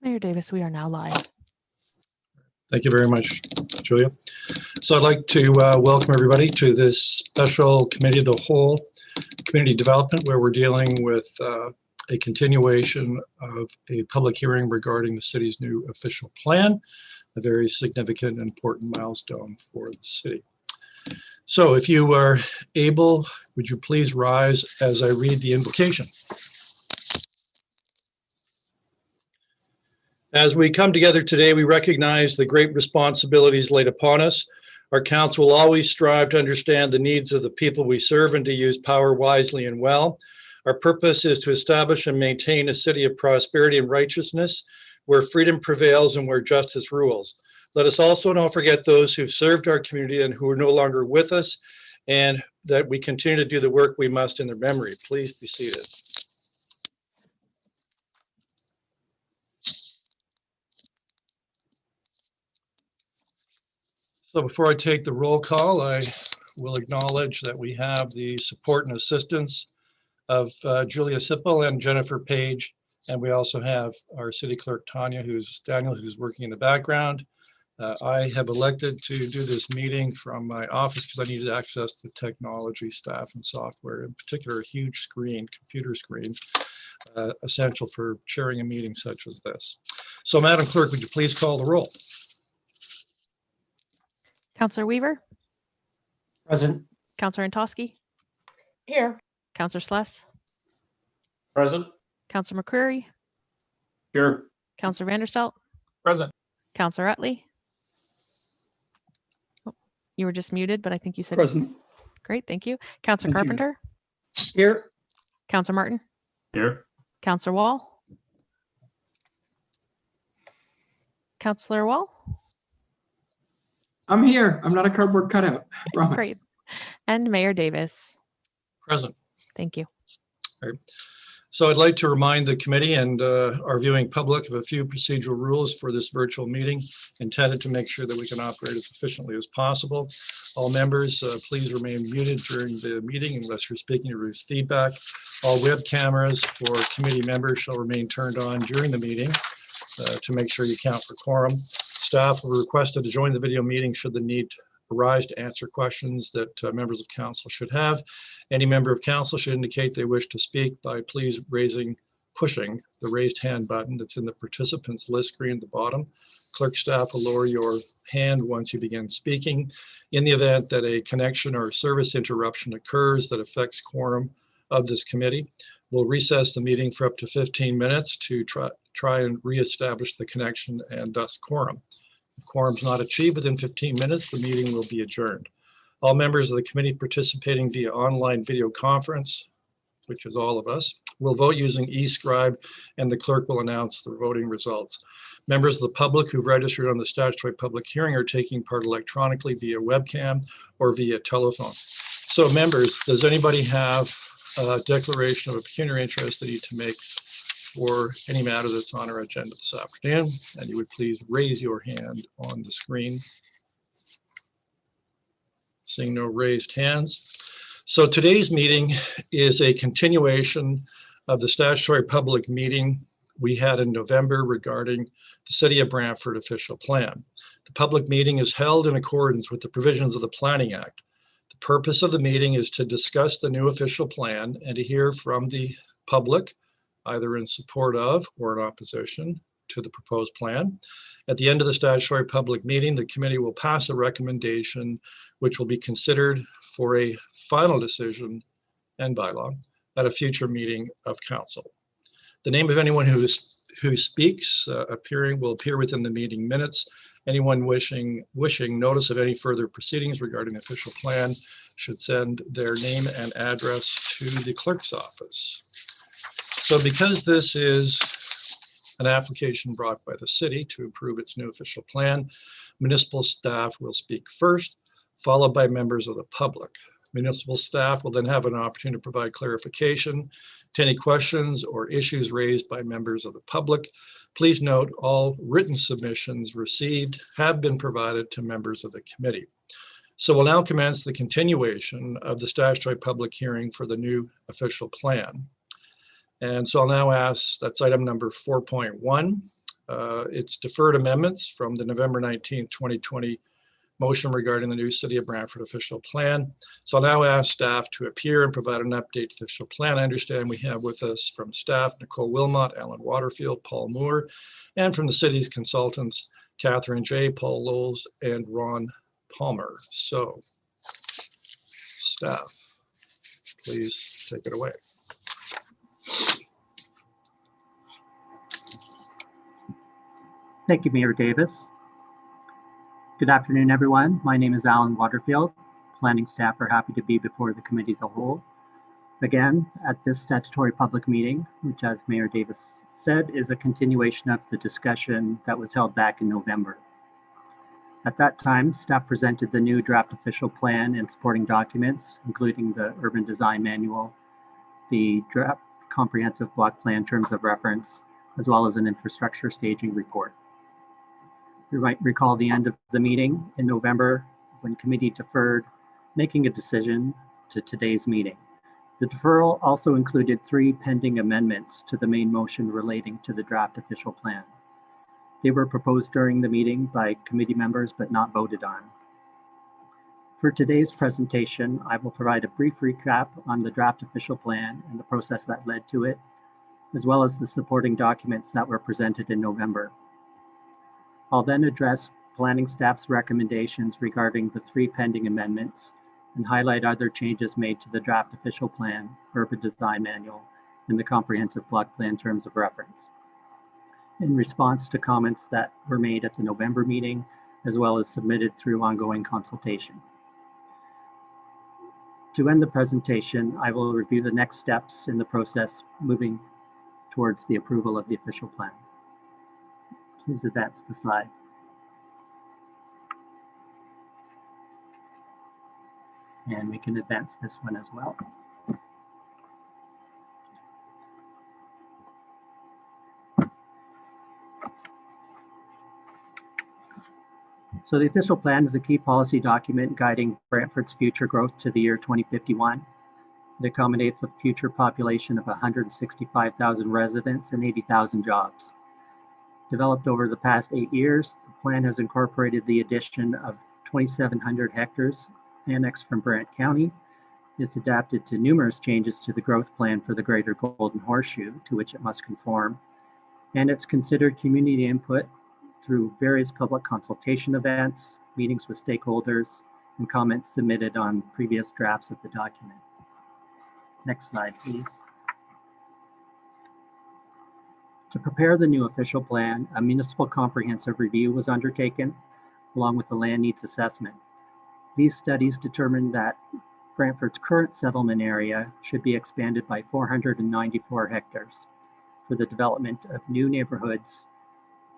Mayor Davis, we are now live. Thank you very much, Julia. So I'd like to welcome everybody to this special committee of the whole, community development, where we're dealing with a continuation of a public hearing regarding the city's new official plan, a very significant and important milestone for the city. So if you are able, would you please rise as I read the invocation? As we come together today, we recognize the great responsibilities laid upon us. Our council will always strive to understand the needs of the people we serve and to use power wisely and well. Our purpose is to establish and maintain a city of prosperity and righteousness, where freedom prevails and where justice rules. Let us also not forget those who've served our community and who are no longer with us, and that we continue to do the work we must in their memory. Please be seated. So before I take the roll call, I will acknowledge that we have the support and assistance of Julia Sippel and Jennifer Page. And we also have our city clerk, Daniel, who's working in the background. I have elected to do this meeting from my office because I needed access to technology, staff, and software, in particular, a huge screen, computer screen, essential for chairing a meeting such as this. So Madam Clerk, would you please call the roll? Councillor Weaver. Present. Councillor Antosky. Here. Councillor Sless. Present. Councillor McCreary. Here. Councillor Vanderstelt. Present. Councillor Utley. Oh, you were just muted, but I think you said Present. Great, thank you. Councillor Thank you. Carpenter. Here. Councillor Martin. Here. Councillor Wall. Councillor Wall. I'm here. I'm not a cardboard cutout. Promise. Great. And Mayor Davis. Present. Thank you. All right. So I'd like to remind the committee and our viewing public of a few procedural rules for this virtual meeting, intended to make sure that we can operate as efficiently as possible. All members, please remain muted during the meeting unless you're speaking or receive feedback. All web cameras for committee members shall remain turned on during the meeting to make sure you count for quorum. Staff will be requested to join the video meeting should the need arise to answer questions that members of council should have. Any member of council should indicate they wish to speak by please pushing the raised hand button that's in the participants list screen at the bottom. Clerk staff will lower your hand once you begin speaking. In the event that a connection or service interruption occurs that affects quorum of this committee, we'll recess the meeting for up to 15 minutes to try and reestablish the connection and thus quorum. If quorum is not achieved within 15 minutes, the meeting will be adjourned. All members of the committee participating via online video conference, which is all of us, will vote using eScribe, and the clerk will announce the voting results. Members of the public who've registered on the statutory public hearing are taking part electronically via webcam or via telephone. So members, does anybody have a declaration of a pecuniary interest they need to make for any matter that's on our agenda this afternoon? And you would please raise your hand on the screen. Seeing no raised hands. So today's meeting is a continuation of the statutory public meeting we had in November regarding the City of Brantford official plan. The public meeting is held in accordance with the provisions of the Planning Act. The purpose of the meeting is to discuss the new official plan and to hear from the public, either in support of or in opposition to the proposed plan. At the end of the statutory public meeting, the committee will pass a recommendation which will be considered for a final decision and bylaw at a future meeting of council. The name of anyone who speaks will appear within the meeting minutes. Anyone wishing notice of any further proceedings regarding the official plan should send their name and address to the clerk's office. So because this is an application brought by the city to approve its new official plan, municipal staff will speak first, followed by members of the public. Municipal staff will then have an opportunity to provide clarification to any questions or issues raised by members of the public. Please note all written submissions received have been provided to members of the committee. So we'll now commence the continuation of the statutory public hearing for the new official plan. And so I'll now ask, that's item number 4.1. It's deferred amendments from the November 19th, 2020 motion regarding the new City of Brantford official plan. So I'll now ask staff to appear and provide an update to the official plan. I understand we have with us from staff, Nicole Wilmot, Alan Waterfield, Paul Moore, and from the city's consultants, Catherine J., Paul Lowles, and Ron Palmer. So staff, please take it away. Thank you, Mayor Davis. Good afternoon, everyone. My name is Alan Waterfield. Planning staff are happy to be before the committee as a whole. Again, at this statutory public meeting, which, as Mayor Davis said, is a continuation of the discussion that was held back in November. At that time, staff presented the new draft official plan and supporting documents, including the urban design manual, the draft comprehensive block plan terms of reference, as well as an infrastructure staging report. You might recall the end of the meeting in November when committee deferred making a decision to today's meeting. The deferral also included 3 pending amendments to the main motion relating to the draft official plan. They were proposed during the meeting by committee members but not voted on. For today's presentation, I will provide a brief recap on the draft official plan and the process that led to it, as well as the supporting documents that were presented in November. I'll then address planning staff's recommendations regarding the 3 pending amendments and highlight other changes made to the draft official plan, urban design manual, and the comprehensive block plan terms of reference, in response to comments that were made at the November meeting, as well as submitted through ongoing consultation. To end the presentation, I will review the next steps in the process moving towards the approval of the official plan. Please advance the slide. And we can advance this one as well. So the official plan is a key policy document guiding Brantford's future growth to the year 2051. It accommodates a future population of 165,000 residents and 80,000 jobs. Developed over the past 8 years, the plan has incorporated the addition of 2,700 hectares annexed from Brant County. It's adapted to numerous changes to the growth plan for the Greater Golden Horseshoe, to which it must conform. And it's considered community input through various public consultation events, meetings with stakeholders, and comments submitted on previous drafts of the document. Next slide, please. To prepare the new official plan, a municipal comprehensive review was undertaken, along with the land needs assessment. These studies determined that Brantford's current settlement area should be expanded by 494 hectares for the development of new neighborhoods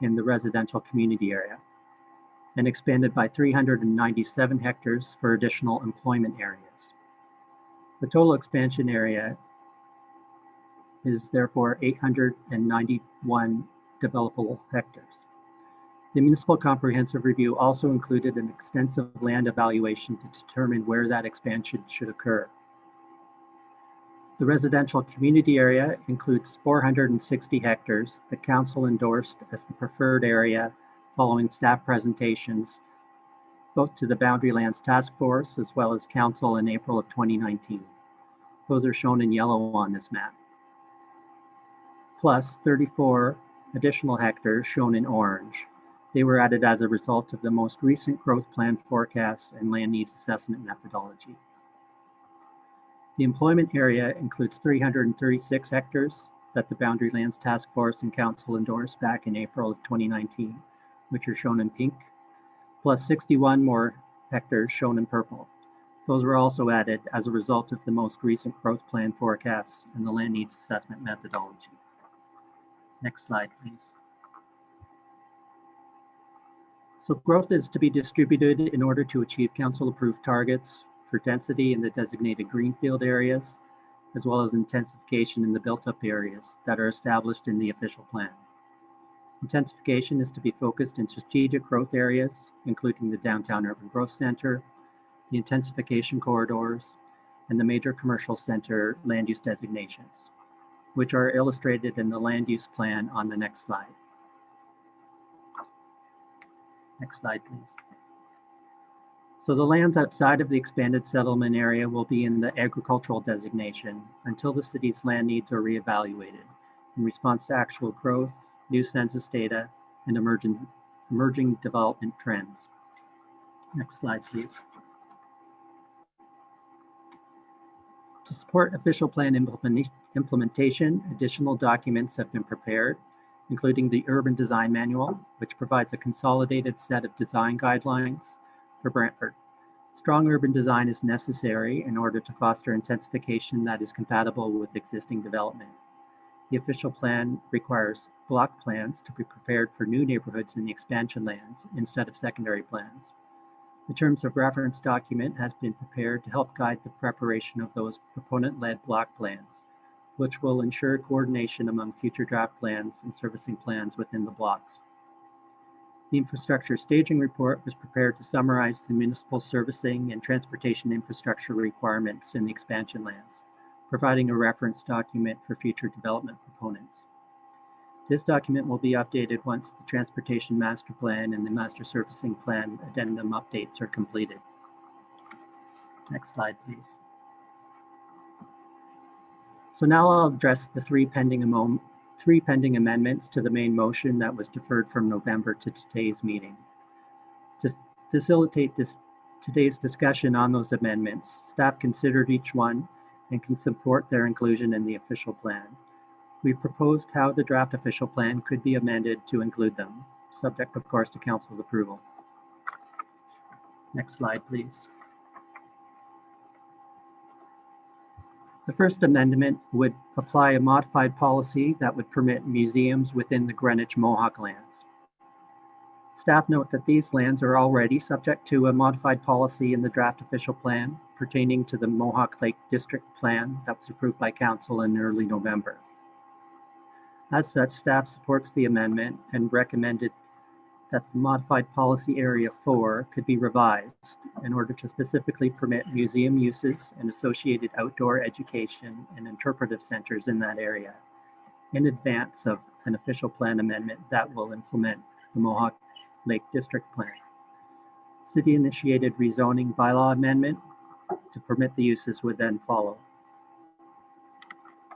in the residential community area, and expanded by 397 hectares for additional employment areas. The total expansion area is therefore 891 developable hectares. The Municipal Comprehensive Review also included an extensive land evaluation to determine where that expansion should occur. The residential community area includes 460 hectares that Council endorsed as the preferred area following staff presentations, both to the Boundary Lands Task Force as well as Council in April of 2019. Those are shown in yellow on this map. Plus 34 additional hectares shown in orange. They were added as a result of the most recent growth plan forecasts and land needs assessment methodology. The employment area includes 336 hectares that the Boundary Lands Task Force and Council endorsed back in April of 2019, which are shown in pink, plus 61 more hectares shown in purple. Those were also added as a result of the most recent growth plan forecasts and the land needs assessment methodology. Next slide, please. So growth is to be distributed in order to achieve council-approved targets for density in the designated greenfield areas, as well as intensification in the built-up areas that are established in the official plan. Intensification is to be focused in strategic growth areas, including the downtown urban growth center, the intensification corridors, and the major commercial center land use designations, which are illustrated in the land use plan on the next slide. Next slide, please. So the lands outside of the expanded settlement area will be in the agricultural designation until the city's land needs are reevaluated in response to actual growth, new census data, and emerging development trends. Next slide, please. To support official plan implementation, additional documents have been prepared, including the Urban Design Manual, which provides a consolidated set of design guidelines for Brantford. Strong urban design is necessary in order to foster intensification that is compatible with existing development. The official plan requires block plans to be prepared for new neighborhoods in the expansion lands instead of secondary plans. The terms of reference document has been prepared to help guide the preparation of those proponent-led block plans, which will ensure coordination among future draft plans and servicing plans within the blocks. The infrastructure staging report was prepared to summarize the municipal servicing and transportation infrastructure requirements in the expansion lands, providing a reference document for future development proponents. This document will be updated once the Transportation Master Plan and the Master Servicing Plan addendum updates are completed. Next slide, please. So now I'll address the three pending amendments to the main motion that was deferred from November to today's meeting. To facilitate today's discussion on those amendments, staff considered each one and can support their inclusion in the official plan. We proposed how the draft official plan could be amended to include them, subject of course to council's approval. Next slide, please. The first amendment would apply a modified policy that would permit museums within the Greenwich Mohawk lands. Staff note that these lands are already subject to a modified policy in the draft official plan pertaining to the Mohawk Lake District Plan that was approved by council in early November. As such, staff supports the amendment and recommended that the modified policy area 4 could be revised in order to specifically permit museum uses and associated outdoor education and interpretive centers in that area in advance of an official plan amendment that will implement the Mohawk Lake District Plan. City-initiated rezoning bylaw amendment to permit the uses would then follow.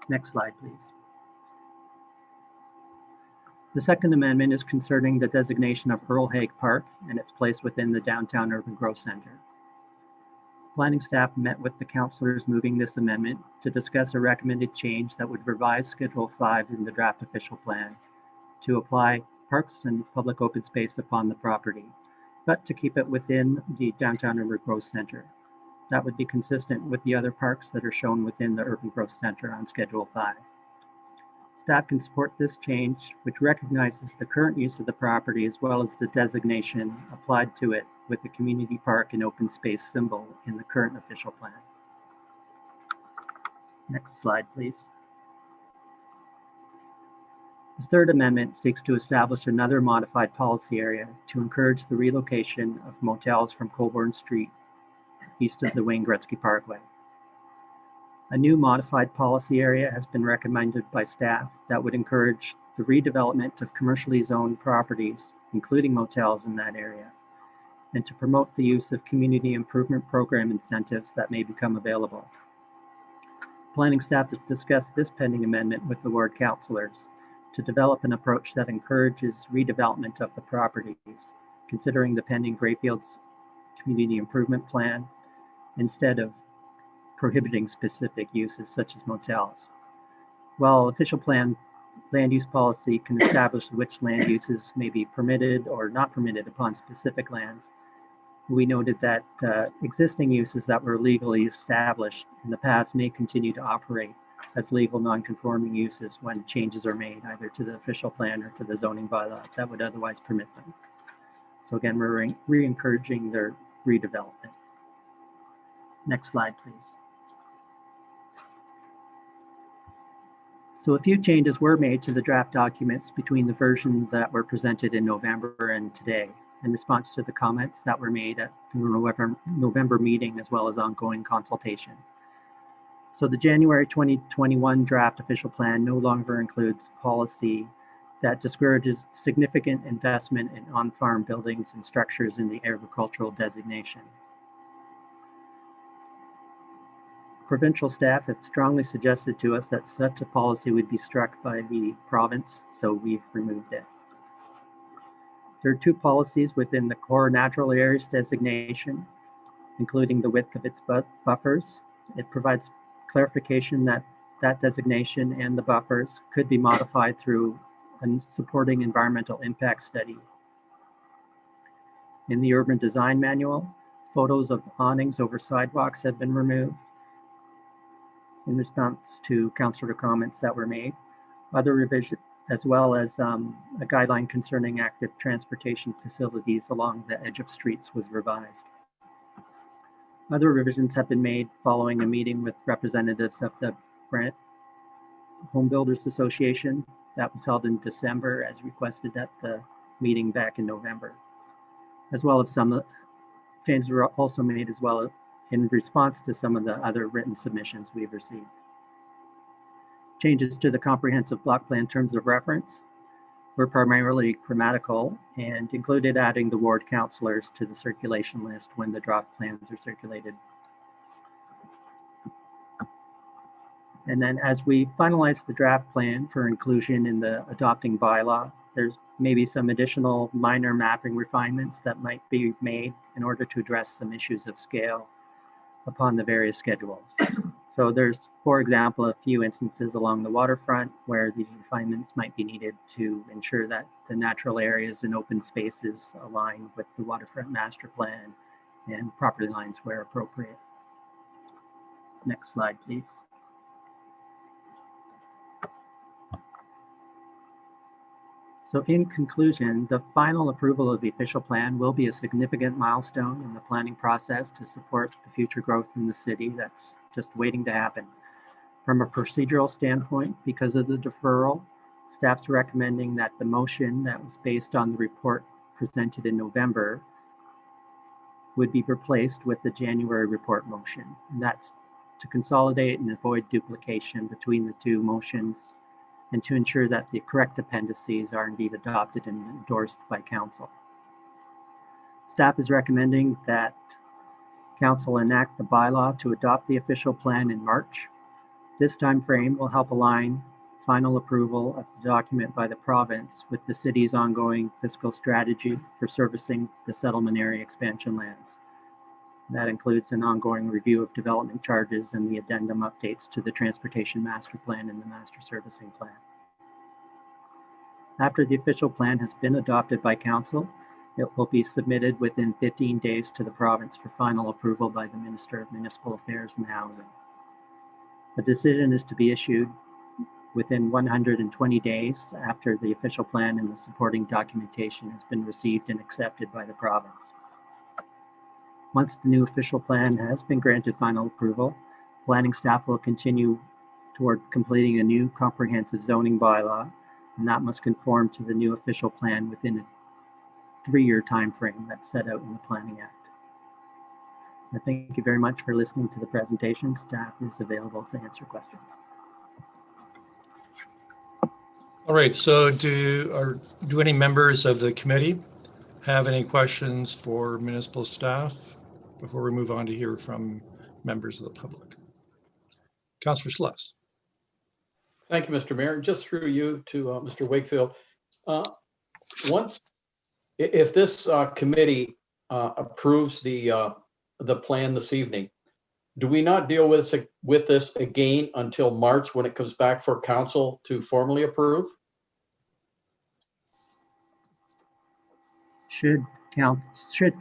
Next slide, please. The second amendment is concerning the designation of Earl Hague Park and its place within the downtown urban growth center. Planning staff met with the councillors moving this amendment to discuss a recommended change that would revise Schedule 5 in the draft official plan to apply parks and public open space upon the property, but to keep it within the downtown urban growth center. That would be consistent with the other parks that are shown within the urban growth center on Schedule 5. Staff can support this change, which recognizes the current use of the property as well as the designation applied to it with the community park and open space symbol in the current official plan. Next slide, please. The third amendment seeks to establish another modified policy area to encourage the relocation of motels from Coborn Street east of the Wayne Gretzky Parkway. A new modified policy area has been recommended by staff that would encourage the redevelopment of commercially zoned properties, including motels in that area, and to promote the use of community improvement program incentives that may become available. Planning staff has discussed this pending amendment with the ward councillors to develop an approach that encourages redevelopment of the properties, considering the pending Grayfields Community Improvement Plan instead of prohibiting specific uses such as motels. While official plan land use policy can establish which land uses may be permitted or not permitted upon specific lands, we noted that existing uses that were legally established in the past may continue to operate as legal non-conforming uses when changes are made either to the official plan or to the zoning bylaw that would otherwise permit them. So again, we're re-encouraging their redevelopment. Next slide, please. So a few changes were made to the draft documents between the versions that were presented in November and today in response to the comments that were made at the November meeting as well as ongoing consultation. So the January 2021 draft official plan no longer includes policy that discourages significant investment in on-farm buildings and structures in the agricultural designation. Provincial staff have strongly suggested to us that such a policy would be struck by the province, so we've removed it. There are two policies within the core natural areas designation, including the width of its buffers. It provides clarification that that designation and the buffers could be modified through a supporting environmental impact study. In the urban design manual, photos of awnings over sidewalks have been removed in response to councillor comments that were made. Other revisions, as well as a guideline concerning active transportation facilities along the edge of streets, was revised. Other revisions have been made following a meeting with representatives of the Brant Home Builders Association that was held in December as requested at the meeting back in November. As well as some changes were also made as well in response to some of the other written submissions we've received. Changes to the comprehensive block plan terms of reference were primarily grammatical and included adding the ward councillors to the circulation list when the draft plans are circulated. And then as we finalize the draft plan for inclusion in the adopting bylaw, there's maybe some additional minor mapping refinements that might be made in order to address some issues of scale upon the various schedules. So there's, for example, a few instances along the waterfront where these refinements might be needed to ensure that the natural areas and open spaces align with the waterfront master plan and property lines where appropriate. Next slide, please. So in conclusion, the final approval of the official plan will be a significant milestone in the planning process to support the future growth in the city that's just waiting to happen. From a procedural standpoint, because of the deferral, staff's recommending that the motion that was based on the report presented in November would be replaced with the January report motion. And that's to consolidate and avoid duplication between the two motions and to ensure that the correct appendices are indeed adopted and endorsed by council. Staff is recommending that council enact the bylaw to adopt the official plan in March. This time frame will help align final approval of the document by the province with the city's ongoing fiscal strategy for servicing the settlement area expansion lands. That includes an ongoing review of development charges and the addendum updates to the transportation master plan and the master servicing plan. After the official plan has been adopted by council, it will be submitted within 15 days to the province for final approval by the Minister of Municipal Affairs and Housing. A decision is to be issued within 120 days after the official plan and the supporting documentation has been received and accepted by the province. Once the new official plan has been granted final approval, planning staff will continue toward completing a new comprehensive zoning bylaw, and that must conform to the new official plan within a 3-year time frame that's set out in the Planning Act. I thank you very much for listening to the presentation. Staff is available to answer questions. All right, so do any members of the committee have any questions for municipal staff before we move on to hear from members of the public? Councillor Schluss. Thank you, Mr. Mayor. Just through you to Mr. Wakefield. If this committee approves the plan this evening, do we not deal with this again until March when it comes back for council to formally approve? Should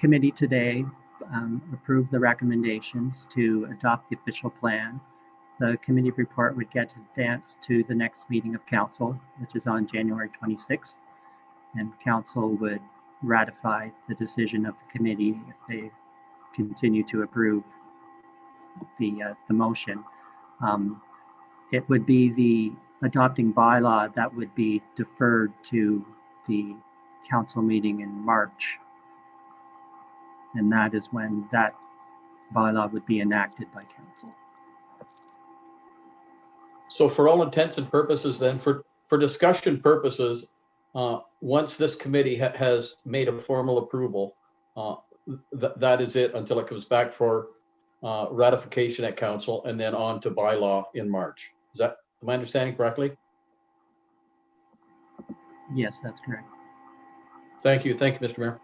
committee today approve the recommendations to adopt the official plan, the committee report would get advanced to the next meeting of council, which is on January 26th, and council would ratify the decision of the committee if they continue to approve the motion. It would be the adopting bylaw that would be deferred to the council meeting in March, and that is when that bylaw would be enacted by council. So for all intents and purposes then, for discussion purposes, once this committee has made a formal approval, that is it until it comes back for ratification at council and then on to bylaw in March. Am I understanding correctly? Yes, that's correct. Thank you. Thank you, Mr. Mayor.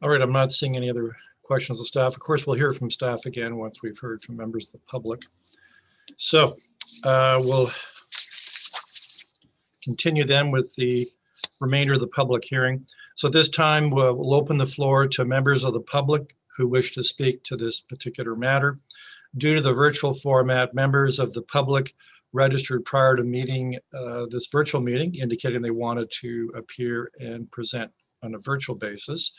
All right, I'm not seeing any other questions of staff. Of course, we'll hear from staff again once we've heard from members of the public. So we'll continue then with the remainder of the public hearing. So this time we'll open the floor to members of the public who wish to speak to this particular matter. Due to the virtual format, members of the public registered prior to meeting this virtual meeting, indicating they wanted to appear and present on a virtual basis.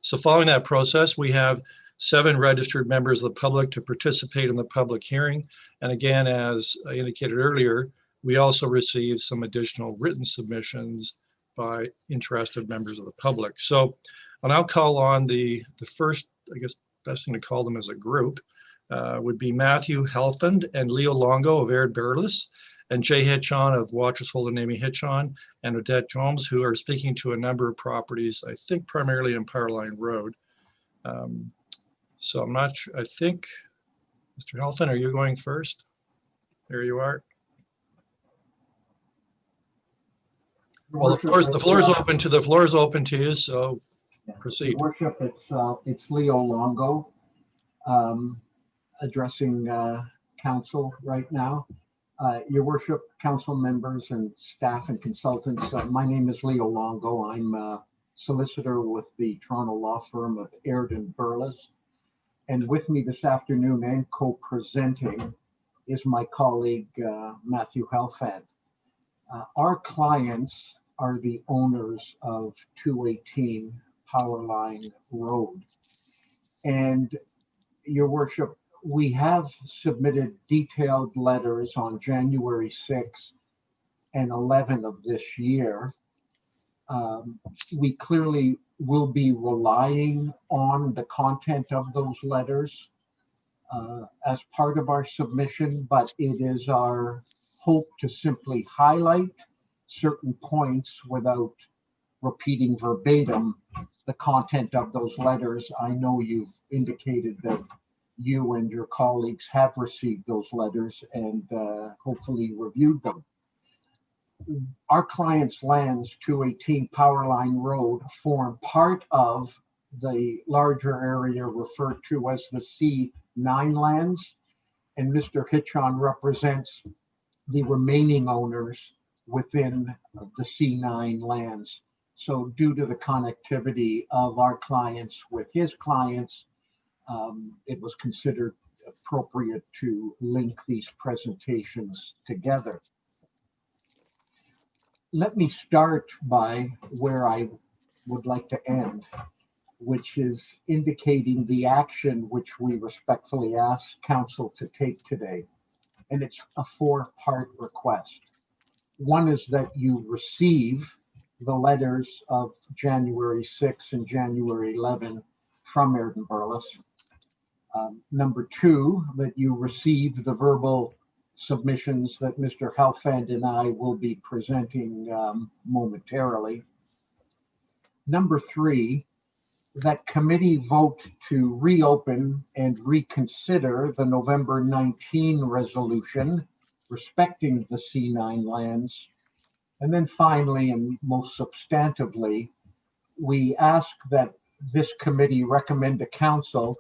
So following that process, we have 7 registered members of the public to participate in the public hearing. And again, as I indicated earlier, we also received some additional written submissions by interested members of the public. So I'll now call on the first, I guess, best thing to call them as a group, would be Matthew Helfand and Leo Longo of Ard Burles, and Jay Hitchon of Watchers Holden Amy Hitchon, and Odette Jones, who are speaking to a number of properties, I think primarily in Powerline Road. So I'm not sure, I think, Mr. Helfand, are you going first? There you are. Well, the floor is open to you, so proceed. Your Worship, it's Leo Longo addressing council right now. Your Worship, council members and staff and consultants, my name is Leo Longo. I'm a solicitor with the Toronto law firm of Ard and Burles. And with me this afternoon and co-presenting is my colleague, Matthew Helfand. Our clients are the owners of 218 Powerline Road. And Your Worship, we have submitted detailed letters on January 6th and 11th of this year. We clearly will be relying on the content of those letters as part of our submission, but it is our hope to simply highlight certain points without repeating verbatim the content of those letters. I know you've indicated that you and your colleagues have received those letters and hopefully reviewed them. Our clients' lands, 218 Powerline Road, form part of the larger area referred to as the C9 lands, and Mr. Hitchon represents the remaining owners within the C9 lands. So due to the connectivity of our clients with his clients, it was considered appropriate to link these presentations together. Let me start by where I would like to end, which is indicating the action which we respectfully ask council to take today. And it's a 4-part request. One is that you receive the letters of January 6 and January 11 from Ard and Burles. Number 2, that you receive the verbal submissions that Mr. Helfand and I will be presenting momentarily. Number 3, that committee vote to reopen and reconsider the November 19 resolution respecting the C9 lands. And then finally, and most substantively, we ask that this committee recommend to council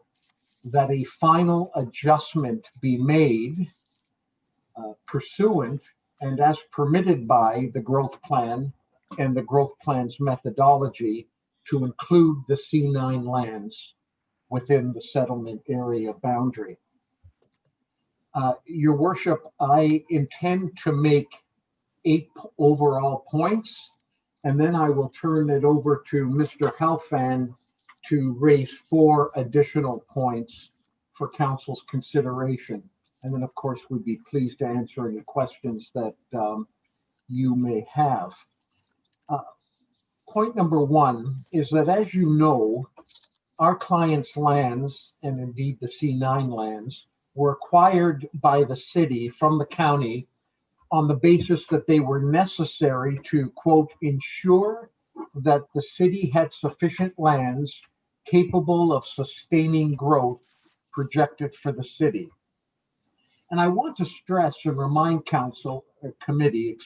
that a final adjustment be made pursuant and as permitted by the growth plan and the growth plan's methodology to include the C9 lands within the settlement area boundary. Your Worship, I intend to make 8 overall points, and then I will turn it over to Mr. Helfand to raise 4 additional points for council's consideration. And then, of course, we'd be pleased to answer any questions that you may have. Point number 1 is that, as you know, our clients' lands, and indeed the C9 lands, were acquired by the city from the county on the basis that they were necessary to, quote, ensure that the city had sufficient lands capable of sustaining growth projected for the city. And I want to stress and remind committee,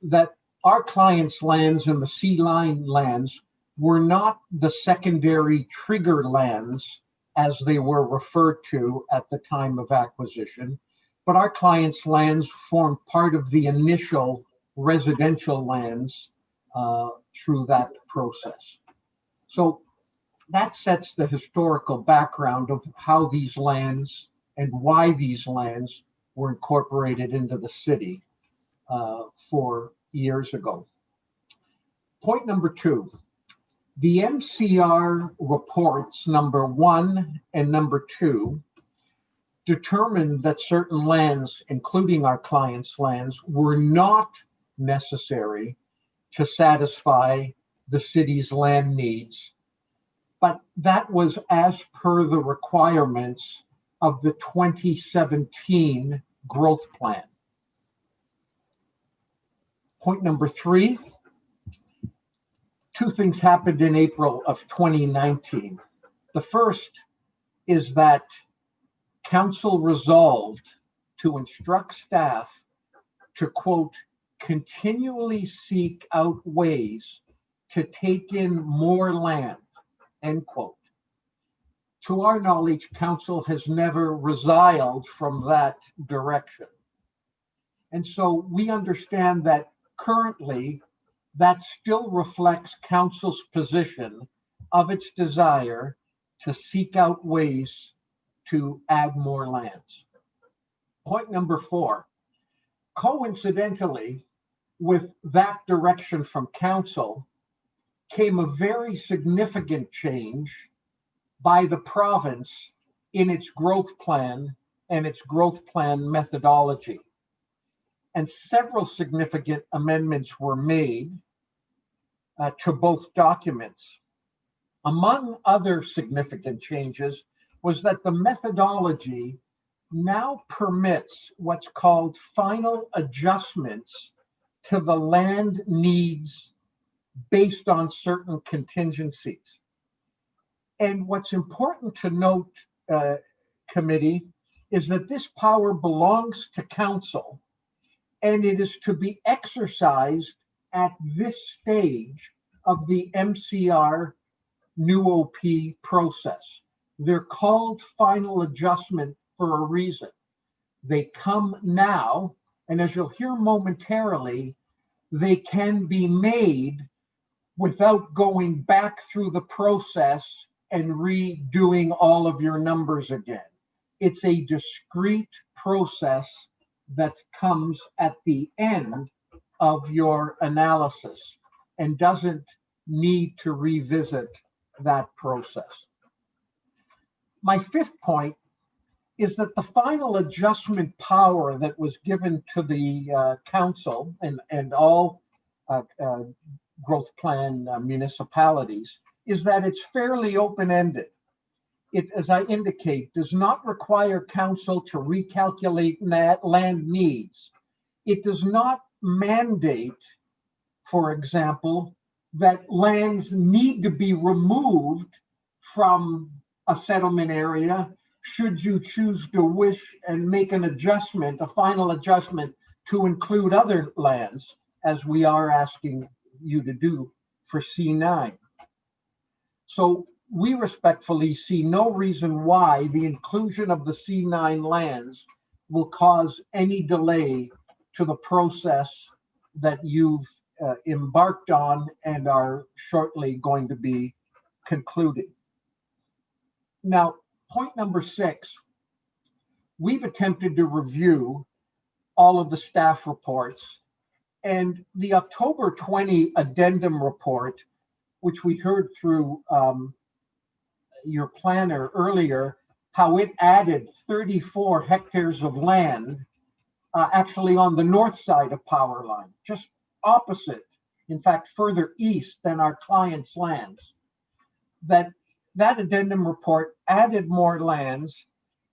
that our clients' lands and the sea line lands were not the secondary trigger lands as they were referred to at the time of acquisition, but our clients' lands formed part of the initial residential lands through that process. So that sets the historical background of how these lands and why these lands were incorporated into the city 4 years ago. Point number 2, the MCR reports number 1 and number 2 determined that certain lands, including our clients' lands, were not necessary to satisfy the city's land needs, but that was as per the requirements of the 2017 growth plan. Point number 3, 2 things happened in April of 2019. The first is that council resolved to instruct staff to, quote, continually seek out ways to take in more land, end quote. To our knowledge, council has never resiled from that direction. And so we understand that currently that still reflects council's position of its desire to seek out ways to add more lands. Point number 4, coincidentally, with that direction from council came a very significant change by the province in its growth plan and its growth plan methodology. And several significant amendments were made to both documents. Among other significant changes was that the methodology now permits what's called final adjustments to the land needs based on certain contingencies. And what's important to note, committee, is that this power belongs to council, and it is to be exercised at this stage of the MCR new OP process. They're called final adjustment for a reason. They come now, and as you'll hear momentarily, they can be made without going back through the process and redoing all of your numbers again. It's a discrete process that comes at the end of your analysis and doesn't need to revisit that process. My 5th point is that the final adjustment power that was given to the council and all growth plan municipalities is that it's fairly open-ended. It, as I indicate, does not require council to recalculate land needs. It does not mandate, for example, that lands need to be removed from a settlement area should you choose to wish and make an adjustment, a final adjustment, to include other lands, as we are asking you to do for C9. So we respectfully see no reason why the inclusion of the C9 lands will cause any delay to the process that you've embarked on and are shortly going to be concluding. Now, point number 6, we've attempted to review all of the staff reports, and the October 20 addendum report, which we heard through your planner earlier, how it added 34 hectares of land actually on the north side of power line, just opposite, in fact, further east than our clients' lands. That addendum report added more lands,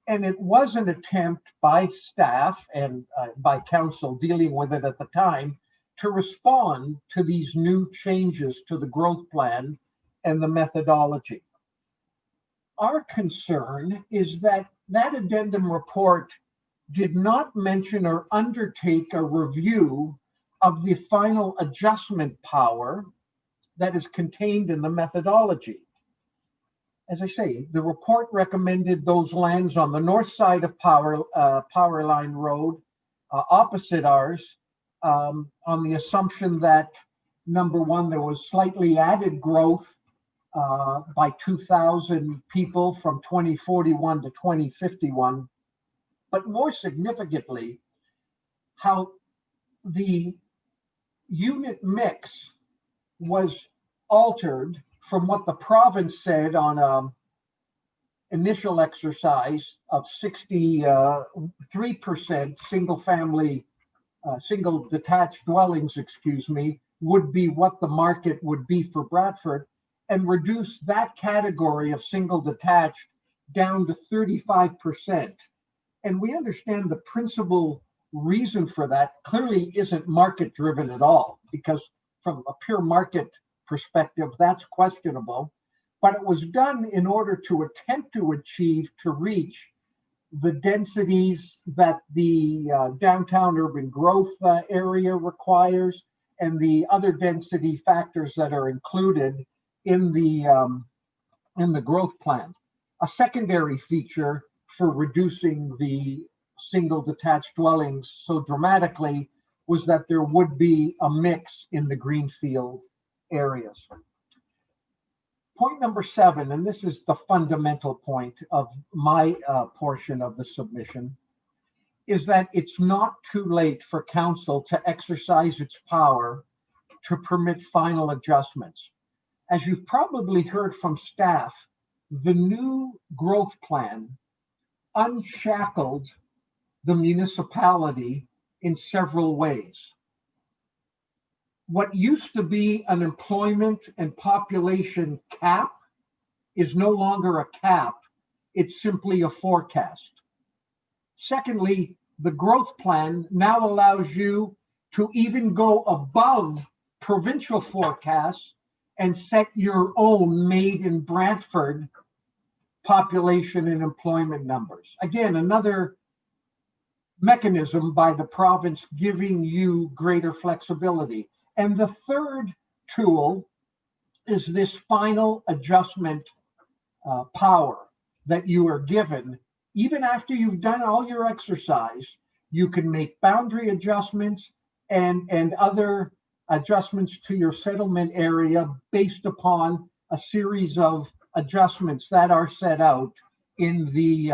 And it was an attempt by staff and by council dealing with it at the time to respond to these new changes to the growth plan and the methodology. Our concern is that that addendum report did not mention or undertake a review of the final adjustment power that is contained in the methodology. As I say, the report recommended those lands on the north side of Power Line Road, opposite ours, on the assumption that, number one, there was slightly added growth by 2,000 people from 2041 to 2051, but more significantly, how the unit mix was altered from what the province said on an initial exercise of 63% single detached dwellings, would be what the market would be for Brantford, and reduce that category of single detached down to 35%. And we understand the principal reason for that clearly isn't market driven at all, because from a pure market perspective, that's questionable. But it was done in order to attempt to reach the densities that the downtown urban growth area requires, and the other density factors that are included in the growth plan. A secondary feature for reducing the single detached dwellings so dramatically was that there would be a mix in the greenfield areas. Point number 7, and this is the fundamental point of my portion of the submission, is that it's not too late for council to exercise its power to permit final adjustments. As you've probably heard from staff, the new growth plan unshackled the municipality in several ways. What used to be an employment and population cap is no longer a cap, it's simply a forecast. Secondly, the growth plan now allows you to even go above provincial forecasts and set your own made in Brantford population and employment numbers. Again, another mechanism by the province giving you greater flexibility. And the third tool is this final adjustment power that you are given. Even after you've done all your exercise, you can make boundary adjustments and other adjustments to your settlement area based upon a series of adjustments that are set out in the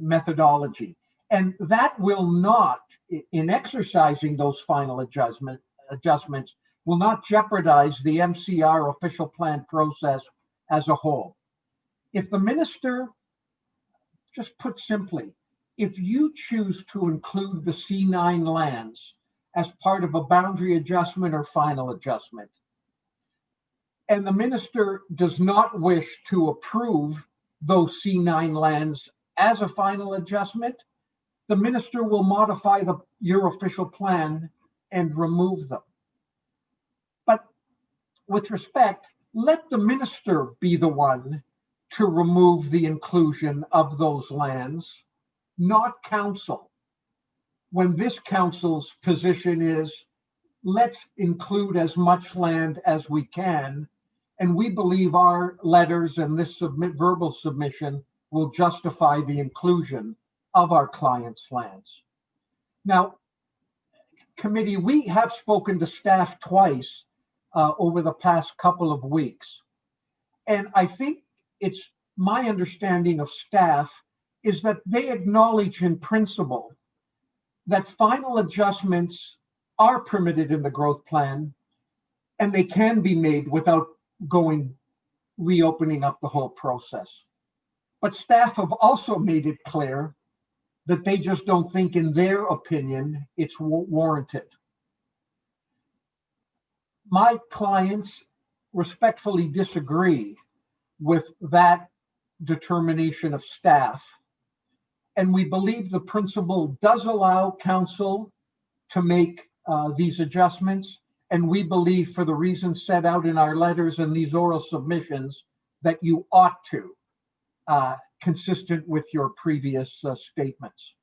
methodology. And that will not, in exercising those final adjustments, will not jeopardize the MCR official plan process as a whole. If the minister, just put simply, if you choose to include the C9 lands as part of a boundary adjustment or final adjustment, and the minister does not wish to approve those C9 lands as a final adjustment, the minister will modify your official plan and remove them. But with respect, let the minister be the one to remove the inclusion of those lands, not council. When this council's position is, let's include as much land as we can, and we believe our letters and this verbal submission will justify the inclusion of our clients' lands. Now, committee, we have spoken to staff twice over the past couple of weeks. And I think it's my understanding of staff is that they acknowledge in principle that final adjustments are permitted in the growth plan and they can be made without reopening up the whole process. But staff have also made it clear that they just don't think, in their opinion, it's warranted. My clients respectfully disagree with that determination of staff And we believe the principle does allow council to make these adjustments. And we believe, for the reasons set out in our letters and these oral submissions, that you ought to, consistent with your previous statements.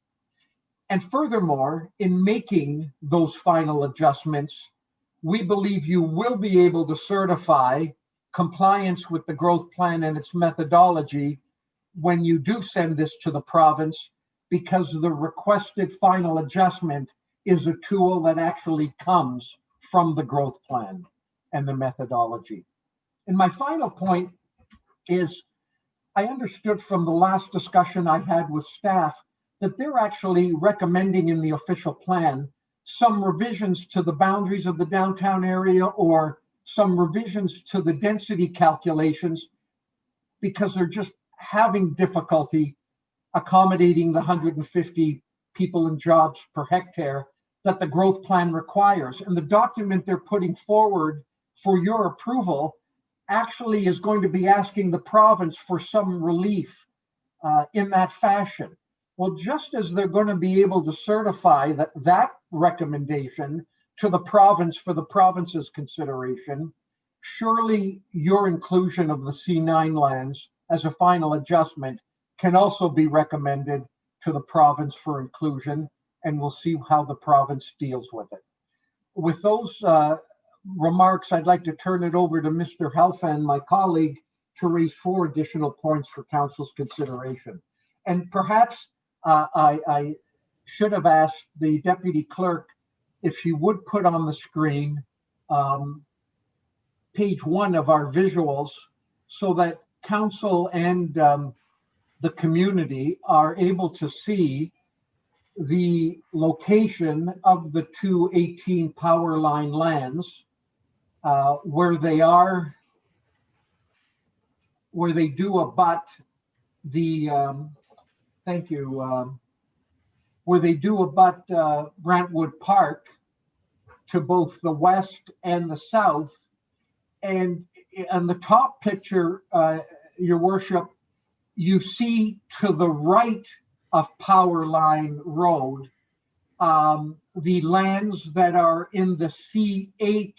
And furthermore, in making those final adjustments, we believe you will be able to certify compliance with the growth plan and its methodology when you do send this to the province, because the requested final adjustment is a tool that actually comes from the growth plan and the methodology. And my final point is, I understood from the last discussion I had with staff that they're actually recommending in the official plan some revisions to the boundaries of the downtown area, or some revisions to the density calculations, because they're just having difficulty accommodating the 150 people and jobs per hectare that the growth plan requires. And the document they're putting forward for your approval actually is going to be asking the province for some relief in that fashion. Well, just as they're going to be able to certify that recommendation to the province for the province's consideration, surely your inclusion of the C9 lands as a final adjustment can also be recommended to the province for inclusion, and we'll see how the province deals with it. With those remarks, I'd like to turn it over to Mr. Helfand, my colleague, to raise 4 additional points for council's consideration. And perhaps I should have asked the deputy clerk if she would put on the screen page 1 of our visuals, so that council and the community are able to see the location of the 218 power line lands, where they do abut the thank you, where they do abut Brantwood Park to both the west and the south. And on the top picture, your worship, you see to the right of Power Line Road, the lands that are in the C8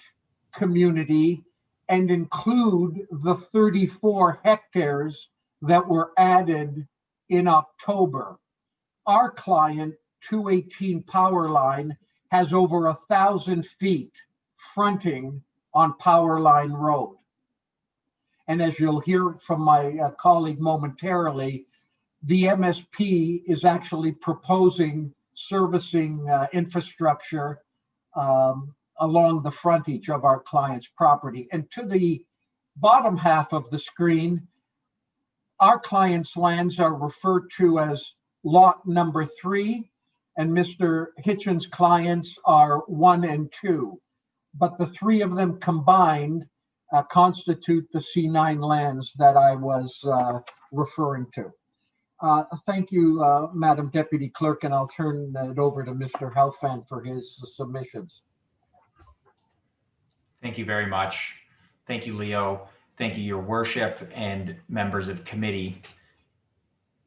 community and include the 34 hectares that were added in October. Our client, 218 Power Line, has over 1,000 feet fronting on Power Line Road. And as you'll hear from my colleague momentarily, the MSP is actually proposing servicing infrastructure along the frontage of our client's property. And to the bottom half of the screen, our client's lands are referred to as lot number 3, and Mr. Hitchens' clients are 1 and 2. But the 3 of them combined constitute the C9 lands that I was referring to. Thank you, Madam Deputy Clerk, and I'll turn it over to Mr. Helfand for his submissions. Thank you very much. Thank you, Leo. Thank you, Your Worship, and members of committee.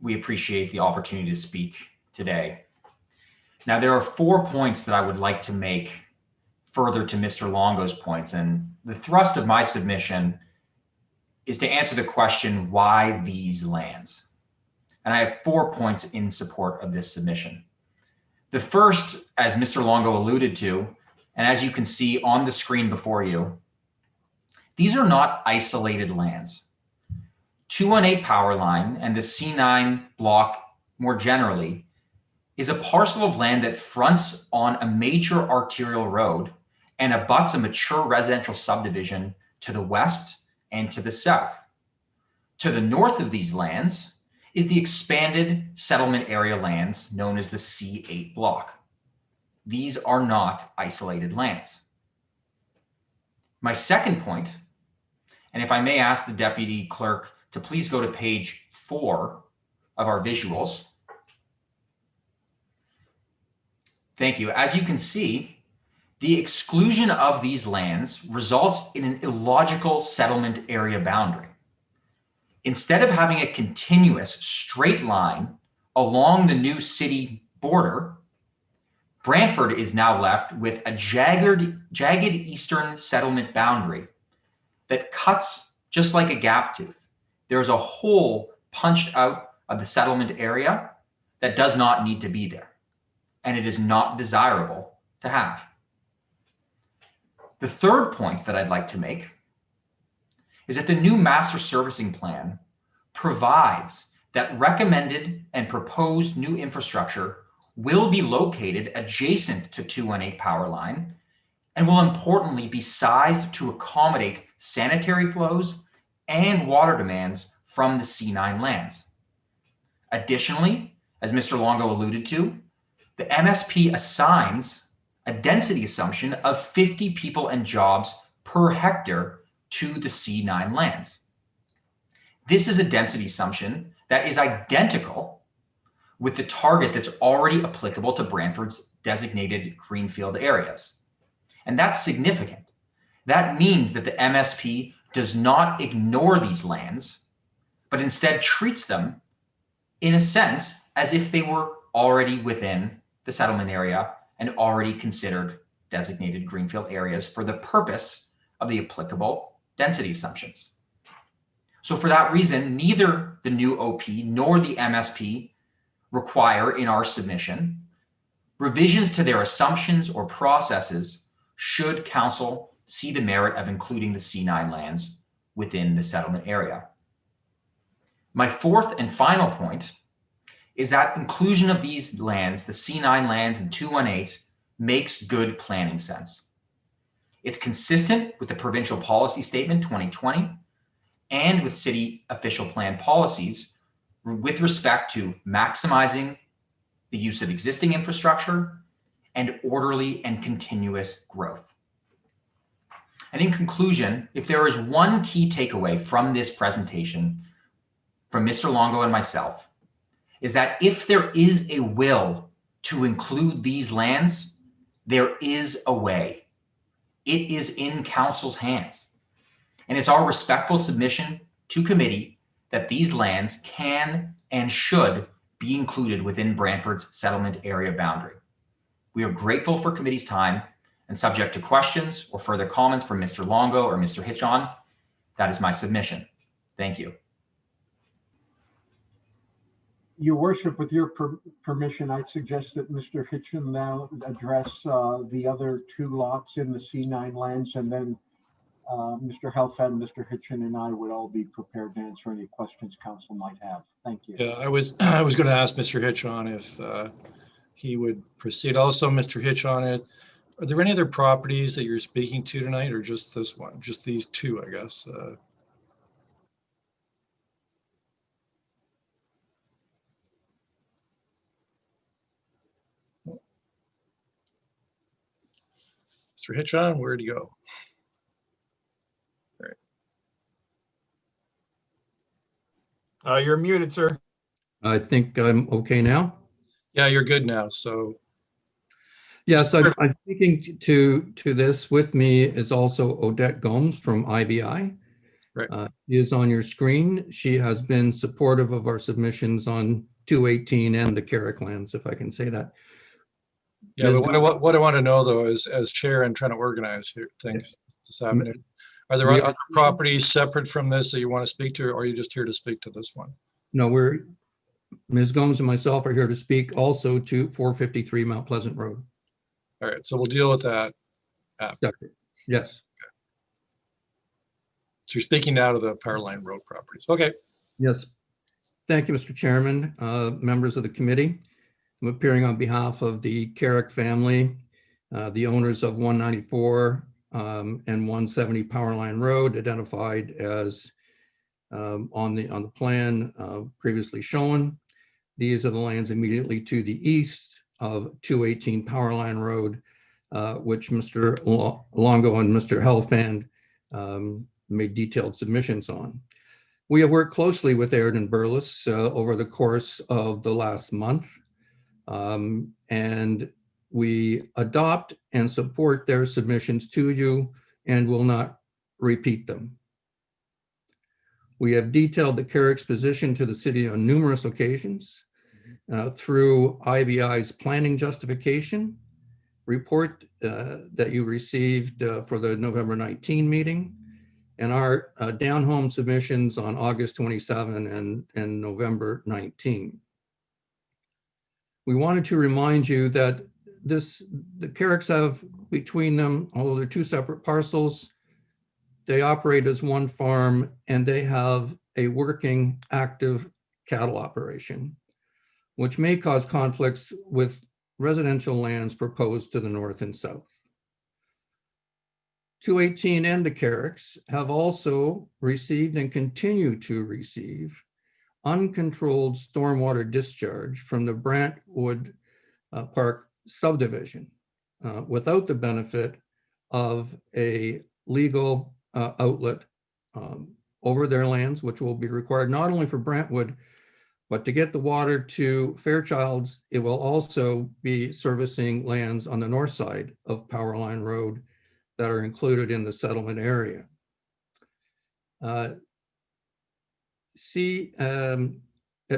We appreciate the opportunity to speak today. Now, there are 4 points that I would like to make further to Mr. Longo's points, and the thrust of my submission is to answer the question, why these lands? And I have 4 points in support of this submission. The first, as Mr. Longo alluded to, and as you can see on the screen before you, these are not isolated lands. 218 Power Line and the C9 block more generally is a parcel of land that fronts on a major arterial road and abuts a mature residential subdivision to the west and to the south. To the north of these lands is the expanded settlement area lands known as the C8 block. These are not isolated lands. My second point, and if I may ask the Deputy Clerk to please go to page 4 of our visuals. Thank you. As you can see, the exclusion of these lands results in an illogical settlement area boundary. Instead of having a continuous straight line along the new city border, Brantford is now left with a jagged eastern settlement boundary that cuts just like a gap tooth. There's a hole punched out of the settlement area that does not need to be there, and it is not desirable to have. The third point that I'd like to make is that the new master servicing plan provides that recommended and proposed new infrastructure will be located adjacent to 218 power line and will importantly be sized to accommodate sanitary flows and water demands from the C9 lands. Additionally, as Mr. Longo alluded to, the MSP assigns a density assumption of 50 people and jobs per hectare to the C9 lands. This is a density assumption that is identical with the target that's already applicable to Brantford's designated greenfield areas. And that's significant. That means that the MSP does not ignore these lands, but instead treats them, in a sense, as if they were already within the settlement area and already considered designated greenfield areas for the purpose of the applicable density assumptions. So for that reason, neither the new OP nor the MSP require in our submission revisions to their assumptions or processes should council see the merit of including the C9 lands within the settlement area. My fourth and final point is that inclusion of these lands, the C9 lands and 218, makes good planning sense. It's consistent with the provincial policy statement 2020 and with city official plan policies with respect to maximizing the use of existing infrastructure and orderly and continuous growth. And in conclusion, if there is one key takeaway from this presentation from Mr. Longo and myself, is that if there is a will to include these lands, there is a way. It is in council's hands. And it's our respectful submission to committee that these lands can and should be included within Brantford's settlement area boundary. We are grateful for committee's time, and subject to questions or further comments from Mr. Longo or Mr. Hitchon, that is my submission. Thank you. Your worship, with your permission, I'd suggest that Mr. Hitchin now address the other two lots in the C9 lands, and then Mr. Helfand, Mr. Hitchin, and I would all be prepared to answer any questions council might have. Thank you. Yeah, I was going to ask Mr. Hitchon if he would proceed. Also, Mr. Hitchon, are there any other properties that you're speaking to tonight, or just this one? Just these two, I guess. Mr. Hitchon, where'd you go? All right. You're muted, sir. I think I'm okay now. Yeah, you're good now. So yes, I'm speaking to this. With me is also Odette Gomes from IBI. Right. She is on your screen. She has been supportive of our submissions on 218 and the Carrick lands, if I can say that. Yeah, but what I want to know though is, as chair and trying to organize things this afternoon, are there other properties separate from this that you want to speak to, or are you just here to speak to this one? No, Ms. Gomes and myself are here to speak also to 453 Mount Pleasant Road. All right, so we'll deal with that after. Yes. Okay. So you're speaking now to the Power Line Road properties. Okay. Yes. Thank you, Mr. Chairman, members of the committee. I'm appearing on behalf of the Carrick family, the owners of 194 and 170 Power Line Road, identified as on the plan previously shown. These are the lands immediately to the east of 218 Power Line Road, which Mr. Longo and Mr. Helfand made detailed submissions on. We have worked closely with Aird & Burles over the course of the last month, and we adopt and support their submissions to you and will not repeat them. We have detailed the Carrick's position to the city on numerous occasions. through IBI's planning justification report that you received for the November 19 meeting, and our down home submissions on August 27 and November 19. We wanted to remind you that the Carricks have between them, although they're two separate parcels, they operate as one farm and they have a working active cattle operation, which may cause conflicts with residential lands proposed to the north and south. 218 and the Carricks have also received and continue to receive uncontrolled stormwater discharge from the Brantwood Park subdivision without the benefit of a legal outlet over their lands, which will be required not only for Brantwood, but to get the water to Fairchilds, it will also be servicing lands on the north side of Powerline Road that are included in the settlement area. At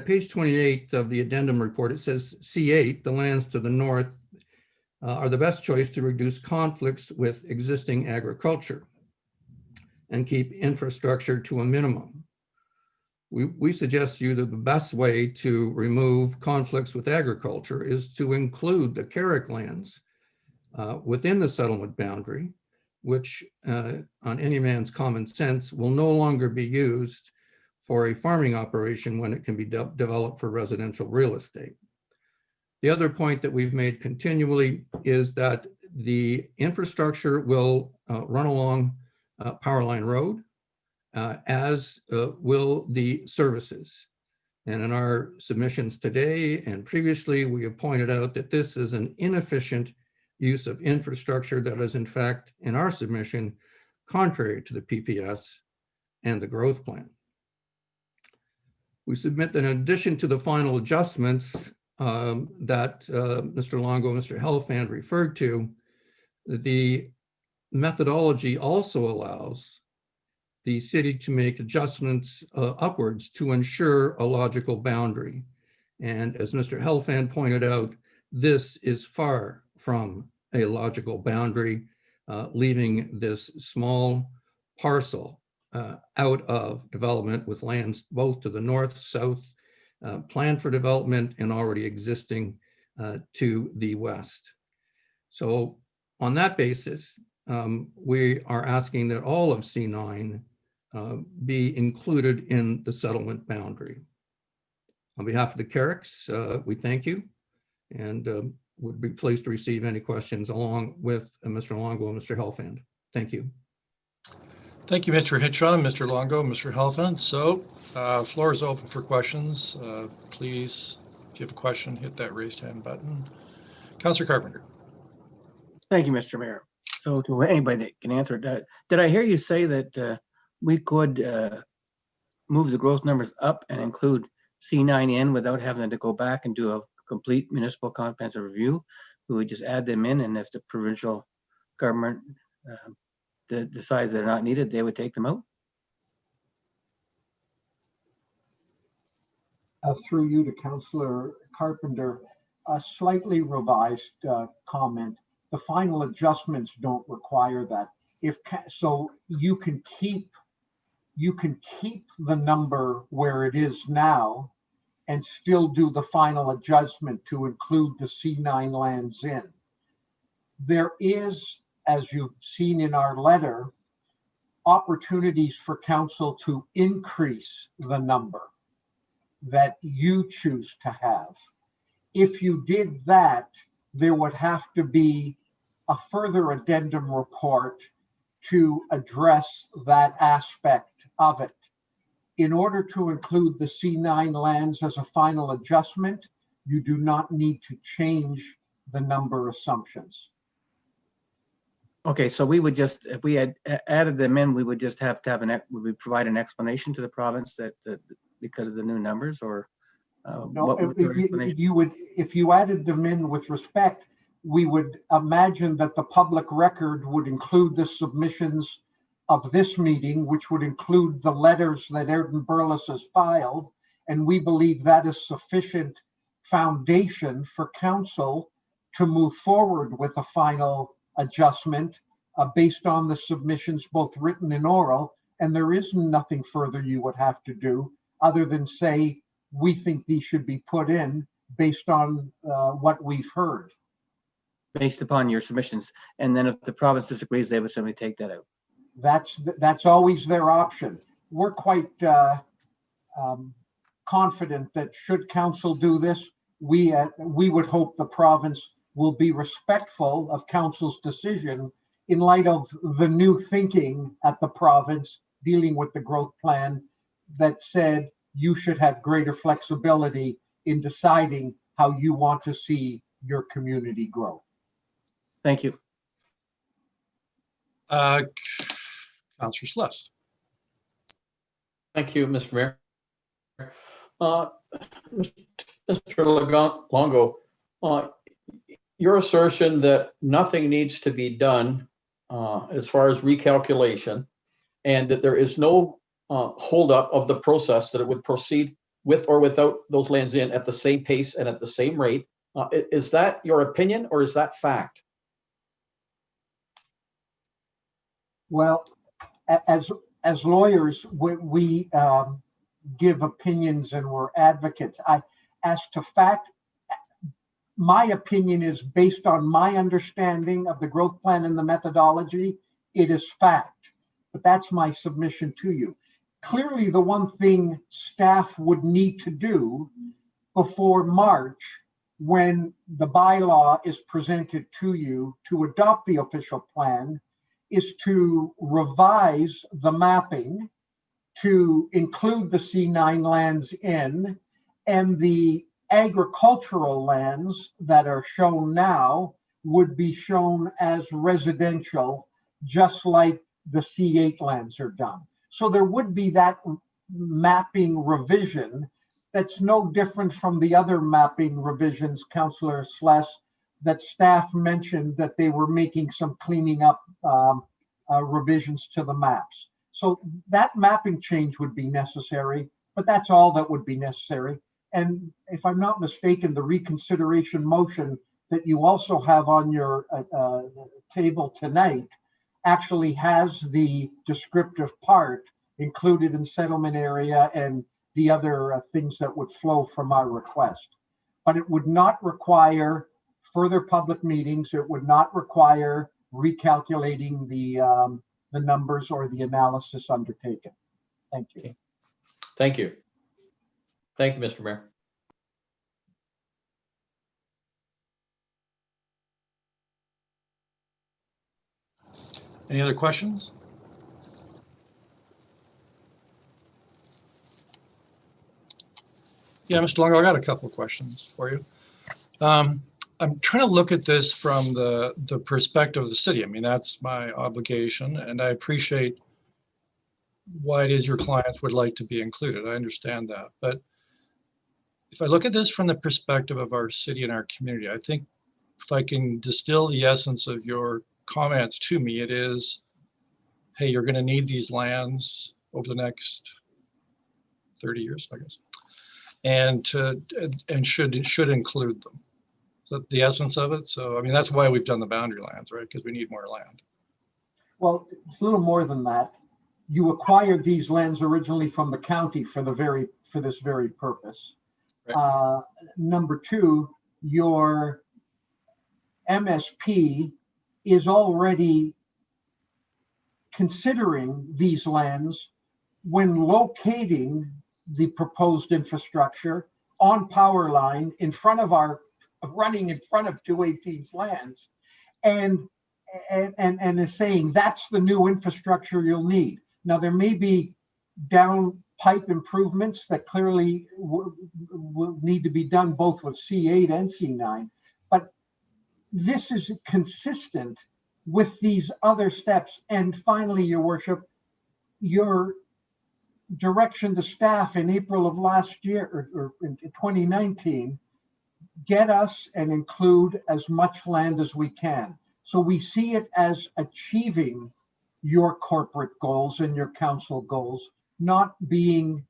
page 28 of the addendum report, it says C8, the lands to the north, are the best choice to reduce conflicts with existing agriculture and keep infrastructure to a minimum. We suggest to you that the best way to remove conflicts with agriculture is to include the Carrick lands within the settlement boundary, which on any man's common sense will no longer be used for a farming operation when it can be developed for residential real estate. The other point that we've made continually is that the infrastructure will run along Powerline Road, as will the services. And in our submissions today and previously, we have pointed out that this is an inefficient use of infrastructure that is in fact, in our submission, contrary to the PPS and the growth plan. We submit that in addition to the final adjustments that Mr. Longo, Mr. Helfand referred to, the methodology also allows the city to make adjustments upwards to ensure a logical boundary. And as Mr. Helfand pointed out, this is far from a logical boundary, leaving this small parcel out of development with lands both to the north, south, planned for development and already existing to the west. So on that basis, we are asking that all of C9 be included in the settlement boundary. On behalf of the Carricks, we thank you and would be pleased to receive any questions along with Mr. Longo and Mr. Helfand. Thank you. Thank you, Mr. Hitchon, Mr. Longo, Mr. Helfand. So floor is open for questions. Please, if you have a question, hit that raised hand button. Councillor Carpenter. Thank you, Mr. Mayor. So to anybody that can answer it, did I hear you say that we could move the growth numbers up and include C9 in without having to go back and do a complete municipal comprehensive review? We would just add them in, and if the provincial government decides they're not needed, they would take them out? Through you to Councillor Carpenter, a slightly revised comment. The final adjustments don't require that. So you can keep the number where it is now and still do the final adjustment to include the C9 lands in. There is, as you've seen in our letter, opportunities for council to increase the number that you choose to have. If you did that, there would have to be a further addendum report to address that aspect of it. In order to include the C9 lands as a final adjustment, you do not need to change the number assumptions. Okay, so we would just, if we had added them in, we would just have to have would we provide an explanation to the province that because of the new numbers, or No, what would the explanation? you would, if you added them in with respect, we would imagine that the public record would include the submissions of this meeting, which would include the letters that Ayrton Burles has filed, and we believe that is sufficient foundation for council to move forward with a final adjustment based on the submissions, both written and oral. And there is nothing further you would have to do other than say, we think these should be put in based on what we've heard. Based upon your submissions. And then if the province disagrees, they would simply take that out. That's always their option. We're quite confident that should council do this, we would hope the province will be respectful of council's decision in light of the new thinking at the province dealing with the growth plan that said you should have greater flexibility in deciding how you want to see your community grow. Thank you. Councillor Sluss. Thank you, Mr. Mayor. Mr. Longo, your assertion that nothing needs to be done as far as recalculation and that there is no holdup of the process, that it would proceed with or without those lands in at the same pace and at the same rate. Is that your opinion or is that fact? Well, as lawyers, we give opinions and we're advocates. As to fact, my opinion is based on my understanding of the growth plan and the methodology. It is fact, but that's my submission to you. Clearly, the one thing staff would need to do before March, when the bylaw is presented to you to adopt the official plan, is to revise the mapping to include the C9 lands in, and the agricultural lands that are shown now would be shown as residential, just like the C8 lands are done. So there would be that mapping revision that's no different from the other mapping revisions, Councillor Sluss, that staff mentioned that they were making some cleaning up revisions to the maps. So that mapping change would be necessary, but that's all that would be necessary. And if I'm not mistaken, the reconsideration motion that you also have on your table tonight actually has the descriptive part included in settlement area and the other things that would flow from our request. But it would not require further public meetings. It would not require recalculating the numbers or the analysis undertaken. Thank you. Thank you. Thank you, Mr. Mayor. Any other questions? Yeah, Mr. Longo, I got a couple of questions for you. I'm trying to look at this from the perspective of the city. I mean, that's my obligation, and I appreciate why it is your clients would like to be included. I understand that. But if I look at this from the perspective of our city and our community, I think if I can distill the essence of your comments to me, it is, hey, you're going to need these lands over the next 30 years, I guess, and should include them. Is that the essence of it? So, I mean, that's why we've done the boundary lands, right? Because we need more land. Well, it's a little more than that. You acquired these lands originally from the county for this very purpose. Right. Number two, your MSP is already considering these lands when locating the proposed infrastructure on power line in front of running in front of 218's lands, and is saying that's the new infrastructure you'll need. Now, there may be down pipe improvements that clearly will need to be done both with C8 and C9, but this is consistent with these other steps. And finally, Your Worship, your direction to staff in April of last year or in 2019, get us and include as much land as we can. So we see it as achieving your corporate goals and your council goals, not being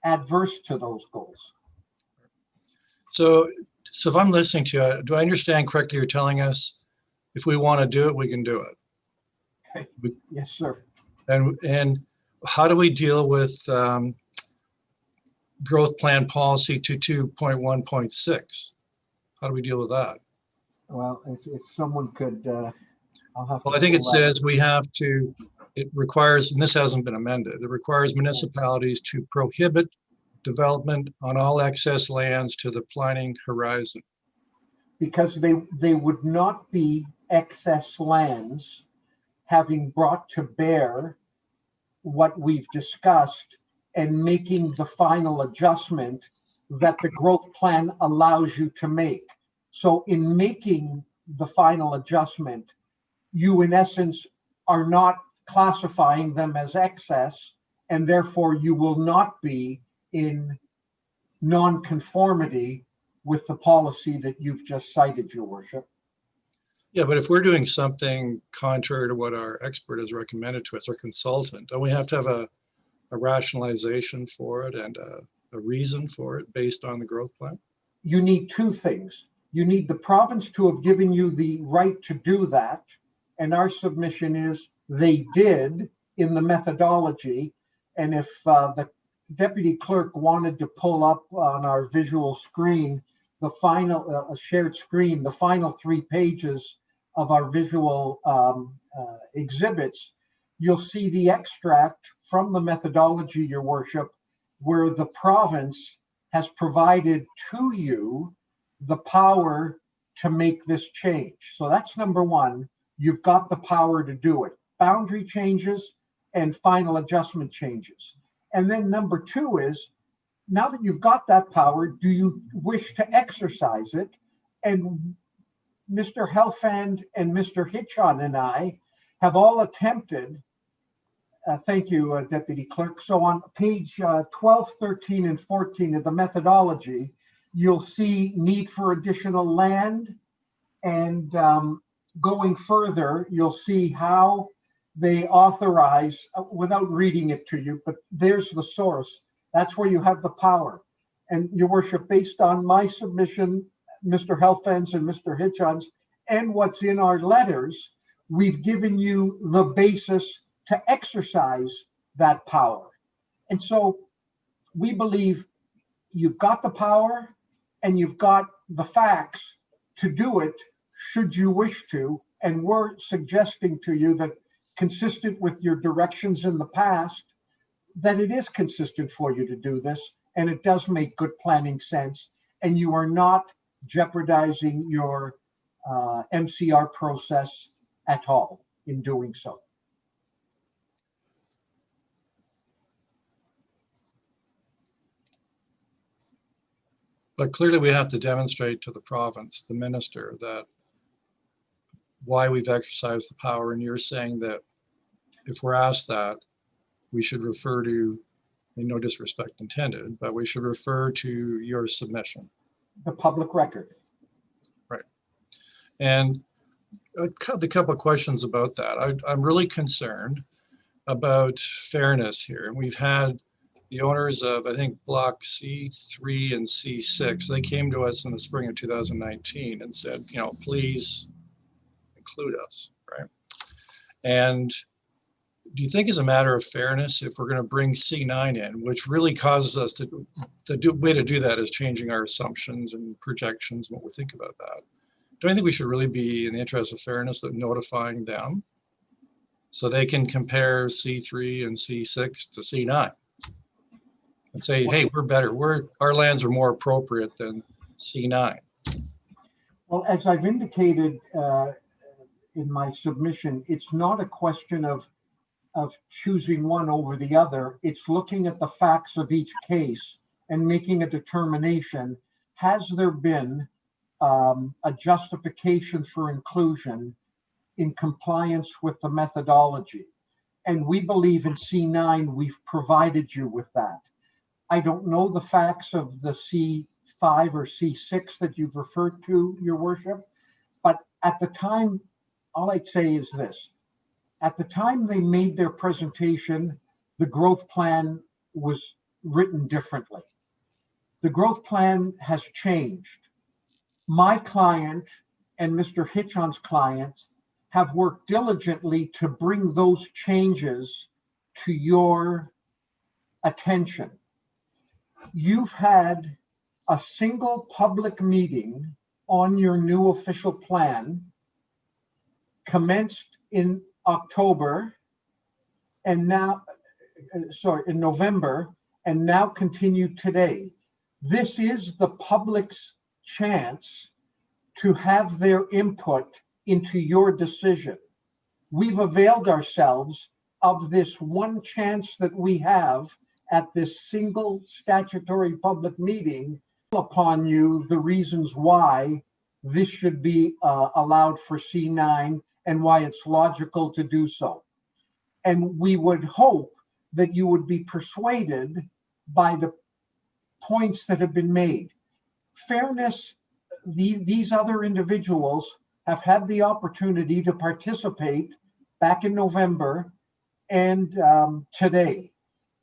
adverse to those goals. So if I'm listening to you, do I understand correctly? You're telling us if we want to do it, we can do it. Yes, sir. And how do we deal with growth plan policy 22.1.6? How do we deal with that? Well, if someone could, I'll have to. Well, I think it pull that. says we have to, it requires, and this hasn't been amended, it requires municipalities to prohibit development on all excess lands to the planning horizon. Because they would not be excess lands having brought to bear what we've discussed and making the final adjustment that the growth plan allows you to make. So in making the final adjustment, you in essence are not classifying them as excess, and therefore you will not be in non-conformity with the policy that you've just cited, Your Worship. Yeah, but if we're doing something contrary to what our expert has recommended to us, our consultant, don't we have to have a rationalization for it and a reason for it based on the growth plan? You need two things. You need the province to have given you the right to do that. And our submission is they did in the methodology. And if the deputy clerk wanted to pull up on our visual screen, the final shared screen, the final 3 pages of our visual exhibits, you'll see the extract from the methodology, Your Worship, where the province has provided to you the power to make this change. So that's number one. You've got the power to do it. Boundary changes and final adjustment changes. And then number two is, now that you've got that power, do you wish to exercise it? And Mr. Helfand and Mr. Hitchon and I have all attempted, thank you, Deputy Clerk. So on page 12, 13, and 14 of the methodology, you'll see need for additional land. And going further, you'll see how they authorize, without reading it to you, but there's the source. That's where you have the power. And Your Worship, based on my submission, Mr. Helfand's and Mr. Hitchon's, and what's in our letters, we've given you the basis to exercise that power. And so we believe you've got the power and you've got the facts to do it should you wish to. And we're suggesting to you that, consistent with your directions in the past, that it is consistent for you to do this, and it does make good planning sense, and you are not jeopardizing your MCR process at all in doing so. But clearly we have to demonstrate to the province, the minister, that why we've exercised the power. And you're saying that if we're asked that, we should refer to, and no disrespect intended, but we should refer to your submission. The public record. Right. And a couple of questions about that. I'm really concerned about fairness here. And we've had the owners of, I think, block C3 and C6, they came to us in the spring of 2019 and said, you know, please include us, right? And do you think, as a matter of fairness, if we're going to bring C9 in, which really causes us to, the way to do that is changing our assumptions and projections, what we think about that. Don't you think we should really be, in the interest of fairness, of notifying them so they can compare C3 and C6 to C9 and say, hey, we're better. Our lands are more appropriate than C9. Well, as I've indicated in my submission, it's not a question of choosing one over the other. It's looking at the facts of each case and making a determination. Has there been a justification for inclusion in compliance with the methodology? And we believe in C9, we've provided you with that. I don't know the facts of the C5 or C6 that you've referred to, Your Worship, but at the time, all I'd say is this. At the time they made their presentation, the growth plan was written differently. The growth plan has changed. My client and Mr. Hitchon's client have worked diligently to bring those changes to your attention. You've had a single public meeting on your new official plan commenced in October and now, in November, and now continued today. This is the public's chance to have their input into your decision. We've availed ourselves of this one chance that we have at this single statutory public meeting upon you the reasons why this should be allowed for C9 and why it's logical to do so. And we would hope that you would be persuaded by the points that have been made. Fairness, these other individuals have had the opportunity to participate back in November and today.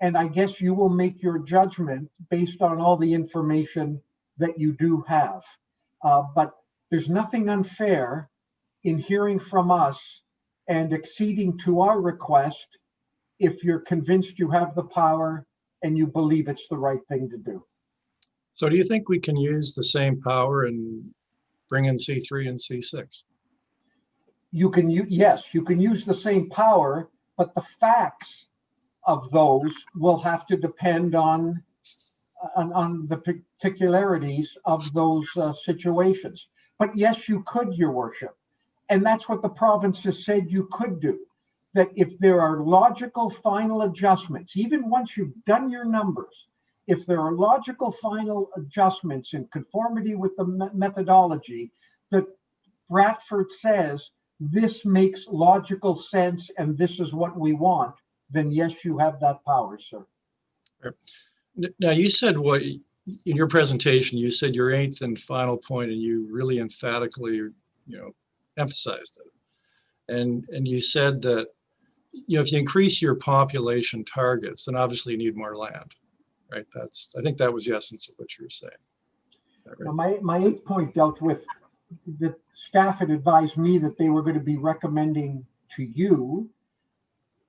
And I guess you will make your judgment based on all the information that you do have. But there's nothing unfair in hearing from us and acceding to our request if you're convinced you have the power and you believe it's the right thing to do. So do you think we can use the same power and bring in C3 and C6? Yes, you can use the same power, but the facts of those will have to depend on the particularities of those situations. But yes, you could, Your Worship. And that's what the province has said you could do. That if there are logical final adjustments, even once you've done your numbers, if there are logical final adjustments in conformity with the methodology that Bradford says this makes logical sense and this is what we want, then yes, you have that power, sir. Now, you said in your presentation, you said your eighth and final point, and you really emphatically, emphasized it. And you said that, if you increase your population targets, then obviously you need more land, right? I think that was the essence of what you were saying. Right? My 8th point dealt with the staff had advised me that they were going to be recommending to you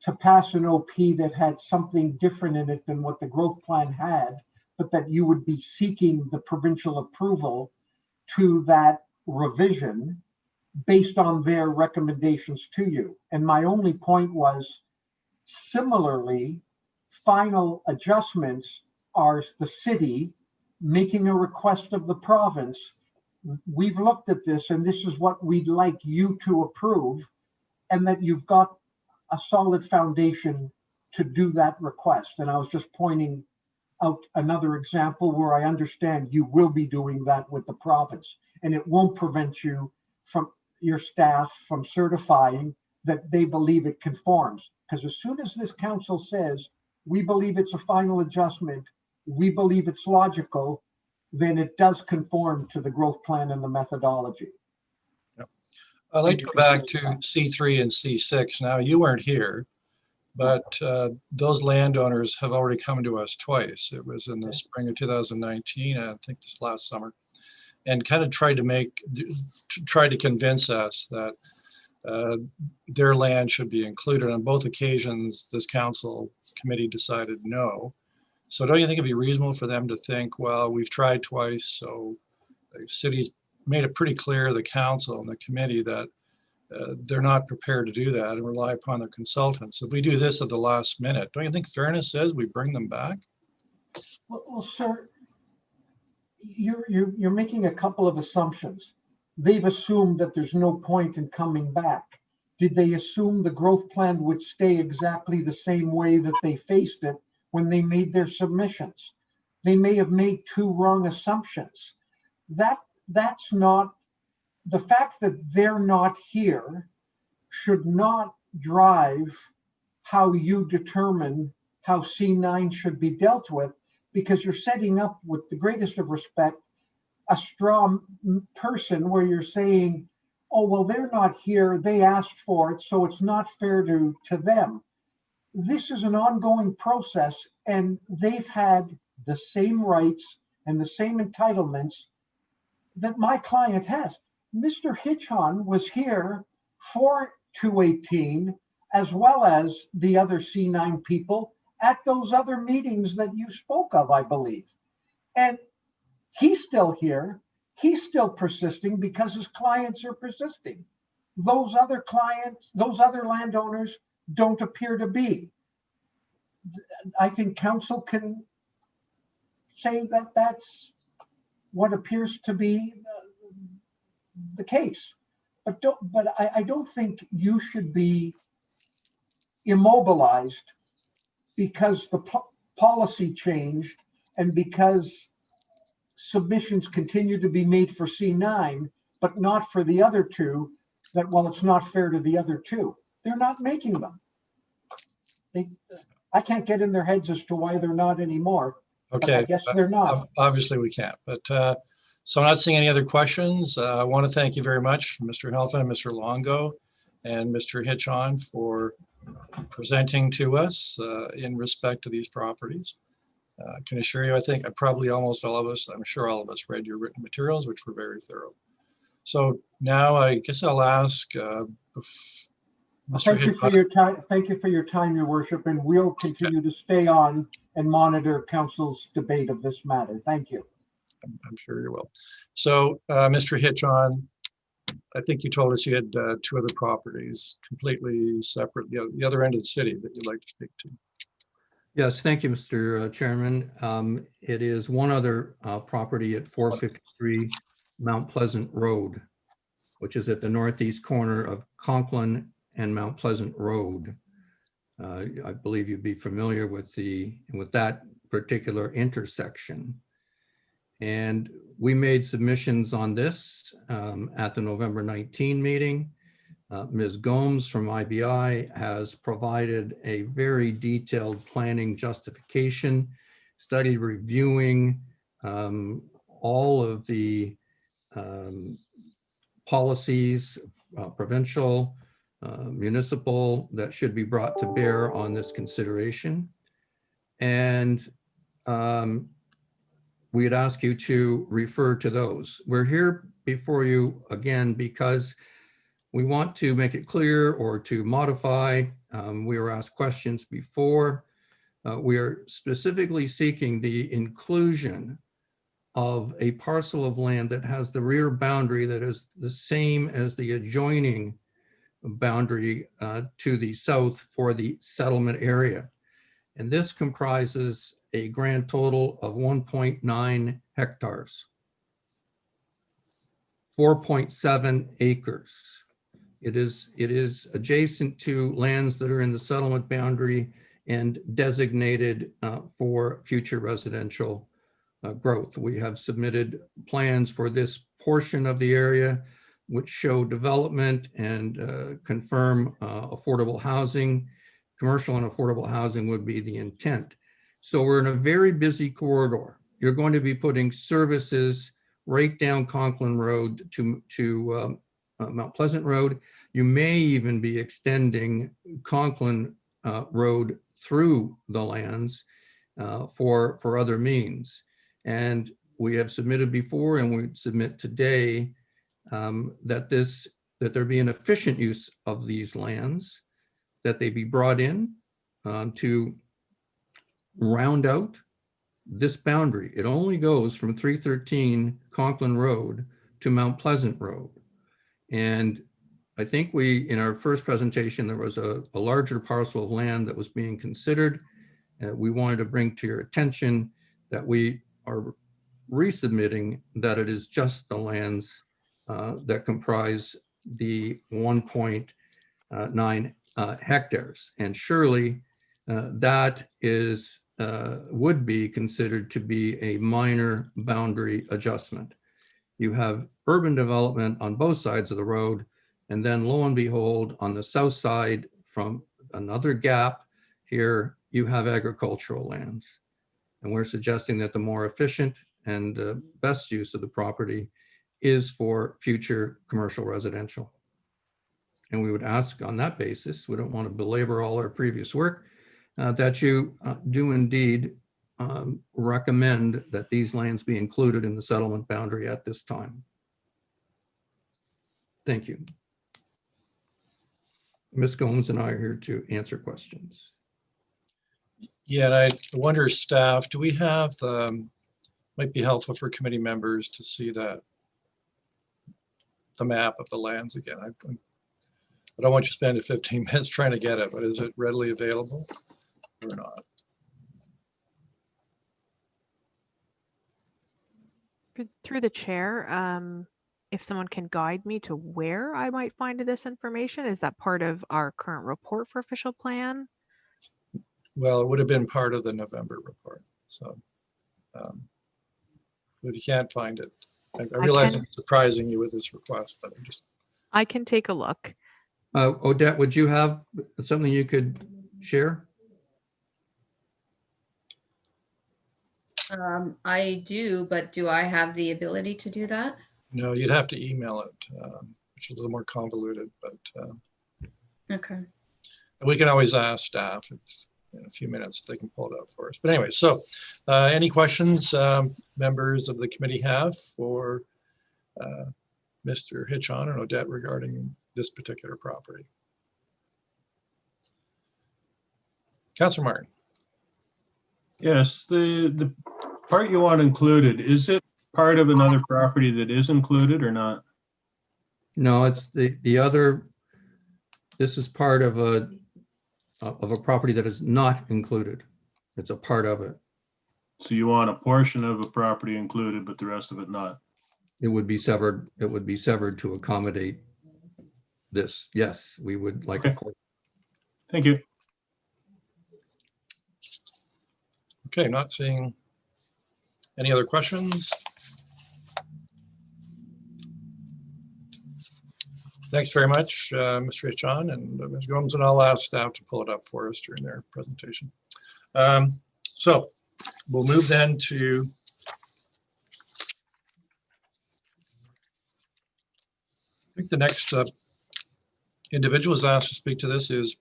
to pass an OP that had something different in it than what the growth plan had, but that you would be seeking the provincial approval to that revision based on their recommendations to you. And my only point was, similarly, final adjustments are the city making a request of the province. We've looked at this and this is what we'd like you to approve, and that you've got a solid foundation to do that request. And I was just pointing out another example where I understand you will be doing that with the province, and it won't prevent you from your staff from certifying that they believe it conforms. Because as soon as this council says, we believe it's a final adjustment, we believe it's logical, then it does conform to the growth plan and the methodology. Yep. I'd like to go back to C3 and C6. Now, you weren't here, but those landowners have already come to us twice. It was in the spring of 2019, and I think this last summer, and kind of tried to convince us that their land should be included. On both occasions, this council committee decided no. So don't you think it'd be reasonable for them to think, well, we've tried twice, so the city's made it pretty clear, the council and the committee, that they're not prepared to do that and rely upon their consultants. If we do this at the last minute, don't you think fairness says we bring them back? Well, sir, you're making a couple of assumptions. They've assumed that there's no point in coming back. Did they assume the growth plan would stay exactly the same way that they faced it when they made their submissions? They may have made two wrong assumptions. That's not, the fact that they're not here should not drive how you determine how C9 should be dealt with, because you're setting up, with the greatest of respect, a straw person where you're saying, oh, well, they're not here, they asked for it, so it's not fair to them. This is an ongoing process, and they've had the same rights and the same entitlements that my client has. Mr. Hitchon was here for 218 as well as the other C9 people at those other meetings that you spoke of, I believe. And he's still here. He's still persisting because his clients are persisting. Those other clients, those other landowners don't appear to be. I think council can say that that's what appears to be the case. But I don't think you should be immobilized because the policy changed and because submissions continue to be made for C9, but not for the other two, that, well, it's not fair to the other two. They're not making them. I can't get in their heads as to why they're not anymore. But I Okay, guess they're not. obviously we can't, but so I'm not seeing any other questions. I want to thank you very much, Mr. Helfand, Mr. Longo, and Mr. Hitchon for presenting to us in respect to these properties. I can assure you, I think probably almost all of us, I'm sure all of us read your written materials, which were very thorough. So now I guess I'll ask Mr. Thank you for Hitchon. your time. Thank you for your time, Your Worship, and we'll continue to stay on and monitor council's debate of this matter. Thank you. I'm sure you will. So Mr. Hitchon, I think you told us you had two other properties completely separate, the other end of the city that you'd like to speak to. Yes, thank you, Mr. Chairman. It is one other property at 453 Mount Pleasant Road, which is at the northeast corner of Conklin and Mount Pleasant Road. I believe you'd be familiar with that particular intersection. And we made submissions on this at the November 19 meeting. Ms. Gomes from IBI has provided a very detailed planning justification, study reviewing all of the policies, provincial, municipal, that should be brought to bear on this consideration. And we'd ask you to refer to those. We're here before you again because we want to make it clear or to modify. We were asked questions before. We are specifically seeking the inclusion of a parcel of land that has the rear boundary that is the same as the adjoining boundary to the south for the settlement area. And this comprises a grand total of 1.9 hectares, 4.7 acres. It is adjacent to lands that are in the settlement boundary and designated for future residential growth. We have submitted plans for this portion of the area which show development and confirm affordable housing. Commercial and affordable housing would be the intent. So we're in a very busy corridor. You're going to be putting services right down Conklin Road to Mount Pleasant Road. You may even be extending Conklin Road through the lands for other means. And we have submitted before and we submit today that there be an efficient use of these lands, that they be brought in to round out this boundary. It only goes from 313 Conklin Road to Mount Pleasant Road. And I think in our first presentation, there was a larger parcel of land that was being considered. We wanted to bring to your attention that we are resubmitting that it is just the lands that comprise the 1.9 hectares. And surely that would be considered to be a minor boundary adjustment. You have urban development on both sides of the road, and then lo and behold, on the south side from another gap here, you have agricultural lands. And we're suggesting that the more efficient and best use of the property is for future commercial residential. And we would ask on that basis, we don't want to belabor all our previous work, that you do indeed recommend that these lands be included in the settlement boundary at this time. Thank you. Ms. Gomes and I are here to answer questions. Yeah, and I wonder, staff, do we have, might be helpful for committee members to see that, the map of the lands again. I don't want you to spend 15 minutes trying to get it, but is it readily available or not? Through the chair, if someone can guide me to where I might find this information, is that part of our current report for official plan? Well, it would have been part of the November report. So if you can't find it, I realize I'm surprising you with this request, but I'm just. I can take a look. Odette, would you have something you could share? I do, but do I have the ability to do that? No, you'd have to email it, which is a little more convoluted, but Okay. we can always ask staff if, in a few minutes if they can pull it out for us. But anyway, so any questions members of the committee have for Mr. Hitchon and Odette regarding this particular property? Councillor Martin. Yes, the part you want included, is it part of another property that is included or not? No, it's the other. This is part of a property that is not included. It's a part of it. So you want a portion of a property included, but the rest of it not? It would be severed. It would be severed to accommodate this. Yes, we would like. Okay. Thank you. Okay, not seeing any other questions. Thanks very much, Mr. Hitchon and Ms. Gomes, and I'll ask staff to pull it up for us during their presentation. So we'll move then to I think the next individual is asked to speak to this is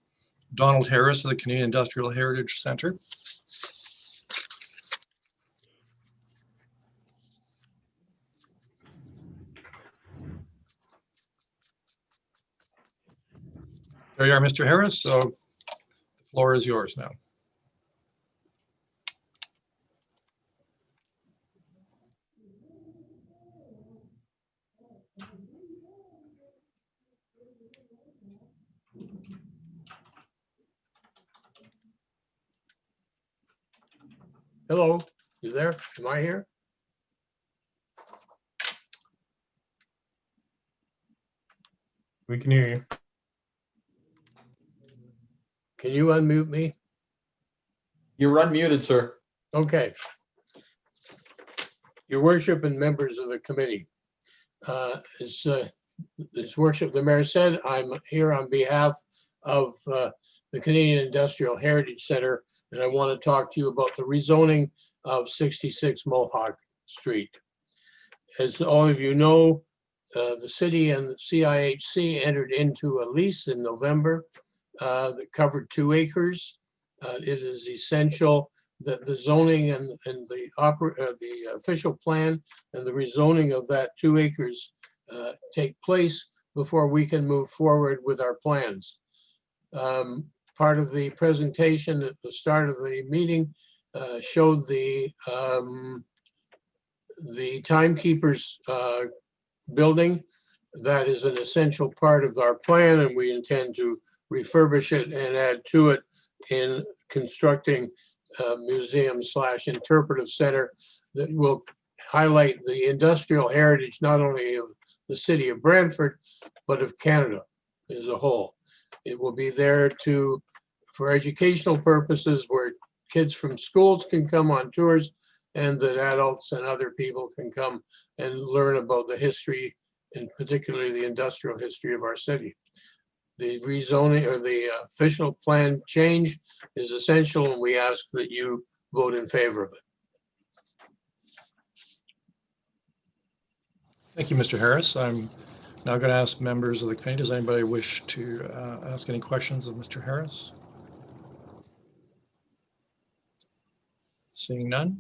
Donald Harris of the Canadian Industrial Heritage Centre. There you are, Mr. Harris. So the floor is yours now. Hello, you there? Am I here? We can hear you. Can you unmute me? You're unmuted, sir. Okay. Your worship and members of the committee. As worship the mayor said, I'm here on behalf of the Canadian Industrial Heritage Center, and I want to talk to you about the rezoning of 66 Mohawk Street. As all of you know, the city and the CIHC entered into a lease in November that covered 2 acres. It is essential that the zoning and the official plan and the rezoning of that 2 acres take place before we can move forward with our plans. Part of the presentation at the start of the meeting showed the timekeepers building. That is an essential part of our plan, and we intend to refurbish it and add to it in constructing a museum/interpretive center that will highlight the industrial heritage not only of the city of Brantford, but of Canada as a whole. It will be there for educational purposes where kids from schools can come on tours and that adults and other people can come and learn about the history and particularly the industrial history of our city. The rezoning or the official plan change is essential, and we ask that you vote in favor of it. Thank you, Mr. Harris. I'm now going to ask members of the committee, does anybody wish to ask any questions of Mr. Harris? Seeing none.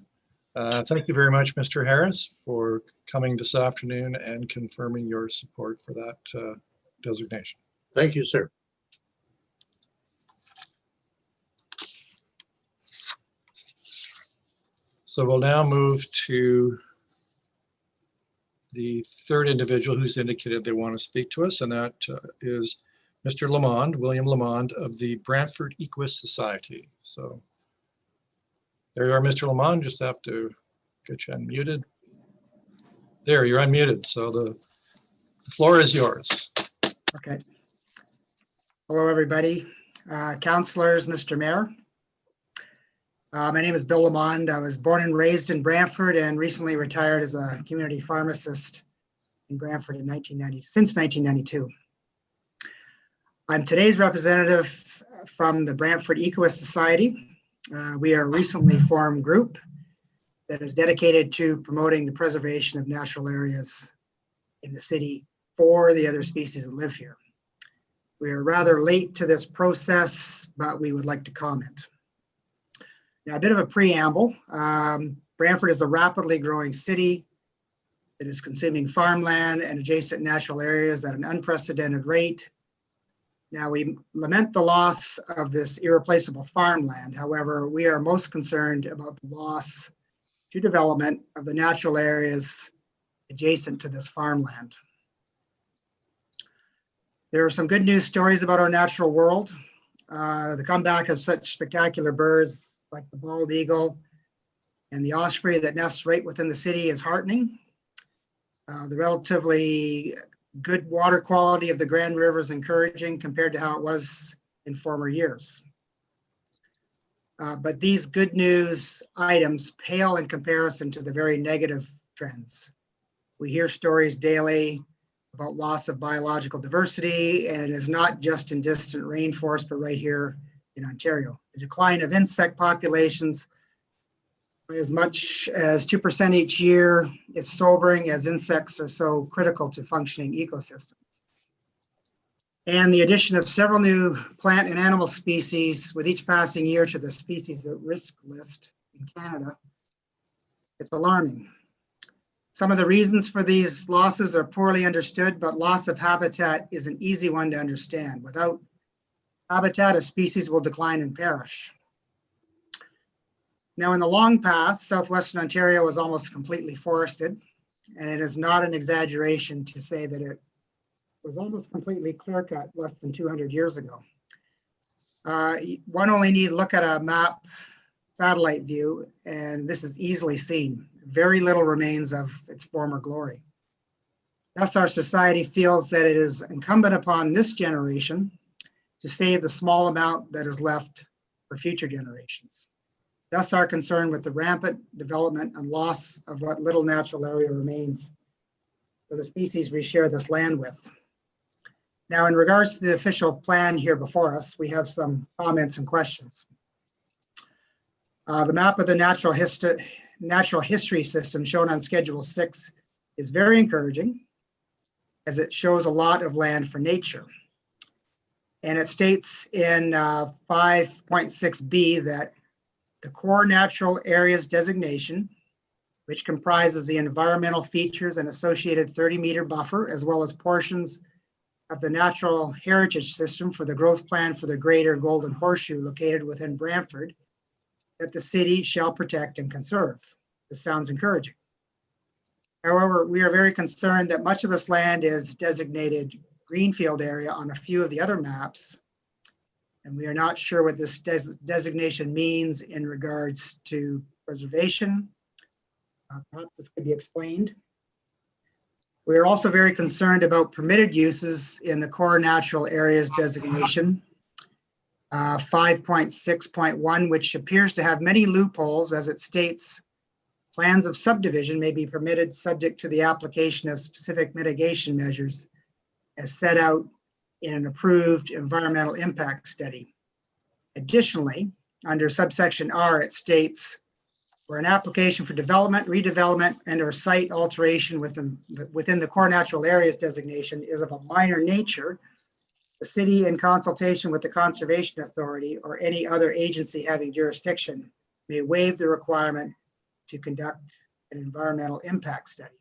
Thank you very much, Mr. Harris, for coming this afternoon and confirming your support for that designation. Thank you, sir. So we'll now move to the third individual who's indicated they want to speak to us, and that is Mr. Lamond, William Lamond of the Brantford Equest Society. So there you are, Mr. Lamond. Just have to get you unmuted. There, you're unmuted. So the floor is yours. Okay. Hello, everybody. Councilors, Mr. Mayor. My name is Bill Lamond. I was born and raised in Brantford and recently retired as a community pharmacist in Brantford in since 1992. I'm today's representative from the Brantford Equest Society. We are a recently formed group that is dedicated to promoting the preservation of natural areas in the city for the other species that live here. We are rather late to this process, but we would like to comment. Now, a bit of a preamble. Brantford is a rapidly growing city that is consuming farmland and adjacent natural areas at an unprecedented rate. Now, we lament the loss of this irreplaceable farmland. However, we are most concerned about the loss to development of the natural areas adjacent to this farmland. There are some good news stories about our natural world. The comeback of such spectacular birds like the bald eagle and the osprey that nests right within the city is heartening. The relatively good water quality of the Grand River is encouraging compared to how it was in former years. But these good news items pale in comparison to the very negative trends. We hear stories daily about loss of biological diversity, and it is not just in distant rainforest, but right here in Ontario. The decline of insect populations by as much as 2% each year is sobering, as insects are so critical to functioning ecosystems. And the addition of several new plant and animal species with each passing year to the species at risk list in Canada, it's alarming. Some of the reasons for these losses are poorly understood, but loss of habitat is an easy one to understand. Without habitat, a species will decline and perish. Now, in the long past, southwestern Ontario was almost completely forested, and it is not an exaggeration to say that it was almost completely clear-cut less than 200 years ago. One only need look at a map satellite view, and this is easily seen. Very little remains of its former glory. Thus, our society feels that it is incumbent upon this generation to save the small amount that is left for future generations. Thus, our concern with the rampant development and loss of what little natural area remains for the species we share this land with. Now, in regards to the official plan here before us, we have some comments and questions. The map of the natural history system shown on Schedule 6 is very encouraging, as it shows a lot of land for nature. And it states in 5.6b that the core natural areas designation, which comprises the environmental features and associated 30-meter buffer, as well as portions of the natural heritage system for the growth plan for the greater Golden Horseshoe located within Brantford, that the city shall protect and conserve. This sounds encouraging. However, we are very concerned that much of this land is designated greenfield area on a few of the other maps, and we are not sure what this designation means in regards to preservation. Perhaps this could be explained. We are also very concerned about permitted uses in the core natural areas designation, 5.6.1, which appears to have many loopholes, as it states plans of subdivision may be permitted subject to the application of specific mitigation measures as set out in an approved environmental impact study. Additionally, under subsection R, it states where an application for development, redevelopment, and or site alteration within the core natural areas designation is of a minor nature, the city, in consultation with the Conservation Authority or any other agency having jurisdiction, may waive the requirement to conduct an environmental impact study.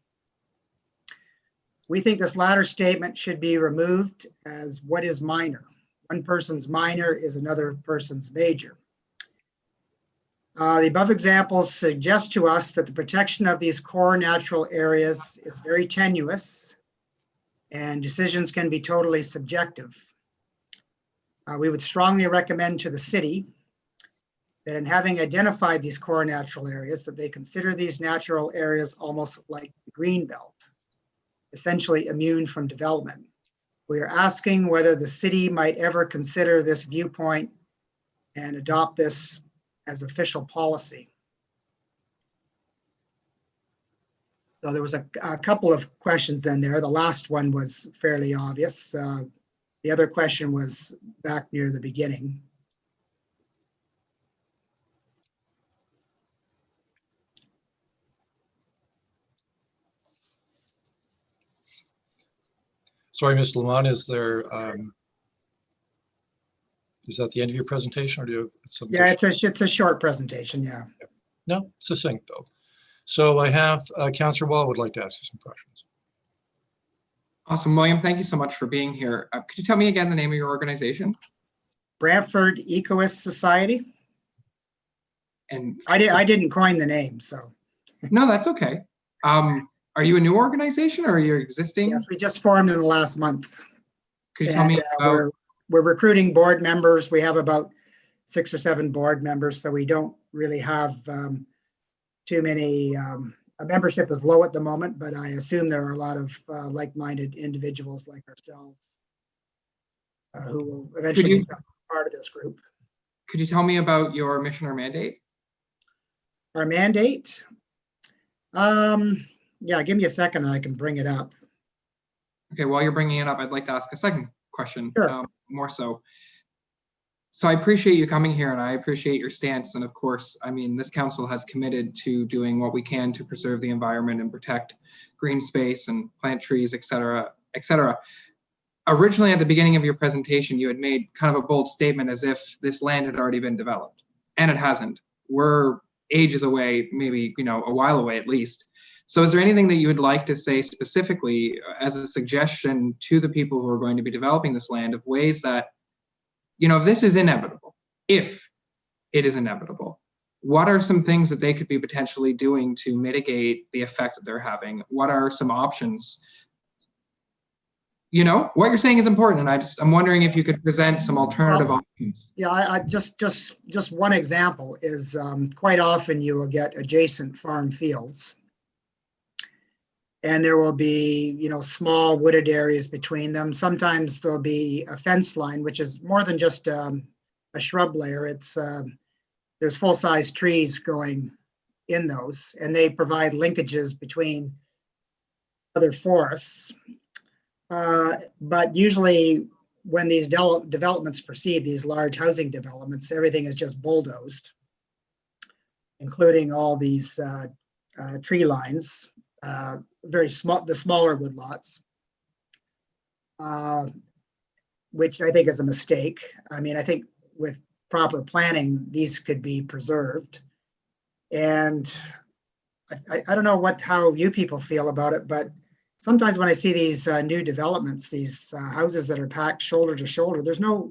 We think this latter statement should be removed, as what is minor? One person's minor is another person's major. The above examples suggest to us that the protection of these core natural areas is very tenuous and decisions can be totally subjective. We would strongly recommend to the city that in having identified these core natural areas, that they consider these natural areas almost like the green belt, essentially immune from development. We are asking whether the city might ever consider this viewpoint and adopt this as official policy. So there was a couple of questions in there. The last one was fairly obvious. The other question was back near the beginning. Sorry, Ms. Lamont, is there, is that the end of your presentation or do you have some? Yeah, it's a short presentation, yeah. No, succinct though. So I have Councillor Wall would like to ask you some questions. Awesome, William. Thank you so much for being here. Could you tell me again the name of your organization? Brantford Equest Society. And I didn't coin the name, so. No, that's okay. Are you a new organization or are you existing? Yes, we just formed in the last month. Could you tell me about... We're recruiting board members. We have about 6 or 7 board members, so we don't really have too many. Our membership is low at the moment, but I assume there are a lot of like-minded individuals like ourselves who will eventually become part of this group. Could you tell me about your mission or mandate? Our mandate? Yeah, give me a second and I can bring it up. Okay, while you're bringing it up, I'd like to ask a second question, sure. More so. So I appreciate you coming here and I appreciate your stance. And of course, I mean, this council has committed to doing what we can to preserve the environment and protect green space and plant trees, et cetera, et cetera. Originally, at the beginning of your presentation, you had made kind of a bold statement as if this land had already been developed, and it hasn't. We're ages away, maybe, you know, a while away at least. So is there anything that you would like to say specifically as a suggestion to the people who are going to be developing this land of ways that, you know, if this is inevitable, if it is inevitable, what are some things that they could be potentially doing to mitigate the effect that they're having? What are some options? You know, what you're saying is important, and I'm wondering if you could present some alternative options. Yeah, I just one example is quite often you will get adjacent farm fields. And there will be, you know, small wooded areas between them. Sometimes there'll be a fence line, which is more than just a shrub layer. It's there's full-size trees growing in those, and they provide linkages between other forests. But usually when these developments proceed, these large housing developments, everything is just bulldozed, including all these tree lines. Very small, the smaller woodlots, which I think is a mistake. I mean, I think with proper planning, these could be preserved. And I don't know how you people feel about it, but sometimes when I see these new developments, these houses that are packed shoulder to shoulder, there's no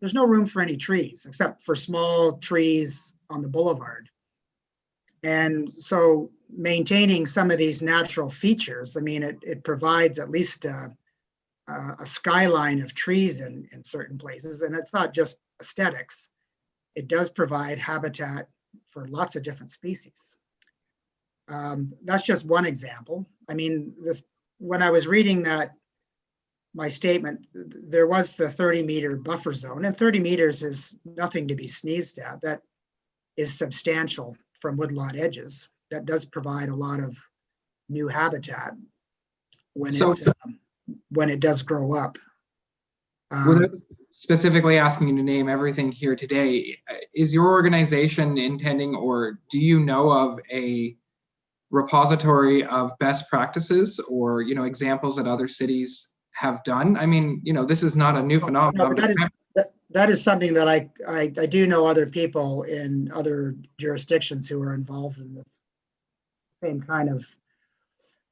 room for any trees except for small trees on the boulevard. And so maintaining some of these natural features, I mean, it provides at least a skyline of trees in certain places. And it's not just aesthetics. It does provide habitat for lots of different species. That's just one example. I mean, when I was reading my statement, there was the 30-meter buffer zone, and 30 meters is nothing to be sneezed at. That is substantial from woodlot edges. That does provide a lot of new habitat when it does grow up. Without specifically asking you to name everything here today, is your organization intending, or do you know of a repository of best practices or, you know, examples that other cities have done? I mean, you know, this is not a new phenomenon. that is something that I do know other people in other jurisdictions who are involved in the same kind of.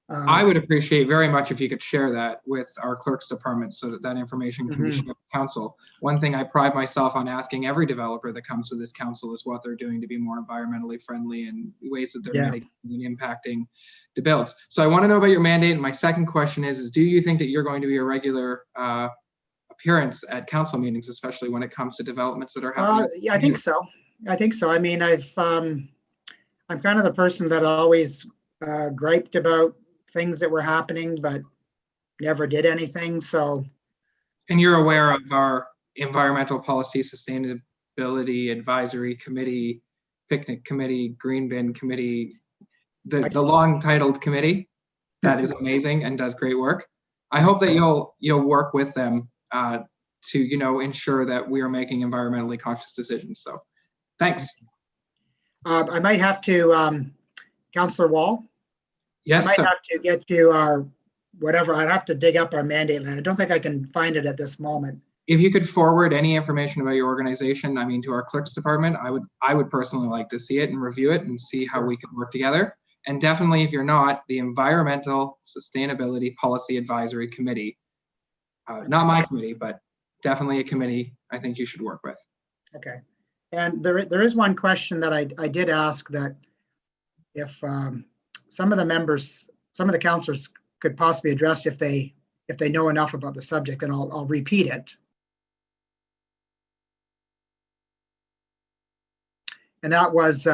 I would appreciate very much if you could share that with our clerk's department so that that information can be shared with council. One thing I pride myself on asking every developer that comes to this council is what they're doing to be more environmentally friendly and ways that they're mitigating and impacting the builds. So I want to know about your mandate. And my second question is do you think that you're going to be a regular appearance at council meetings, especially when it comes to developments that are happening? Yeah, I think so. I think so. I mean, I'm kind of the person that always griped about things that were happening, but never did anything. So. And you're aware of our Environmental Policy Sustainability Advisory Committee, Picnic Committee, Green Bin Committee, the long titled committee that is amazing and does great work. I hope that you'll work with them to ensure that we are making environmentally conscious decisions. So thanks. I might have to, Councillor Wall. Yes, I might sir. have to get you our whatever. I'd have to dig up our mandate land. I don't think I can find it at this moment. If you could forward any information about your organization, I mean, to our clerk's department, I would personally like to see it and review it and see how we can work together. And definitely, if you're not, the Environmental Sustainability Policy Advisory Committee, not my committee, but definitely a committee I think you should work with. Okay. And there is one question that I did ask, that if some of the councillors could possibly address if they know enough about the subject, and I'll repeat it. And that was,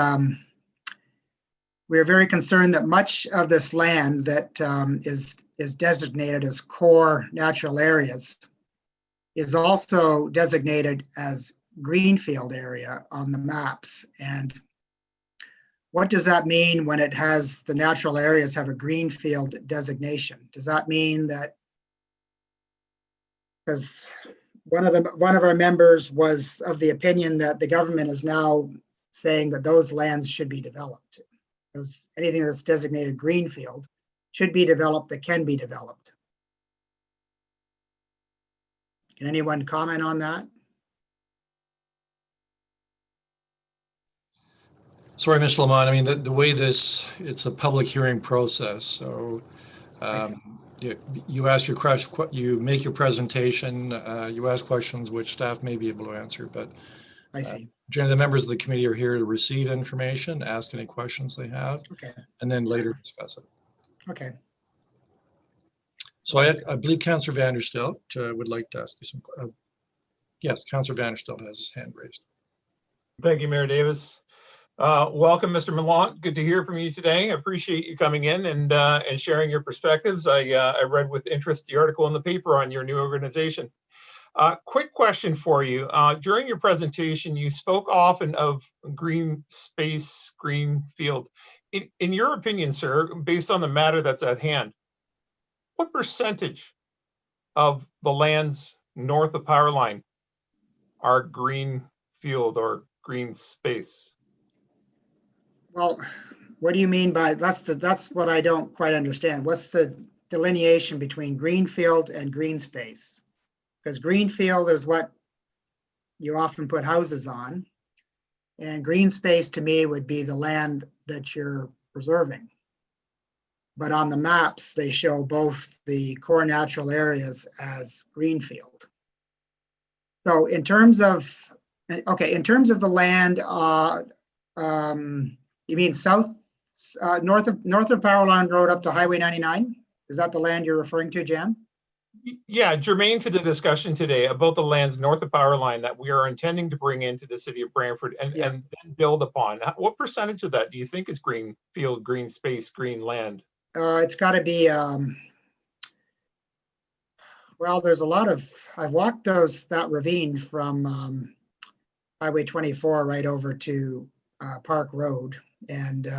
we are very concerned that much of this land that is designated as core natural areas is also designated as greenfield area on the maps. And what does that mean when it has the natural areas have a greenfield designation? Does that mean that, because one of our members was of the opinion that the government is now saying that those lands should be developed. Anything that's designated greenfield should be developed that can be developed. Can anyone comment on that? Sorry, Mr. Lamont. I mean, the way it's a public hearing process. So you ask your question, you make your presentation, you ask questions which staff may be able to answer. But I see. Generally, the members of the committee are here to receive information, ask any questions they have, and then later discuss it. Okay. So I believe Councillor Vanderstelt would like to ask you some. Yes, Councillor Vanderstelt has his hand raised. Thank you, Mayor Davis. Welcome, Mr. Millant. Good to hear from you today. I appreciate you coming in and sharing your perspectives. I read with interest the article in the paper on your new organization. Quick question for you. During your presentation, you spoke often of green space, green field. In your opinion, sir, based on the matter that's at hand, what percentage of the lands north of power line are green field or green space? Well, what do you mean by that's what I don't quite understand. What's the delineation between greenfield and green space? Because greenfield is what you often put houses on, and green space to me would be the land that you're preserving. But on the maps, they show both the core natural areas as greenfield. So in terms of, in terms of the land, you mean north of Power Line Road up to Highway 99? Is that the land you're referring to, Jan? Yeah, germane to the discussion today about the lands north of power line that we are intending to bring into the city of Brantford and build upon. What percentage of that do you think is green field, green space, green land? It's got to be, well, there's a lot of, I've walked that ravine from Highway 24 right over to Park Road, and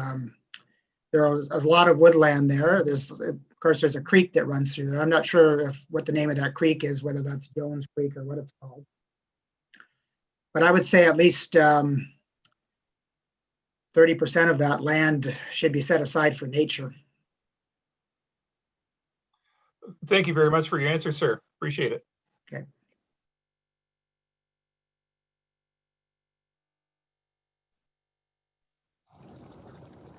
there's a lot of woodland there. Of course, there's a creek that runs through there. I'm not sure what the name of that creek is, whether that's Jones Creek or what it's called. But I would say at least 30% of that land should be set aside for nature. Thank you very much for your answer, sir. Appreciate it. Okay.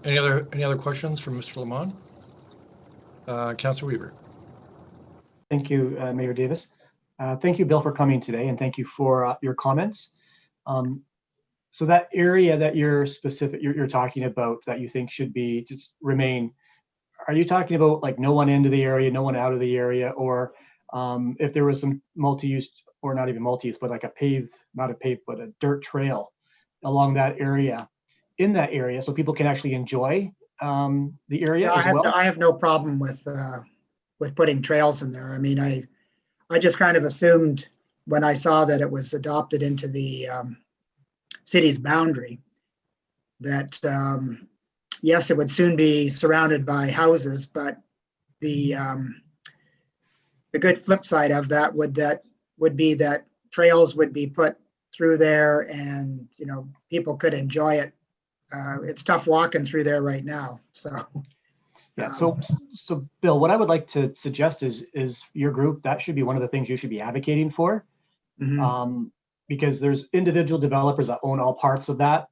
Any other questions from Mr. Lamont? Councillor Weaver. Thank you, Mayor Davis. Thank you, Bill, for coming today, and thank you for your comments. So that area that you're talking about that you think should be just remain, are you talking about like no one into the area, no one out of the area, or if there was some multi-use, or not even multi-use, but like a paved, not a paved, but a dirt trail along that area, in that area, so people can actually enjoy the area Yeah, as well? I have no problem with putting trails in there. I mean, I just kind of assumed when I saw that it was adopted into the city's boundary that yes, it would soon be surrounded by houses, but the good flip side of that would be that trails would be put through there, and people could enjoy it. It's tough walking through there right now, so. Yeah, so Bill, what I would like to suggest is your group, that should be one of the things you should be advocating for. Mhm. Because there's individual developers that own all parts of that,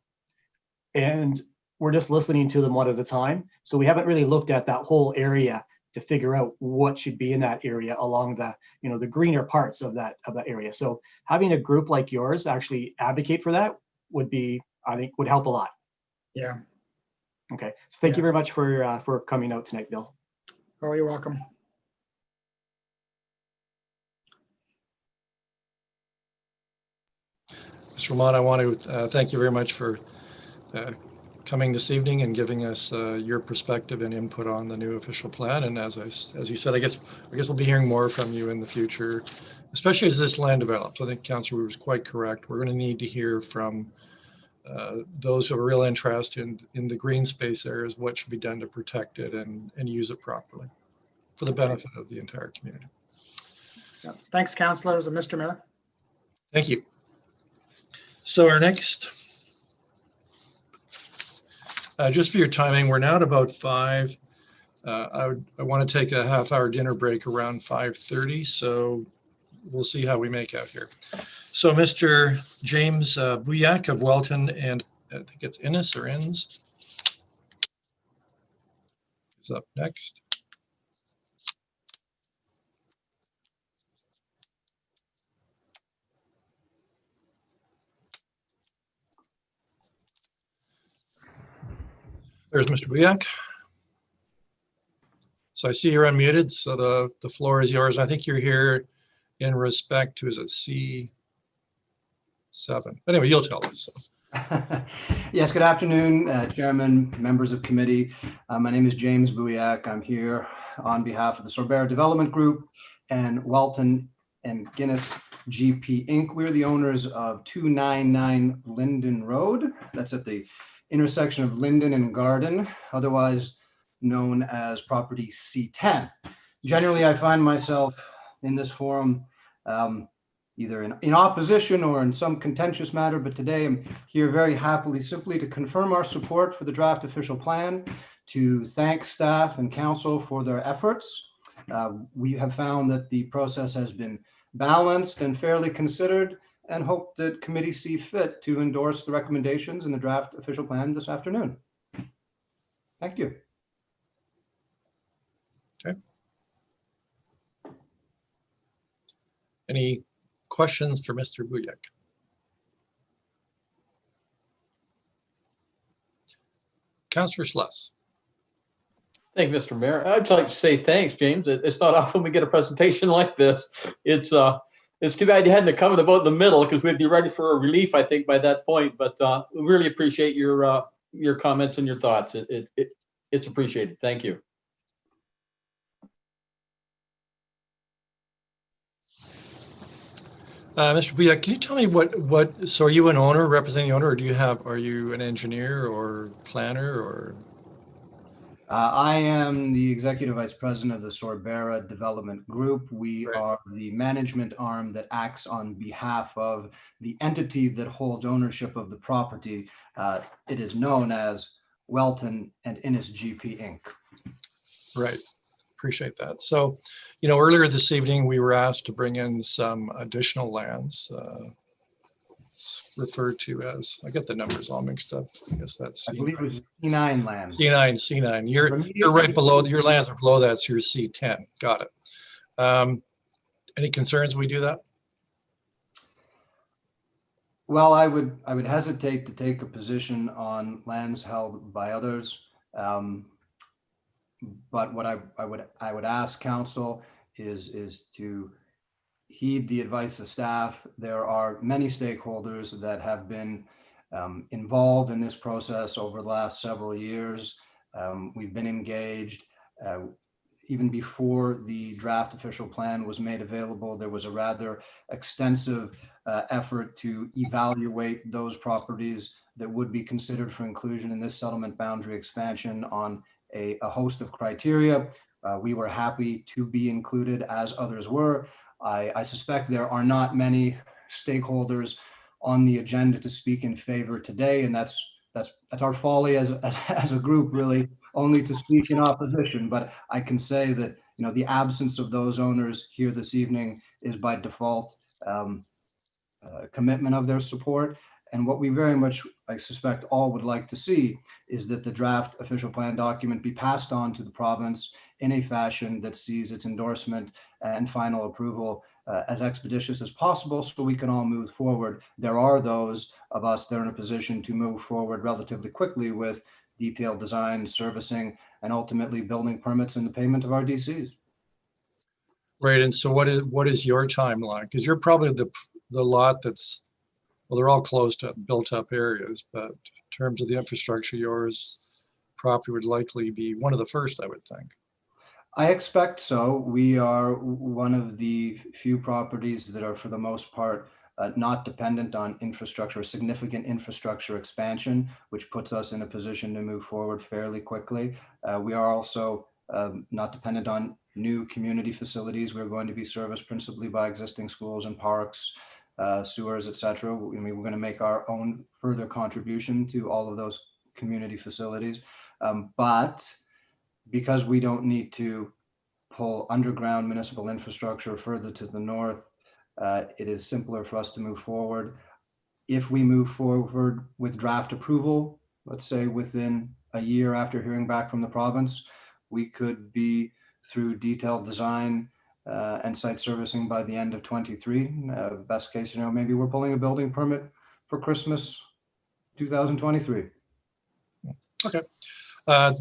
and we're just listening to them one at a time. So we haven't really looked at that whole area to figure out what should be in that area along the, the greener parts of that area. So having a group like yours actually advocate for that would be, I think, would help a lot. Yeah. Okay, so thank you very much for coming out tonight, Bill. Oh, you're welcome. Mr. Lamont, I want to thank you very much for coming this evening and giving us your perspective and input on the new official plan. And as you said, I guess we'll be hearing more from you in the future, especially as this land develops. I think Councillor Weaver was quite correct. We're going to need to hear from those who have a real interest in the green space areas, what should be done to protect it and use it properly for the benefit of the entire community. Yeah. Thanks, councillors and Mr. Mayor. Thank you. So our next, just for your timing, we're now at about 5. I want to take a half-hour dinner break around 5:30, so we'll see how we make out here. So Mr. James Buyak of Welton, and I think it's Innes or Inns, is up next. There's Mr. Buyak. So I see you're unmuted, so the floor is yours. I think you're here in respect to, is it C7? Anyway, you'll tell us. So. Yes, good afternoon, Chairman, members of committee. My name is James Buyak. I'm here on behalf of the Sorbera Development Group and Welton and Guinness GP Inc. We're the owners of 299 Linden Road. That's at the intersection of Linden and Garden, otherwise known as property C10. Generally, I find myself in this forum either in opposition or in some contentious matter, but today I'm here very happily simply to confirm our support for the draft official plan, to thank staff and council for their efforts. We have found that the process has been balanced and fairly considered, and hope that committee see fit to endorse the recommendations in the draft official plan this afternoon. Thank you. Okay. Any questions for Mr. Buyak? Councillor Schluss. Thank you, Mr. Mayor. I'd like to say thanks, James. It's not often we get a presentation like this. It's too bad you hadn't to come in about the middle, because we'd be ready for a relief, I think, by that point. But we really appreciate your comments and your thoughts. It's appreciated. Thank you. Mr. Buyak, can you tell me so are you an owner, representing the owner, or are you an engineer or planner or? I am the Executive Vice President of the Sorbera Development Group. We are the management arm that acts on behalf of the entity that holds ownership of the property. It is known as Welton and Innes GP Inc. Right. Appreciate that. So, earlier this evening, we were asked to bring in some additional lands, it's referred to as. I get the numbers all mixed up. I guess that's I believe it C9. was C9 land. C9. You're right below, your lands are below that, so you're C10. Got it. Any concerns we do that? Well, I would hesitate to take a position on lands held by others. But what I would ask council is to heed the advice of staff. There are many stakeholders that have been involved in this process over the last several years. We've been engaged. Even before the draft official plan was made available, there was a rather extensive effort to evaluate those properties that would be considered for inclusion in this settlement boundary expansion on a host of criteria. We were happy to be included, as others were. I suspect there are not many stakeholders on the agenda to speak in favor today, and that's our folly as a group, really, only to speak in opposition. But I can say that, you know, the absence of those owners here this evening is by default commitment of their support. And what we very much, I suspect, all would like to see is that the draft official plan document be passed on to the province in a fashion that sees its endorsement and final approval as expeditious as possible, so we can all move forward. There are those of us that are in a position to move forward relatively quickly with detailed design, servicing, and ultimately building permits and the payment of our DCs. Right, and so what is your timeline? Because you're probably the lot that's, well, they're all closed up, built up areas, but in terms of the infrastructure, yours property would likely be one of the first, I would think. I expect so. We are one of the few properties that are, for the most part, not dependent on infrastructure, significant infrastructure expansion, which puts us in a position to move forward fairly quickly. We are also not dependent on new community facilities. We're going to be serviced principally by existing schools and parks, sewers, etc. I mean, we're going to make our own further contribution to all of those community facilities. But because we don't need to pull underground municipal infrastructure further to the north, it is simpler for us to move forward. If we move forward with draft approval, let's say within a year after hearing back from the province, we could be through detailed design and site servicing by the end of 23. Best case scenario, maybe we're pulling a building permit for Christmas 2023. Okay.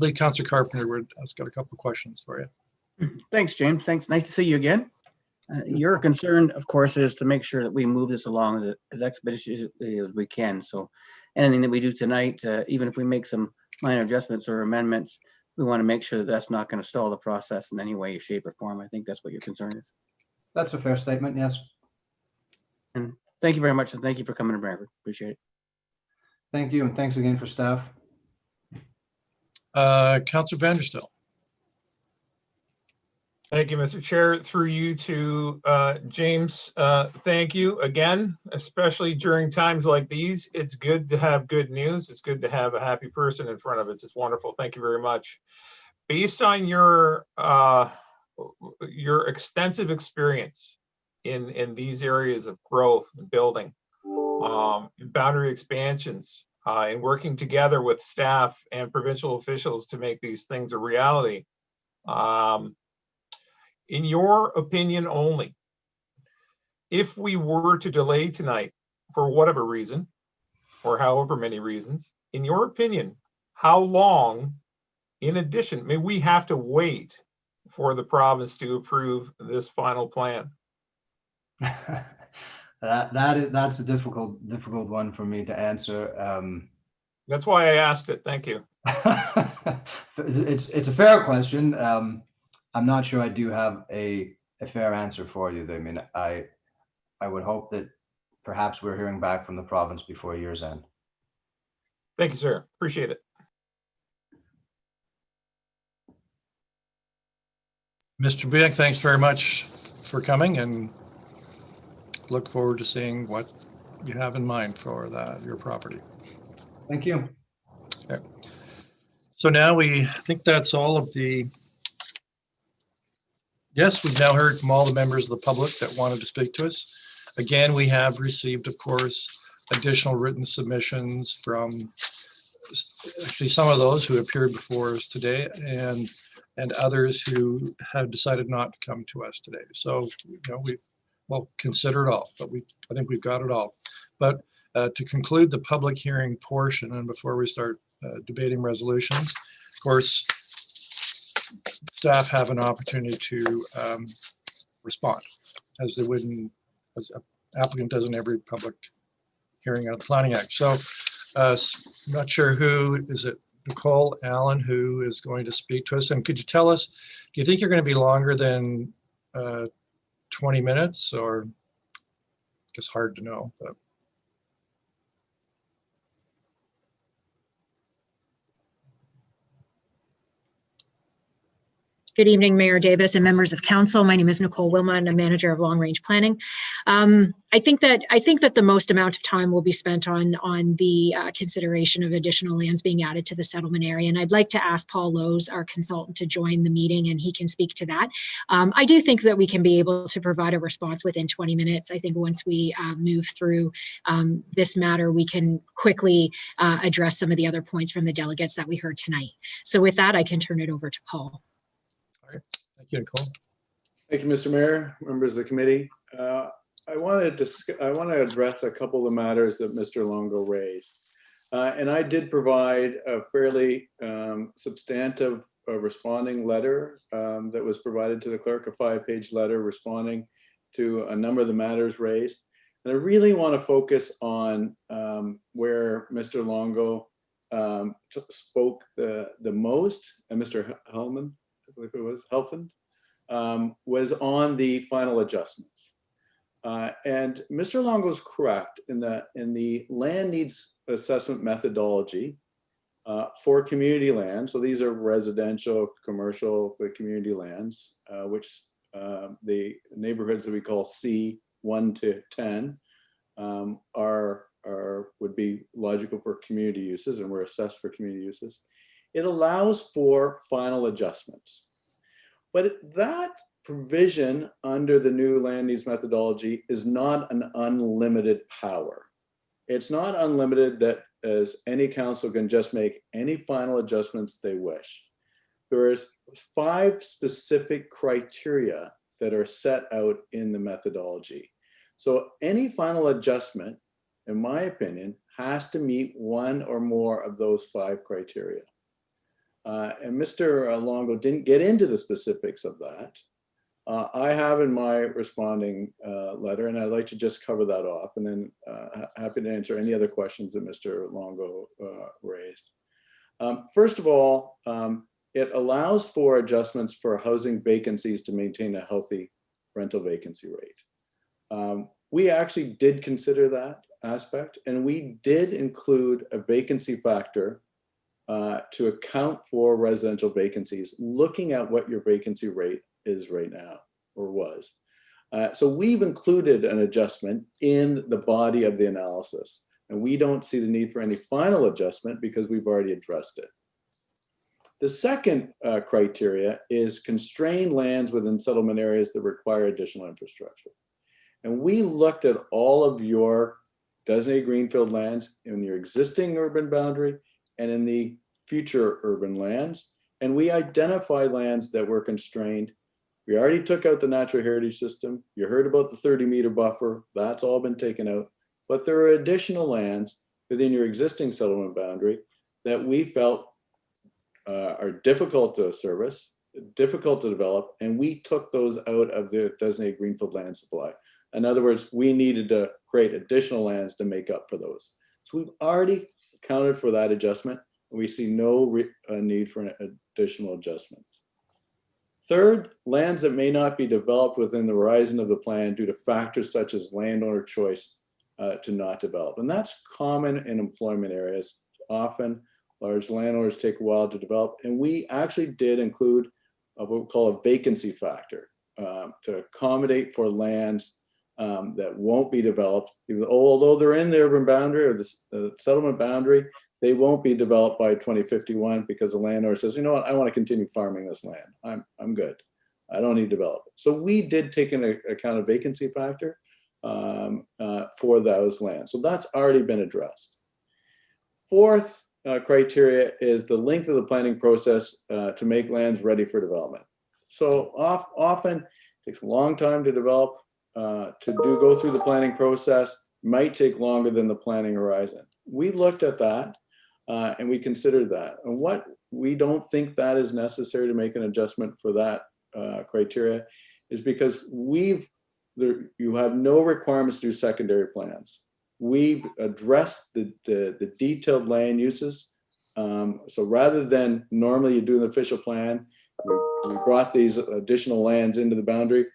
Lead Councilor Carpenter, I've got a couple of questions for you. Thanks, James. Thanks. Nice to see you again. Your concern, of course, is to make sure that we move this along as expeditiously as we can. So anything that we do tonight, even if we make some minor adjustments or amendments, we want to make sure that that's not going to stall the process in any way, shape, or form. I think that's what your concern is. That's a fair statement, yes. And thank you very much, and thank you for coming to Brantford. Appreciate it. Thank you, and thanks again for staff. Councilor Vanderstel. Thank you, Mr. Chair. Through you to James, thank you again, especially during times like these. It's good to have good news. It's good to have a happy person in front of us. It's wonderful. Thank you very much. Based on your extensive experience in these areas of growth and building, boundary expansions, and working together with staff and provincial officials to make these things a reality, in your opinion only, if we were to delay tonight for whatever reason, or however many reasons, in your opinion, how long in addition may we have to wait for the province to approve this final plan? That's a difficult one for me to answer. That's why I asked it. Thank you. It's a fair question. I'm not sure I do have a fair answer for you. I mean, I would hope that perhaps we're hearing back from the province before year's end. Thank you, sir. Appreciate it. Mr. Buick, thanks very much for coming, and look forward to seeing what you have in mind for your property. Thank you. Okay. So now I think that's all of the, yes, we've now heard from all the members of the public that wanted to speak to us. Again, we have received, of course, additional written submissions from actually some of those who appeared before us today and others who have decided not to come to us today. So, we'll consider it all, but I think we've got it all. But to conclude the public hearing portion, and before we start debating resolutions, of course, staff have an opportunity to respond as they would as an applicant does in every public hearing on the Planning Act. So I'm not sure who, is it Nicole Allen who is going to speak to us? And could you tell us, do you think you're going to be longer than 20 minutes, or I guess hard to know, but. Good evening, Mayor Davis and members of council. My name is Nicole Wilma, and I'm manager of long range planning. I think that the most amount of time will be spent on the consideration of additional lands being added to the settlement area. And I'd like to ask Paul Lowe's, our consultant, to join the meeting, and he can speak to that. I do think that we can be able to provide a response within 20 minutes. I think once we move through this matter, we can quickly address some of the other points from the delegates that we heard tonight. So with that, I can turn it over to Paul. Thank you, Nicole. Thank you, Mr. Mayor, members of the committee. I want to address a couple of matters that Mr. Longo raised. And I did provide a fairly substantive responding letter that was provided to the clerk, a 5-page letter responding to a number of the matters raised. And I really want to focus on where Mr. Longo spoke the most, and Mr. Hellman, I believe it was, Helfand, was on the final adjustments. And Mr. Longo is correct in the land needs assessment methodology for community land. So these are residential, commercial, the community lands, which the neighborhoods that we call C1 to 10 would be logical for community uses, and were assessed for community uses. It allows for final adjustments. But that provision under the new land needs methodology is not an unlimited power. It's not unlimited that as any council can just make any final adjustments they wish. There is 5 specific criteria that are set out in the methodology. So any final adjustment, in my opinion, has to meet one or more of those 5 criteria. And Mr. Longo didn't get into the specifics of that. I have in my responding letter, and I'd like to just cover that off, and then happy to answer any other questions that Mr. Longo raised. First of all, it allows for adjustments for housing vacancies to maintain a healthy rental vacancy rate. We actually did consider that aspect, and we did include a vacancy factor to account for residential vacancies, looking at what your vacancy rate is right now, or was. So we've included an adjustment in the body of the analysis, and we don't see the need for any final adjustment because we've already addressed it. The second criteria is constrained lands within settlement areas that require additional infrastructure. And we looked at all of your designated greenfield lands in your existing urban boundary and in the future urban lands. And we identified lands that were constrained. We already took out the natural heritage system. You heard about the 30-meter buffer. That's all been taken out. But there are additional lands within your existing settlement boundary that we felt are difficult to service, difficult to develop, and we took those out of the designated greenfield land supply. In other words, we needed to create additional lands to make up for those. So we've already accounted for that adjustment, and we see no need for an additional adjustment. Third, lands that may not be developed within the horizon of the plan due to factors such as landowner choice to not develop. And that's common in employment areas. Often, large landowners take a while to develop, and we actually did include what we call a vacancy factor to accommodate for lands that won't be developed. Although they're in the urban boundary or the settlement boundary, they won't be developed by 2051 because the landowner says, you know what, I want to continue farming this land. I'm good. I don't need to develop it. So we did take into account a vacancy factor. for those lands. So that's already been addressed. Fourth criteria is the length of the planning process to make lands ready for development. So often it takes a long time to develop, go through the planning process, might take longer than the planning horizon. We looked at that and we considered that. And what we don't think that is necessary to make an adjustment for that criteria is because you have no requirements to do secondary plans. We addressed the detailed land uses. So rather than normally you do an official plan, we brought these additional lands into the boundary.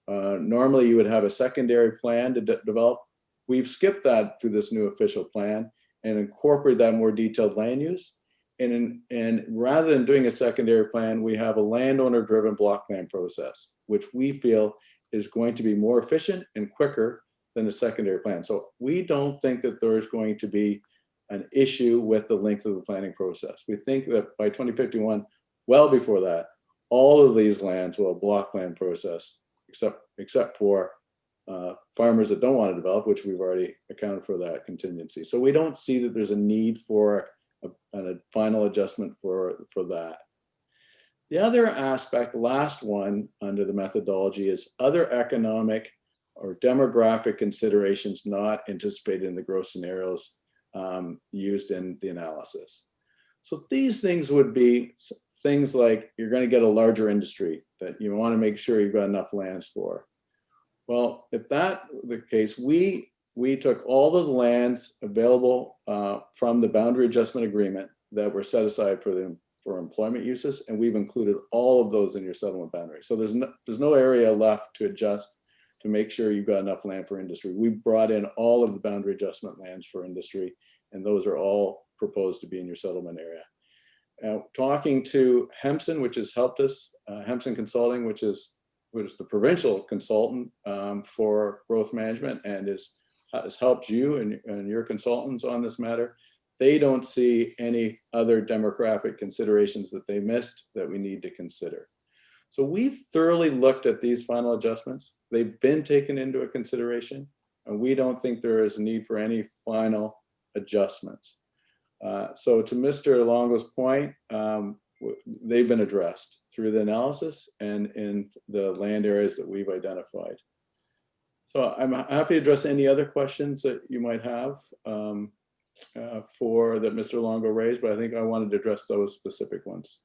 Normally you would have a secondary plan to develop. We've skipped that through this new official plan and incorporate that more detailed land use. And rather than doing a secondary plan, we have a landowner-driven block plan process, which we feel is going to be more efficient and quicker than a secondary plan. So we don't think that there's going to be an issue with the length of the planning process. We think that by 2051, well before that, all of these lands will have block plan process, except for farmers that don't want to develop, which we've already accounted for that contingency. So we don't see that there's a need for a final adjustment for that. The other aspect, last one under the methodology, is other economic or demographic considerations not anticipated in the growth scenarios used in the analysis. So these things would be things like you're going to get a larger industry that you want to make sure you've got enough lands for. Well, if that the case, we took all of the lands available from the boundary adjustment agreement that were set aside for employment uses, and we've included all of those in your settlement boundary. So there's no area left to adjust to make sure you've got enough land for industry. We brought in all of the boundary adjustment lands for industry, and those are all proposed to be in your settlement area. Now, talking to Hempson, which has helped us, Hempson Consulting, which is the provincial consultant for growth management and has helped you and your consultants on this matter. They don't see any other demographic considerations that they missed that we need to consider. So we've thoroughly looked at these final adjustments. They've been taken into consideration, and we don't think there is a need for any final adjustments. So to Mr. Longo's point, they've been addressed through the analysis and in the land areas that we've identified. So I'm happy to address any other questions that you might have that Mr. Longo raised, but I think I wanted to address those specific ones.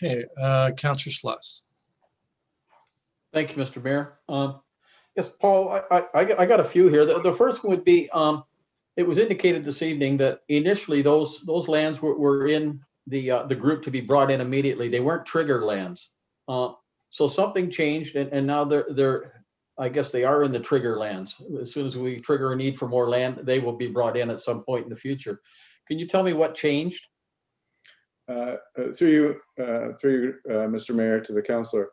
Okay, Councillor Sluss. Thank you, Mr. Mayor. Yes, Paul, I got a few here. The first one would be, it was indicated this evening that initially those lands were in the group to be brought in immediately. They weren't trigger lands. So something changed, and now I guess they are in the trigger lands. As soon as we trigger a need for more land, they will be brought in at some point in the future. Can you tell me what changed? Through you, Mr. Mayor, to the councillor.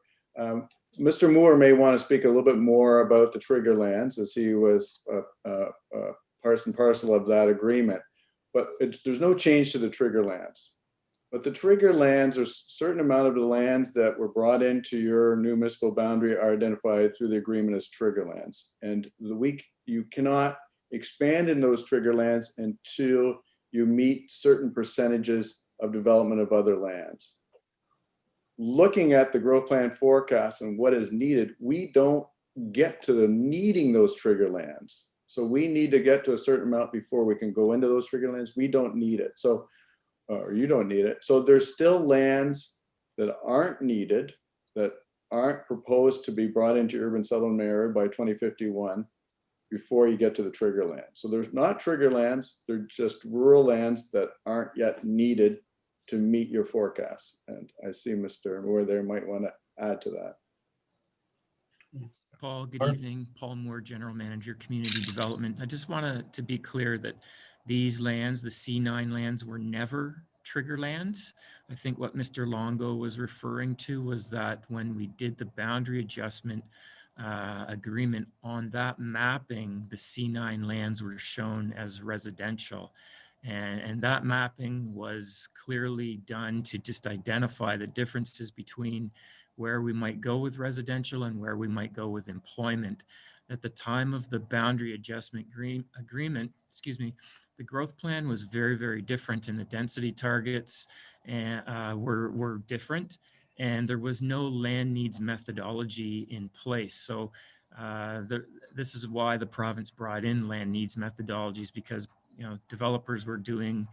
Mr. Moore may want to speak a little bit more about the trigger lands, as he was part and parcel of that agreement. But there's no change to the trigger lands. But the trigger lands, there's a certain amount of the lands that were brought into your new municipal boundary are identified through the agreement as trigger lands. And you cannot expand in those trigger lands until you meet certain percentages of development of other lands. Looking at the growth plan forecast and what is needed, we don't get to the needing those trigger lands. So we need to get to a certain amount before we can go into those trigger lands. We don't need it. So, or you don't need it. So there's still lands that aren't needed, that aren't proposed to be brought into urban settlement area by 2051 before you get to the trigger land. So there's not trigger lands, they're just rural lands that aren't yet needed to meet your forecasts. And I see Mr. Moore there might want to add to that. Paul, good evening. Paul Moore, General Manager, Community Development. I just wanted to be clear that these lands, the C9 lands, were never trigger lands. I think what Mr. Longo was referring to was that when we did the boundary adjustment agreement on that mapping, the C9 lands were shown as residential. And that mapping was clearly done to just identify the differences between where we might go with residential and where we might go with employment. At the time of the boundary adjustment agreement, excuse me, the growth plan was very, very different, and the density targets were different, and there was no land needs methodology in place. So this is why the province brought in land needs methodologies, because developers were doing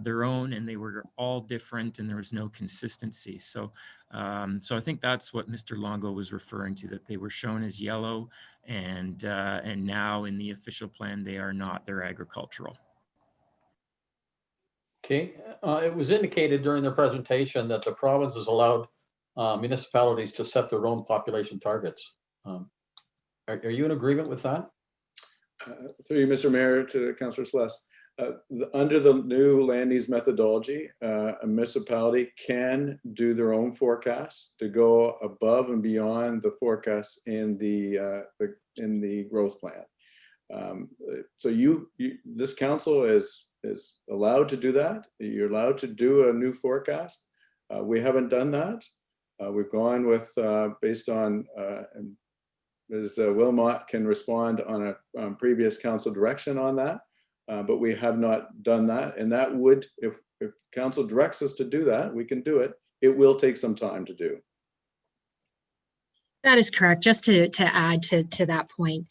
their own, and they were all different, and there was no consistency. So I think that's what Mr. Longo was referring to, that they were shown as yellow, and now in the official plan they are not. They're agricultural. Okay, it was indicated during the presentation that the province has allowed municipalities to set their own population targets. Are you in agreement with that? Through you, Mr. Mayor, to Councillor Celeste. Under the new land use methodology, a municipality can do their own forecasts to go above and beyond the forecasts in the growth plan. So this council is allowed to do that. You're allowed to do a new forecast. We haven't done that. We've gone with based on and Ms. Wilmot can respond on a previous council direction on that, but we have not done that. And that would, if council directs us to do that, we can do it. It will take some time to do. That is correct. Just to add to that point,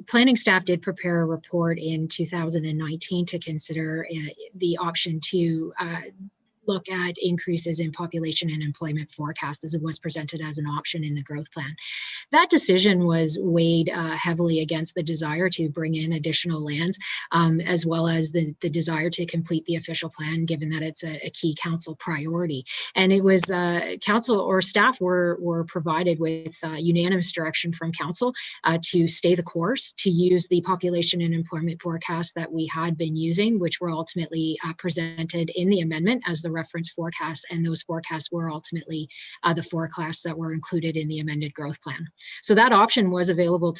planning staff did prepare a report in 2019 to consider the option to look at increases in population and employment forecast, as it was presented as an option in the growth plan. That decision was weighed heavily against the desire to bring in additional lands, as well as the desire to complete the official plan, given that it's a key council priority. And it was council or staff were provided with unanimous direction from council to stay the course, to use the population and employment forecast that we had been using, which were ultimately presented in the amendment as the reference forecasts, and those forecasts were ultimately the forecasts that were included in the amended growth plan. So that option was available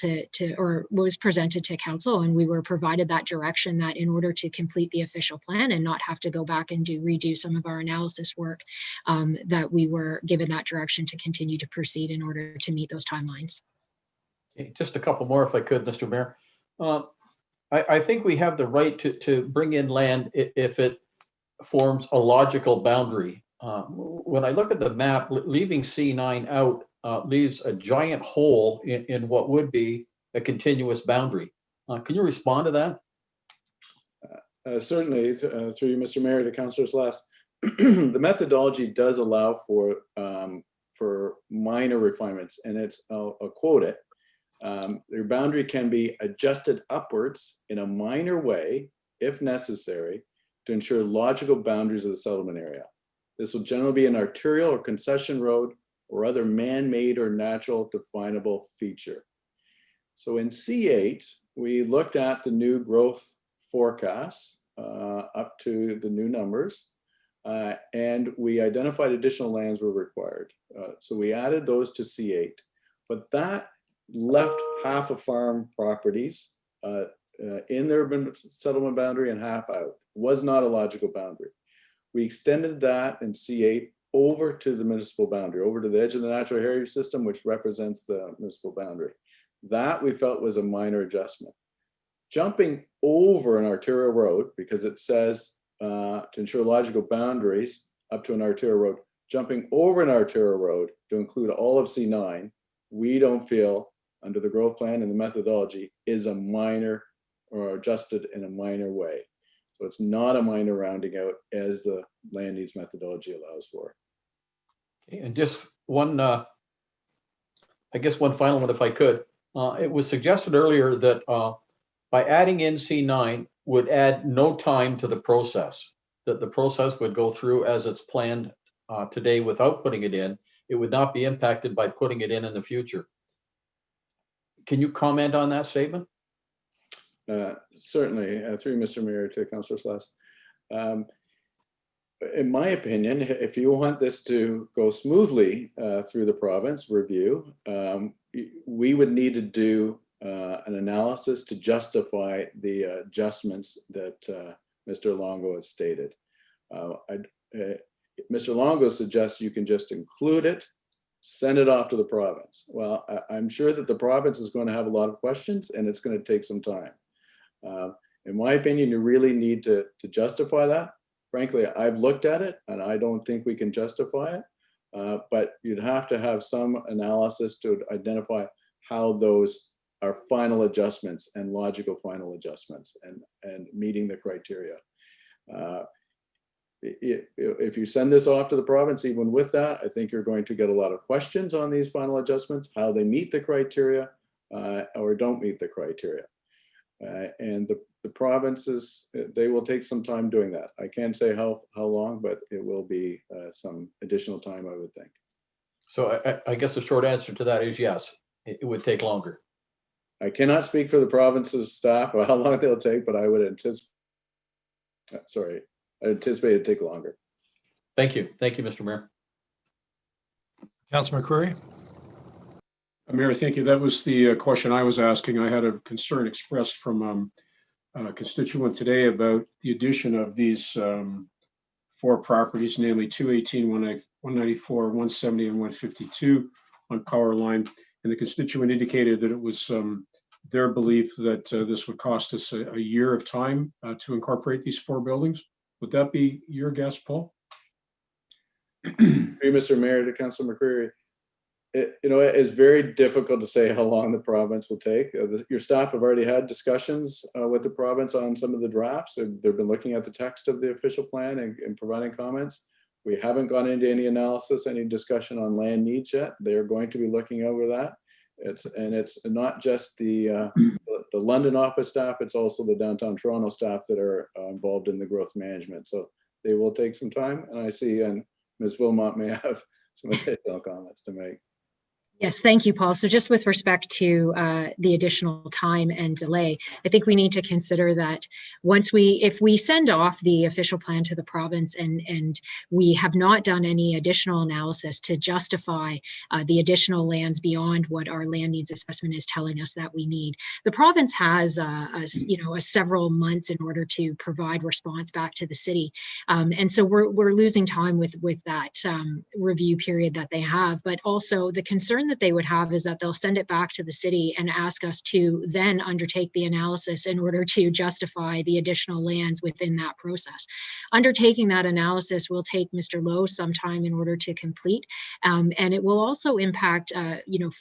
or was presented to council, and we were provided that direction that in order to complete the official plan and not have to go back and redo some of our analysis work, that we were given that direction to continue to proceed in order to meet those timelines. Okay, just a couple more if I could, Mr. Mayor. I think we have the right to bring in land if it forms a logical boundary. When I look at the map, leaving C9 out leaves a giant hole in what would be a continuous boundary. Can you respond to that? Certainly, through you, Mr. Mayor, to Councillor Celeste. The methodology does allow for minor refinements, and I'll quote it. Your boundary can be adjusted upwards in a minor way, if necessary, to ensure logical boundaries of the settlement area. This will generally be an arterial or concession road or other man-made or natural definable feature. So in C8, we looked at the new growth forecasts up to the new numbers, and we identified additional lands were required. So we added those to C8, but that left half of farm properties in their settlement boundary and half out. Was not a logical boundary. We extended that in C8 over to the municipal boundary, over to the edge of the natural heritage system, which represents the municipal boundary. That we felt was a minor adjustment. Jumping over an arterial road, because it says to ensure logical boundaries up to an arterial road, jumping over an arterial road to include all of C9, we don't feel under the growth plan and the methodology is a minor or adjusted in a minor way. So it's not a minor rounding out as the land needs methodology allows for. Okay, and just one, I guess one final one if I could. It was suggested earlier that by adding in C9 would add no time to the process, that the process would go through as it's planned today without putting it in. It would not be impacted by putting it in the future. Can you comment on that statement? Certainly, through Mr. Mayor to Councillor Celeste. In my opinion, if you want this to go smoothly through the province review, we would need to do an analysis to justify the adjustments that Mr. Longo has stated. Mr. Longo suggests you can just include it send it off to the province. Well, I'm sure that the province is going to have a lot of questions and it's going to take some time. In my opinion, you really need to justify that. Frankly, I've looked at it and I don't think we can justify it, but you'd have to have some analysis to identify how those are final adjustments and logical final adjustments and meeting the criteria. If you send this off to the province, even with that, I think you're going to get a lot of questions on these final adjustments, how they meet the criteria or don't meet the criteria. And the provinces, they will take some time doing that. I can't say how long, but it will be some additional time, I would think. So I guess the short answer to that is yes, it would take longer. I cannot speak for the province's staff or how long they'll take, but I would anticipate, I anticipate it'd take longer. Thank you. Thank you, Mr. Mayor. Councilor McCreary. Mayor, thank you. That was the question I was asking. I had a concern expressed from a constituent today about the addition of these 4 properties, namely 218, 194, 170, and 152 on Power Line. And the constituent indicated that it was their belief that this would cost us a year of time to incorporate these 4 buildings. Would that be your guess, Paul? Mr. Mayor, to Councilor McCreary, it's very difficult to say how long the province will take. Your staff have already had discussions with the province on some of the drafts. They've been looking at the text of the official plan and providing comments. We haven't gone into any analysis, any discussion on land needs yet. They're going to be looking over that. It's not just the London office staff, it's also the downtown Toronto staff that are involved in the growth management. So they will take some time. And I see, and Ms. Wilmot may have some additional comments to make. Yes, thank you, Paul. So just with respect to the additional time and delay, I think we need to consider that if we send off the official plan to the province and we have not done any additional analysis to justify the additional lands beyond what our land needs assessment is telling us that we need, the province has several months in order to provide response back to the city, and so we're losing time with that review period that they have. But also the concern that they would have is that they'll send it back to the city and ask us to then undertake the analysis in order to justify the additional lands within that process. Undertaking that analysis will take Mr. Lowe some time in order to complete, and it will also impact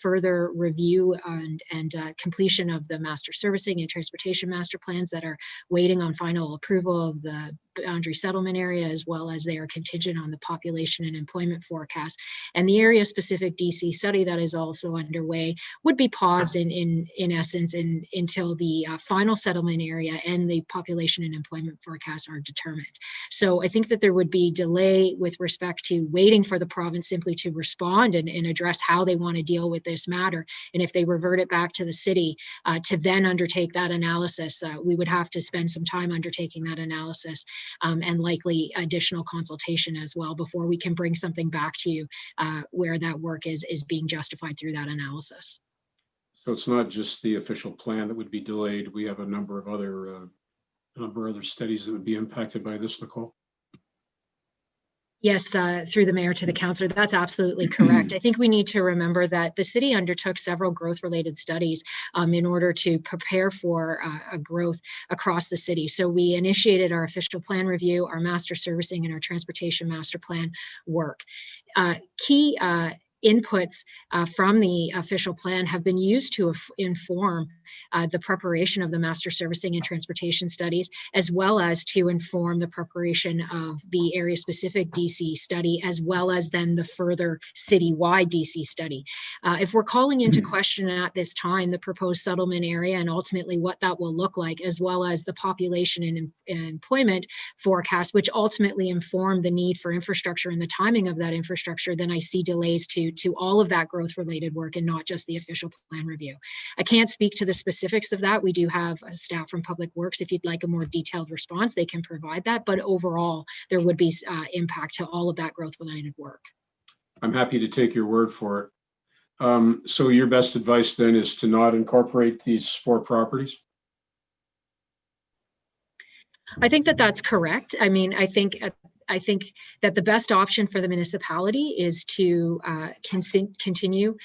further review and completion of the master servicing and transportation master plans that are waiting on final approval of the boundary settlement area, as well as they are contingent on the population and employment forecast. And the area specific DC study that is also underway would be paused in essence until the final settlement area and the population and employment forecasts are determined. So I think that there would be delay with respect to waiting for the province simply to respond and address how they want to deal with this matter. And if they revert it back to the city to then undertake that analysis, we would have to spend some time undertaking that analysis and likely additional consultation as well before we can bring something back to you where that work is being justified through that analysis. So it's not just the official plan that would be delayed. We have a number of other studies that would be impacted by this, Nicole. Yes, through the mayor to the councillor, that's absolutely correct. I think we need to remember that the city undertook several growth-related studies in order to prepare for a growth across the city. So we initiated our official plan review, our master servicing, and our transportation master plan work. Key inputs from the official plan have been used to inform the preparation of the master servicing and transportation studies, as well as to inform the preparation of the area specific DC study, as well as then the further citywide DC study. If we're calling into question at this time the proposed settlement area and ultimately what that will look like, as well as the population and employment forecast, which ultimately inform the need for infrastructure and the timing of that infrastructure, then I see delays to all of that growth related work and not just the official plan review. I can't speak to the specifics of that. We do have a staff from Public Works. If you'd like a more detailed response, they can provide that. But overall, there would be impact to all of that growth related work. I'm happy to take your word for it. So your best advice then is to not incorporate these 4 properties? I think that that's correct. I mean, I think I think that the best option for the municipality is to continue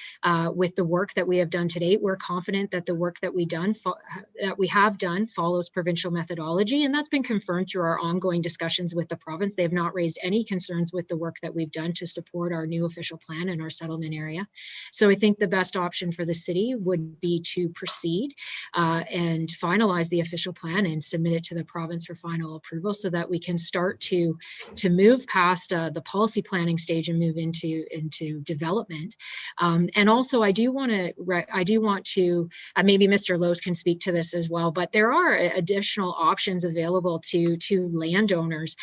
with the work that we have done to date. We're confident that the work that we have done follows provincial methodology, and that's been confirmed through our ongoing discussions with the province. They have not raised any concerns with the work that we've done to support our new official plan in our settlement area. So I think the best option for the city would be to proceed and finalize the official plan and submit it to the province for final approval, so that we can start to move past the policy planning stage and move into development. And also, I do want to maybe Mr. Lowe's can speak to this as well, but there are additional options available to landowners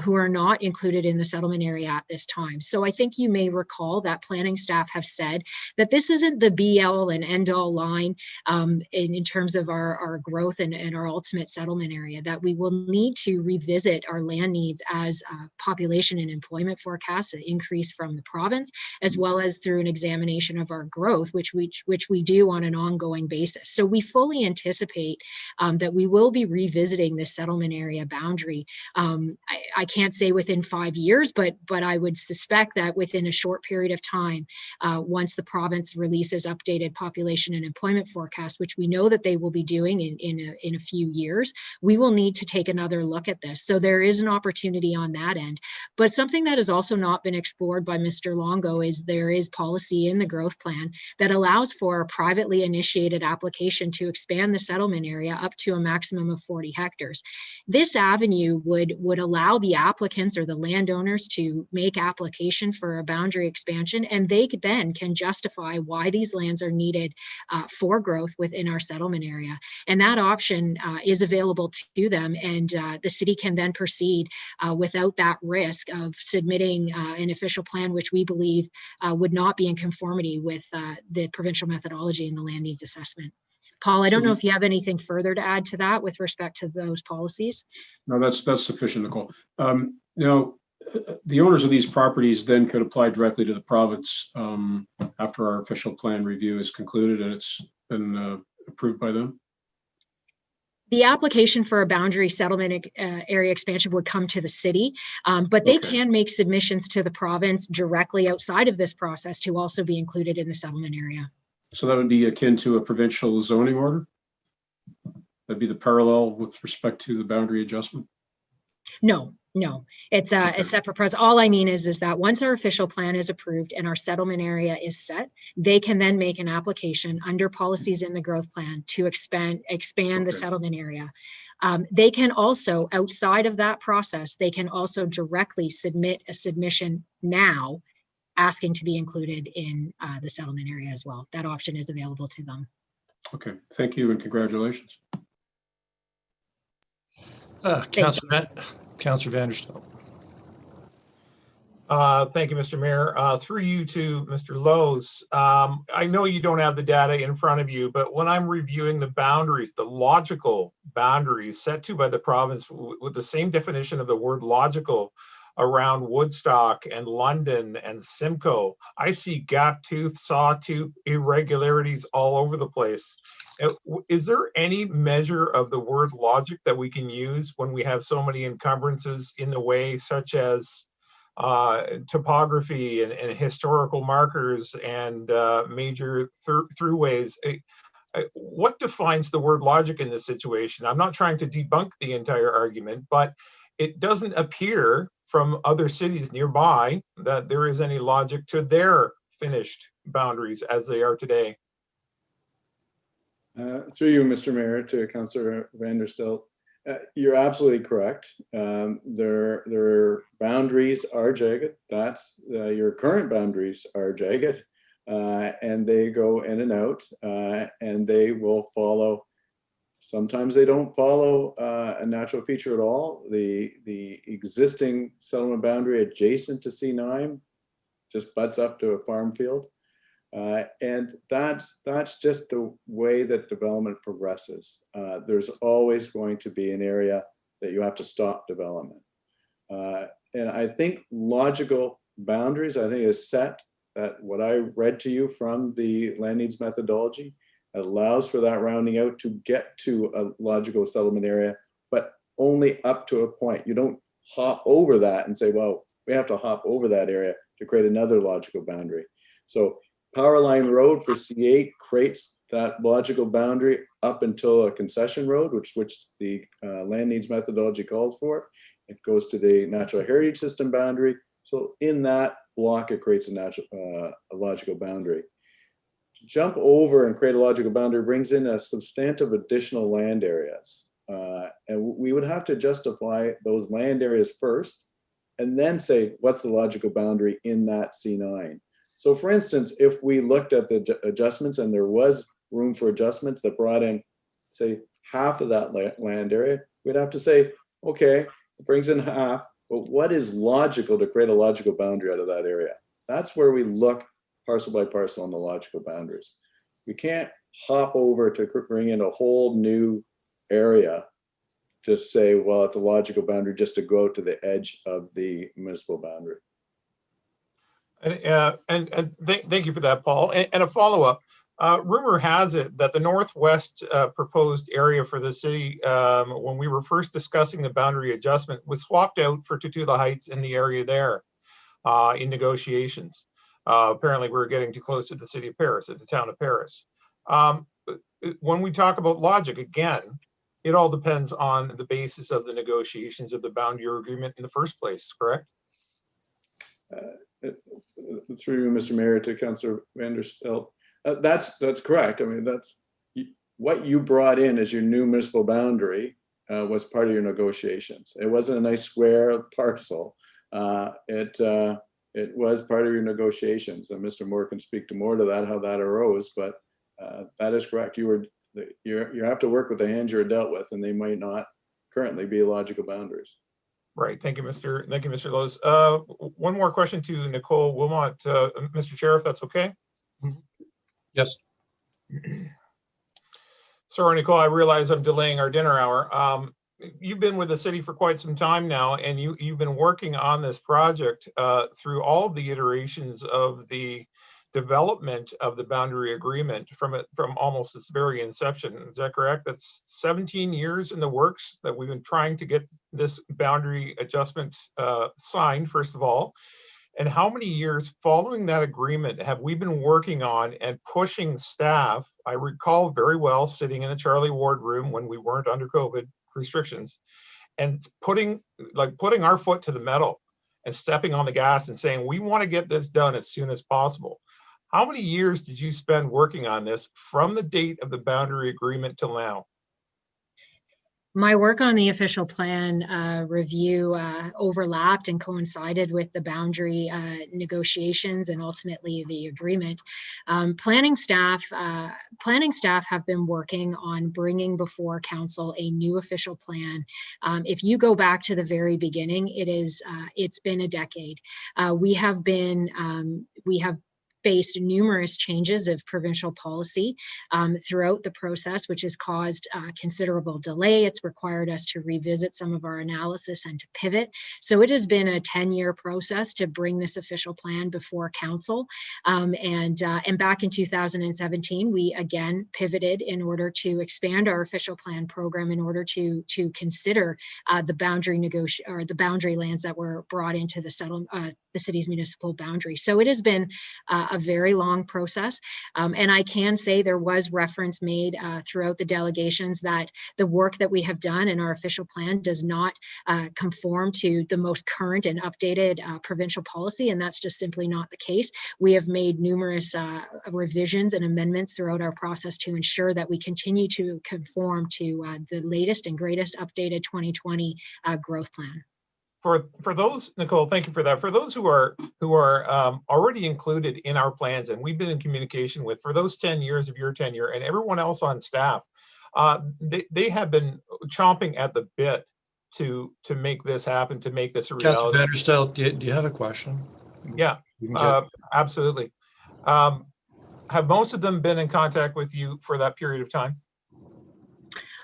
who are not included in the settlement area at this time. So I think you may recall that planning staff have said that this isn't the be-all and end-all line in terms of our growth and our ultimate settlement area, that we will need to revisit our land needs as population and employment forecasts increase from the province, as well as through an examination of our growth, which we do on an ongoing basis. So we fully anticipate that we will be revisiting this settlement area boundary. I can't say within 5 years, but I would suspect that within a short period of time, once the province releases updated population and employment forecasts, which we know that they will be doing in a few years, we will need to take another look at this. So there is an opportunity on that end. But something that has also not been explored by Mr. Longo is there is policy in the growth plan that allows for a privately initiated application to expand the settlement area up to a maximum of 40 hectares. This avenue would allow the applicants or the landowners to make application for a boundary expansion, and they then can justify why these lands are needed for growth within our settlement area. And that option is available to them, and the city can then proceed without that risk of submitting an official plan, which we believe would not be in conformity with the provincial methodology in the land needs assessment. Paul, I don't know if you have anything further to add to that with respect to those policies. No, that's sufficient, Nicole. Now, the owners of these properties then could apply directly to the province after our official plan review is concluded and it's been approved by them? The application for a boundary settlement area expansion would come to the city, but they can make submissions to the province directly outside of this process to also be included in the settlement area. So that would be akin to a provincial zoning order? That'd be the parallel with respect to the boundary adjustment? No, it's a separate process. All I mean is that once our official plan is approved and our settlement area is set, they can then make an application under policies in the growth plan to expand the settlement area. They can also, outside of that process, they can also directly submit a submission now asking to be included in the settlement area as well. That option is available to them. Okay, thank you and congratulations. Councillor Vanderstel. Thank you, Mr. Mayor. Through you to Mr. Lowe's. I know you don't have the data in front of you, but when I'm reviewing the boundaries, the logical boundaries set to by the province with the same definition of the word logical around Woodstock and London and Simcoe, I see gap tooth, sawtooth irregularities all over the place. Is there any measure of the word logic that we can use when we have so many encumbrances in the way, such as topography and historical markers and major throughways? What defines the word logic in this situation? I'm not trying to debunk the entire argument, but it doesn't appear from other cities nearby that there is any logic to their finished boundaries as they are today. Through you, Mr. Mayor, to Councillor Vanderstel, you're absolutely correct. Their boundaries are jagged. That's your current boundaries are jagged, and they go in and out, and they will follow. Sometimes they don't follow a natural feature at all. The existing settlement boundary adjacent to C9 just butts up to a farm field. And that's just the way that development progresses. There's always going to be an area that you have to stop development. And I think logical boundaries, I think, is set that what I read to you from the land needs methodology allows for that rounding out to get to a logical settlement area, but only up to a point. You don't hop over that and say, well, we have to hop over that area to create another logical boundary. So Power Line Road for C8 creates that logical boundary up until a concession road, which the land needs methodology calls for. It goes to the natural heritage system boundary. So in that block, it creates a logical boundary. To jump over and create a logical boundary brings in a substantive additional land areas. And we would have to justify those land areas first, and then say, what's the logical boundary in that C9? So for instance, if we looked at the adjustments and there was room for adjustments that brought in, say, half of that land area, we'd have to say, okay, it brings in half, but what is logical to create a logical boundary out of that area? That's where we look parcel by parcel on the logical boundaries. We can't hop over to bring in a whole new area to say, well, it's a logical boundary just to go out to the edge of the municipal boundary. And thank you for that, Paul. And a follow-up. Rumor has it that the northwest proposed area for the city, when we were first discussing the boundary adjustment, was swapped out for Tutuila Heights in the area there in negotiations. Apparently, we're getting too close to the city of Paris, at the town of Paris. When we talk about logic, again, it all depends on the basis of the negotiations of the boundary agreement in the first place, correct? Through Mr. Mayor to Councillor Vanderstel, that's correct. I mean, that's what you brought in as your new municipal boundary was part of your negotiations. It wasn't a nice square parcel. It was part of your negotiations, and Mr. Moore can speak to more to that, how that arose. But that is correct. You have to work with the hands you're dealt with, and they might not currently be logical boundaries. Right. Thank you, Mr. Lowe's. One more question to Nicole Wilmot, Mr. Chair, if that's okay. Yes. Sorry, Nicole, I realize I'm delaying our dinner hour. You've been with the city for quite some time now, and you've been working on this project through all of the iterations of the development of the boundary agreement from almost its very inception. Is that correct? That's 17 years in the works that we've been trying to get this boundary adjustment signed, first of all. And how many years following that agreement have we been working on and pushing staff? I recall very well sitting in the Charlie Ward room when we weren't under COVID restrictions and putting our foot to the metal and stepping on the gas and saying, we want to get this done as soon as possible. How many years did you spend working on this from the date of the boundary agreement till now? My work on the official plan review overlapped and coincided with the boundary negotiations and ultimately the agreement. Planning staff have been working on bringing before council a new official plan. If you go back to the very beginning, it's been a decade. We have faced numerous changes of provincial policy throughout the process, which has caused considerable delay. It's required us to revisit some of our analysis and to pivot. So it has been a 10-year process to bring this official plan before council. And back in 2017, we again pivoted in order to expand our official plan program in order to consider the boundary lands that were brought into the city's municipal boundary. So it has been a very long process. And I can say there was reference made throughout the delegations that the work that we have done in our official plan does not conform to the most current and updated provincial policy. And that's just simply not the case. We have made numerous revisions and amendments throughout our process to ensure that we continue to conform to the latest and greatest updated 2020 growth plan. For those, Nicole, thank you for that. For those who are already included in our plans, and we've been in communication with for those 10 years of your tenure, and everyone else on staff, they have been chomping at the bit to make this happen, to make this a reality. Councilor Vanderstel, do you have a question? Yeah, absolutely. Have most of them been in contact with you for that period of time?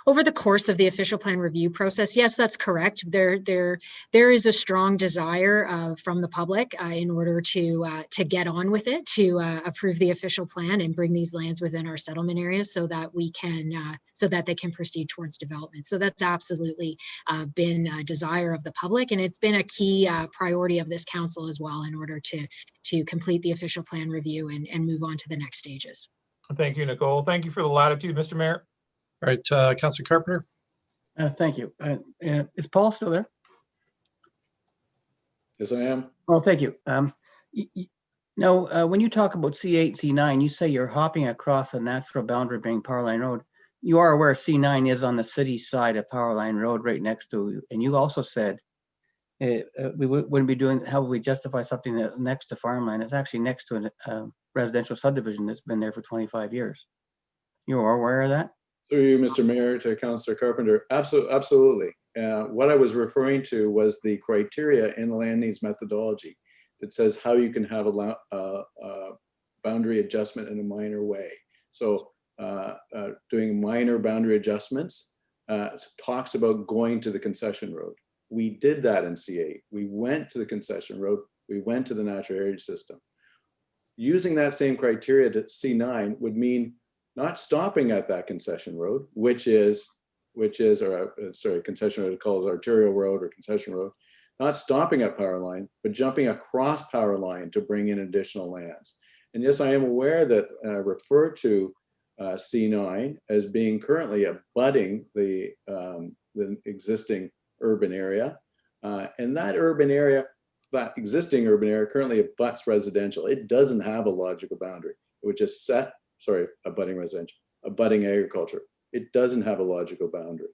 over the course of the official plan review process, yes, that's correct. There is a strong desire from the public in order to get on with it, to approve the official plan and bring these lands within our settlement areas so that we can, so that they can proceed towards development. So that's absolutely been a desire of the public, and it's been a key priority of this council as well in order to complete the official plan review and move on to the next stages. Thank you, Nicole. Thank you for the latitude, Mr. Mayor. All right, Councilor Carpenter. Thank you. Is Paul still there? Yes, I am. Oh, thank you. Now, when you talk about C8, C9, you say you're hopping across a natural boundary being Powerline Road. You are aware C9 is on the city side of Powerline Road right next to, and you also said we wouldn't be doing, how would we justify something that next to farmland? It's actually next to a residential subdivision that's been there for 25 years. You are aware of that? Through you, Mr. Mayor, to Councillor Carpenter. Absolutely. What I was referring to was the criteria in the land needs methodology that says how you can have a boundary adjustment in a minor way. So doing minor boundary adjustments talks about going to the concession road. We did that in C8. We went to the concession road. We went to the natural heritage system. Using that same criteria to C9 would mean not stopping at that concession road, which is, concession road calls arterial road or concession road, not stopping at power line, but jumping across power line to bring in additional lands. And yes, I am aware that refer to C9 as being currently abutting the existing urban area. And that urban area, that existing urban area currently abuts residential. It doesn't have a logical boundary. It would just set, abutting residential, abutting agriculture. It doesn't have a logical boundary.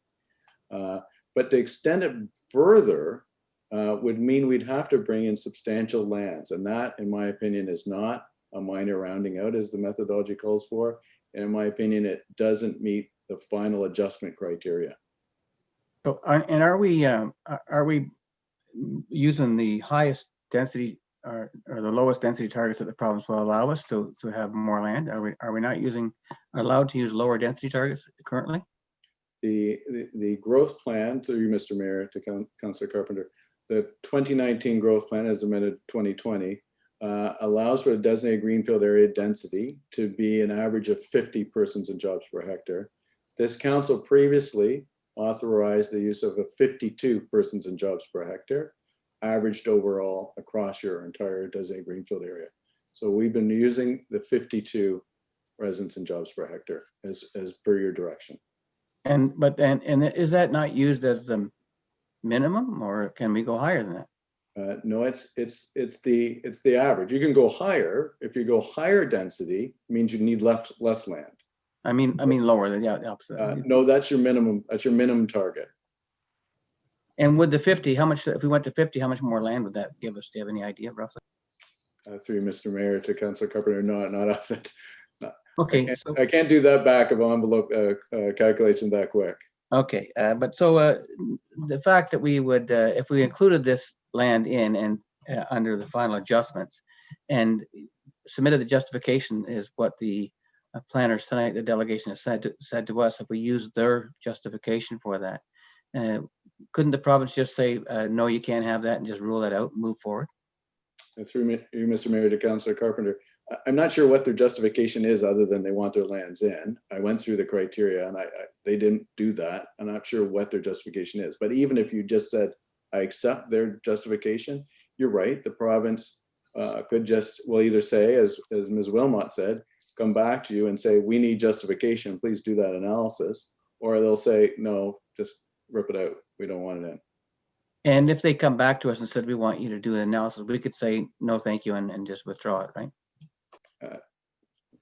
But to extend it further would mean we'd have to bring in substantial lands. And that, in my opinion, is not a minor rounding out as the methodology calls for. And in my opinion, it doesn't meet the final adjustment criteria. So, and are we using the highest density or the lowest density targets that the province will allow us to have more land? Are we not allowed to use lower density targets currently? The growth plan, through you, Mr. Mayor, to Councillor Carpenter, the 2019 growth plan as amended 2020 allows for a designated greenfield area density to be an average of 50 persons and jobs per hectare. This council previously authorized the use of a 52 persons and jobs per hectare, averaged overall across your entire designated greenfield area. So we've been using the 52 residents and jobs per hectare as per your direction. And is that not used as the minimum, or can we go higher than that? No, it's the average. You can go higher. If you go higher density, it means you need less land. I mean lower than the opposite. No, that's your minimum. That's your minimum target. And with the 50, how much? If we went to 50, how much more land would that give us? Do you have any idea roughly? Through Mr. Mayor to Councillor Carpenter, not off that. Okay, I can't do that back of envelope calculation that quick. Okay, but so the fact that we would, if we included this land in and under the final adjustments and submitted the justification is what the planners tonight, the delegation has said to us, if we use their justification for that, couldn't the province just say, no, you can't have that and just rule that out and move forward? Through you, Mr. Mayor, to Councillor Carpenter, I'm not sure what their justification is other than they want their lands in. I went through the criteria and they didn't do that. I'm not sure what their justification is. But even if you just said, I accept their justification, you're right. The province could just, well, either say, as Ms. Wilmot said, come back to you and say, we need justification, please do that analysis. Or they'll say, no, just rip it out. We don't want it in. And if they come back to us and said, we want you to do an analysis, we could say, no, thank you, and just withdraw it, right?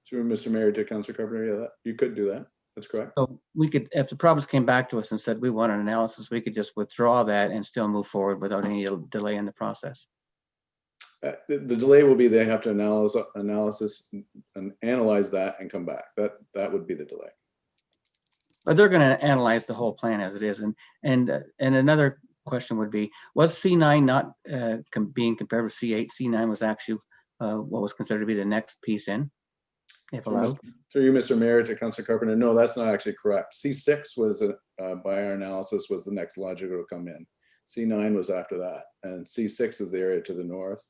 Through Mr. Mayor to Councillor Carpenter, yeah, you could do that. That's correct. So we could, if the province came back to us and said, we want an analysis, we could just withdraw that and still move forward without any delay in the process. The delay will be they have to analyze that and come back. That would be the delay. But they're going to analyze the whole plan as it is. And another question would be, was C9 not being compared with C8? C9 was actually what was considered to be the next piece in if allowed. Through you, Mr. Mayor, to Councilor Carpenter, no, that's not actually correct. C6 was, by our analysis, was the next logical to come in. C9 was after that, and C6 is the area to the north.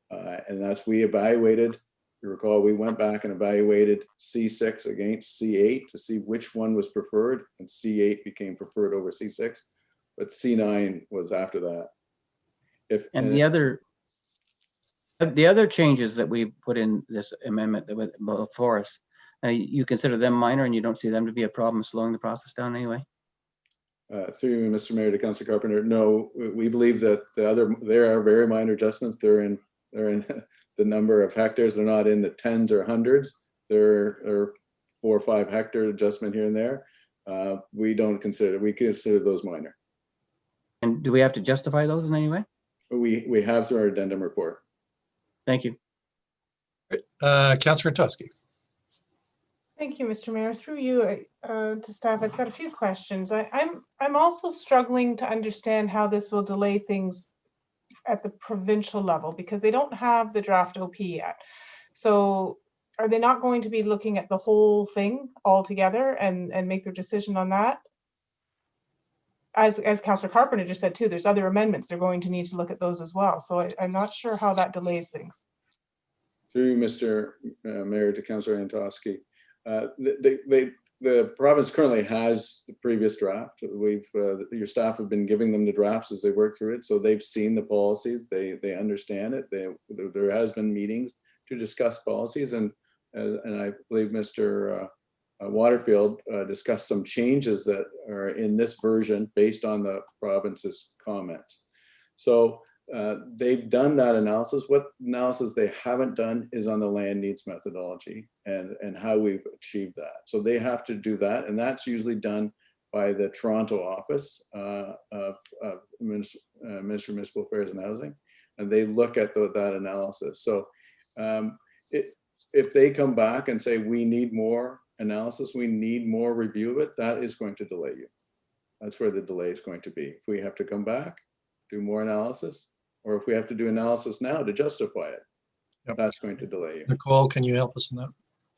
And that's, we evaluated, you recall, we went back and evaluated C6 against C8 to see which one was preferred, and C8 became preferred over C6, but C9 was after that. And the other changes that we put in this amendment that was before us, you consider them minor and you don't see them to be a problem slowing the process down anyway? Through you, Mr. Mayor, to Councilor Carpenter, no, we believe that there are very minor adjustments. They're in the number of hectares. They're not in the tens or hundreds. There are 4 or 5 hectare adjustment here and there. We consider those minor. And do we have to justify those in any way? We have through our addendum report. Thank you. Councilor Tusky. Thank you, Mr. Mayor. Through you to staff, I've got a few questions. I'm also struggling to understand how this will delay things at the provincial level because they don't have the draft OP yet. So are they not going to be looking at the whole thing altogether and make their decision on that? As Councillor Carpenter just said too, there's other amendments. They're going to need to look at those as well. So I'm not sure how that delays things. Through Mr. Mayor to Councillor Antosky. The province currently has the previous draft. Your staff have been giving them the drafts as they work through it, so they've seen the policies. They understand it. There has been meetings to discuss policies, and I believe Mr. Waterfield discussed some changes that are in this version based on the province's comments. So they've done that analysis. What analysis they haven't done is on the land needs methodology and how we've achieved that. So they have to do that, and that's usually done by the Toronto office of Ministry of Municipal Affairs and Housing, and they look at that analysis. So if they come back and say we need more analysis, we need more review of it, that is going to delay you. That's where the delay is going to be. If we have to come back, do more analysis, or if we have to do analysis now to justify it, that's going to delay you. Nicole, can you help us in that?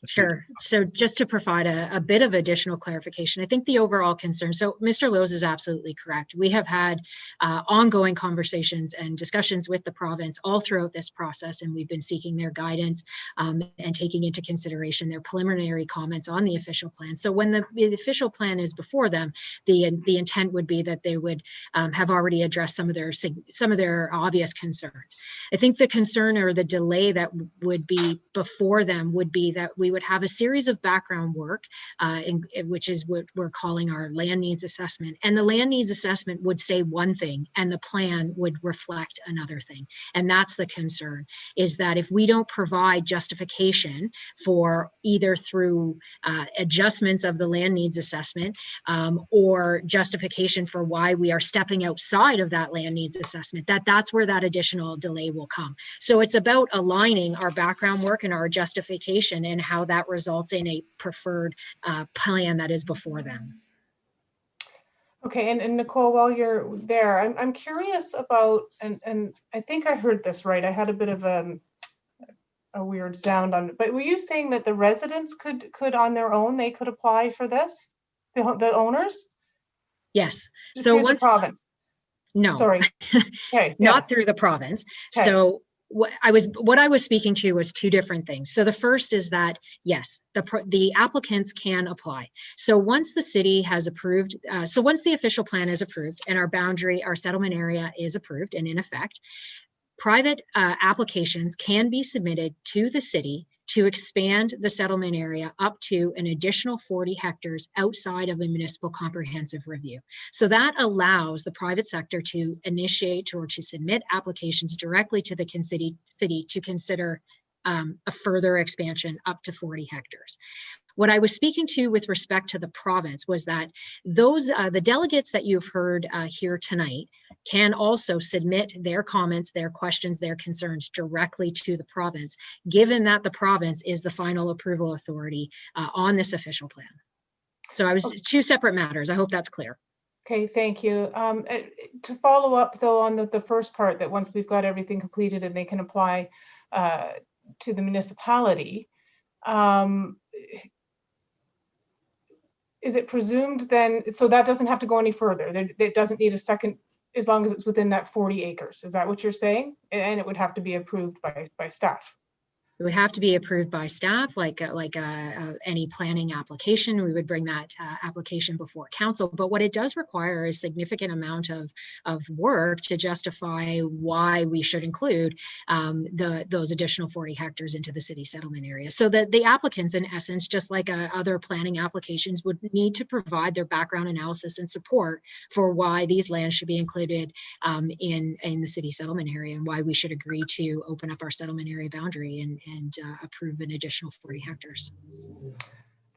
Sure. So just to provide a bit of additional clarification, I think the overall concern, so Mr. Lowe's is absolutely correct. We have had ongoing conversations and discussions with the province all throughout this process, and we've been seeking their guidance and taking into consideration their preliminary comments on the official plan. So when the official plan is before them, the intent would be that they would have already addressed some of their obvious concerns. I think the concern or the delay that would be before them would be that we would have a series of background work, which is what we're calling our land needs assessment. And the land needs assessment would say one thing and the plan would reflect another thing. And that's the concern, is that if we don't provide justification for either through adjustments of the land needs assessment or justification for why we are stepping outside of that land needs assessment, that's where that additional delay will come. So it's about aligning our background work and our justification and how that results in a preferred plan that is before them. Okay, and Nicole, while you're there, I'm curious about, and I think I heard this right. I had a bit of a weird sound on it, but were you saying that the residents could on their own, they could apply for this, the owners? Yes. So once the province. No. Sorry. Okay. Not through the province. Okay. So what I was speaking to was two different things. So the first is that, yes, the applicants can apply. So once the city has approved, so once the official plan is approved and our settlement area is approved and in effect, private applications can be submitted to the city to expand the settlement area up to an additional 40 hectares outside of a municipal comprehensive review. So that allows the private sector to initiate or to submit applications directly to the city to consider a further expansion up to 40 hectares. What I was speaking to with respect to the province was that those the delegates that you've heard here tonight can also submit their comments, their questions, their concerns directly to the province, given that the province is the final approval authority on this official plan. So I was two separate matters. I hope that's clear. Okay, thank you. To follow up though on the first part, that once we've got everything completed and they can apply to the municipality, is it presumed then, so that doesn't have to go any further? It doesn't need a second, as long as it's within that 40 acres. Is that what you're saying? And it would have to be approved by staff. It would have to be approved by staff, like any planning application. We would bring that application before council. But what it does require is a significant amount of work to justify why we should include those additional 40 hectares into the city settlement area. So that the applicants, in essence, just like other planning applications, would need to provide their background analysis and support for why these lands should be included in the city settlement area, and why we should agree to open up our settlement area boundary and approve an additional 40 hectares.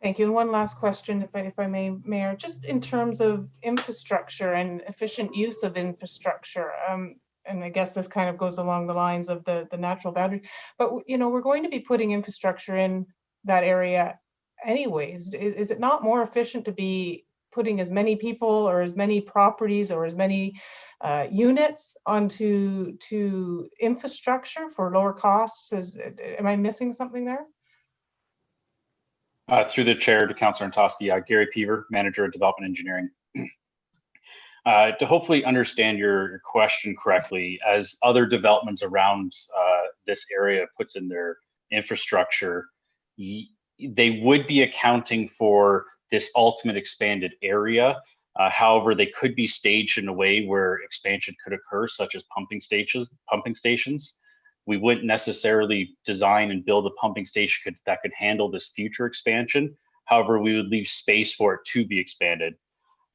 Thank you. And one last question, if I may, Mayor, just in terms of infrastructure and efficient use of infrastructure, and I guess this kind of goes along the lines of the natural boundary, but we're going to be putting infrastructure in that area anyways. Is it not more efficient to be putting as many people or as many properties or as many units onto infrastructure for lower costs? Am I missing something there? Through the chair to Councillor Antosky, Gary Peaver, Manager of Development Engineering. To hopefully understand your question correctly, as other developments around this area puts in their infrastructure, they would be accounting for this ultimate expanded area. However, they could be staged in a way where expansion could occur, such as pumping stations. We wouldn't necessarily design and build a pumping station that could handle this future expansion. However, we would leave space for it to be expanded.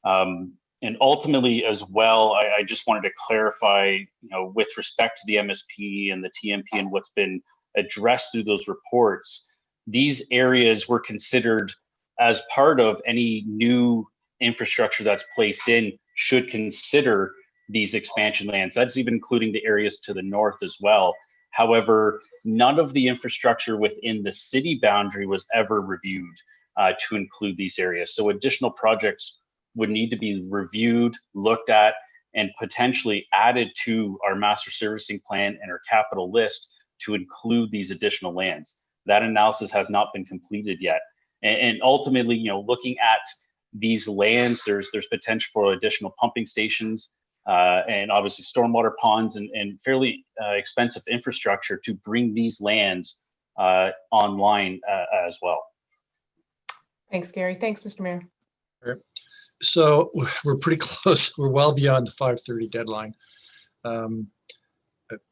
And ultimately as well, I just wanted to clarify, with respect to the MSP and the TMP and what's been addressed through those reports, these areas were considered as part of any new infrastructure that's placed in should consider these expansion lands. That's even including the areas to the north as well. However, none of the infrastructure within the city boundary was ever reviewed to include these areas. So additional projects would need to be reviewed, looked at, and potentially added to our master servicing plan and our capital list to include these additional lands. That analysis has not been completed yet. And ultimately, looking at these lands, there's potential for additional pumping stations and obviously stormwater ponds and fairly expensive infrastructure to bring these lands online as well. Thanks, Gary. Thanks, Mr. Mayor. Sure. So we're pretty close. We're well beyond the 5:30 deadline.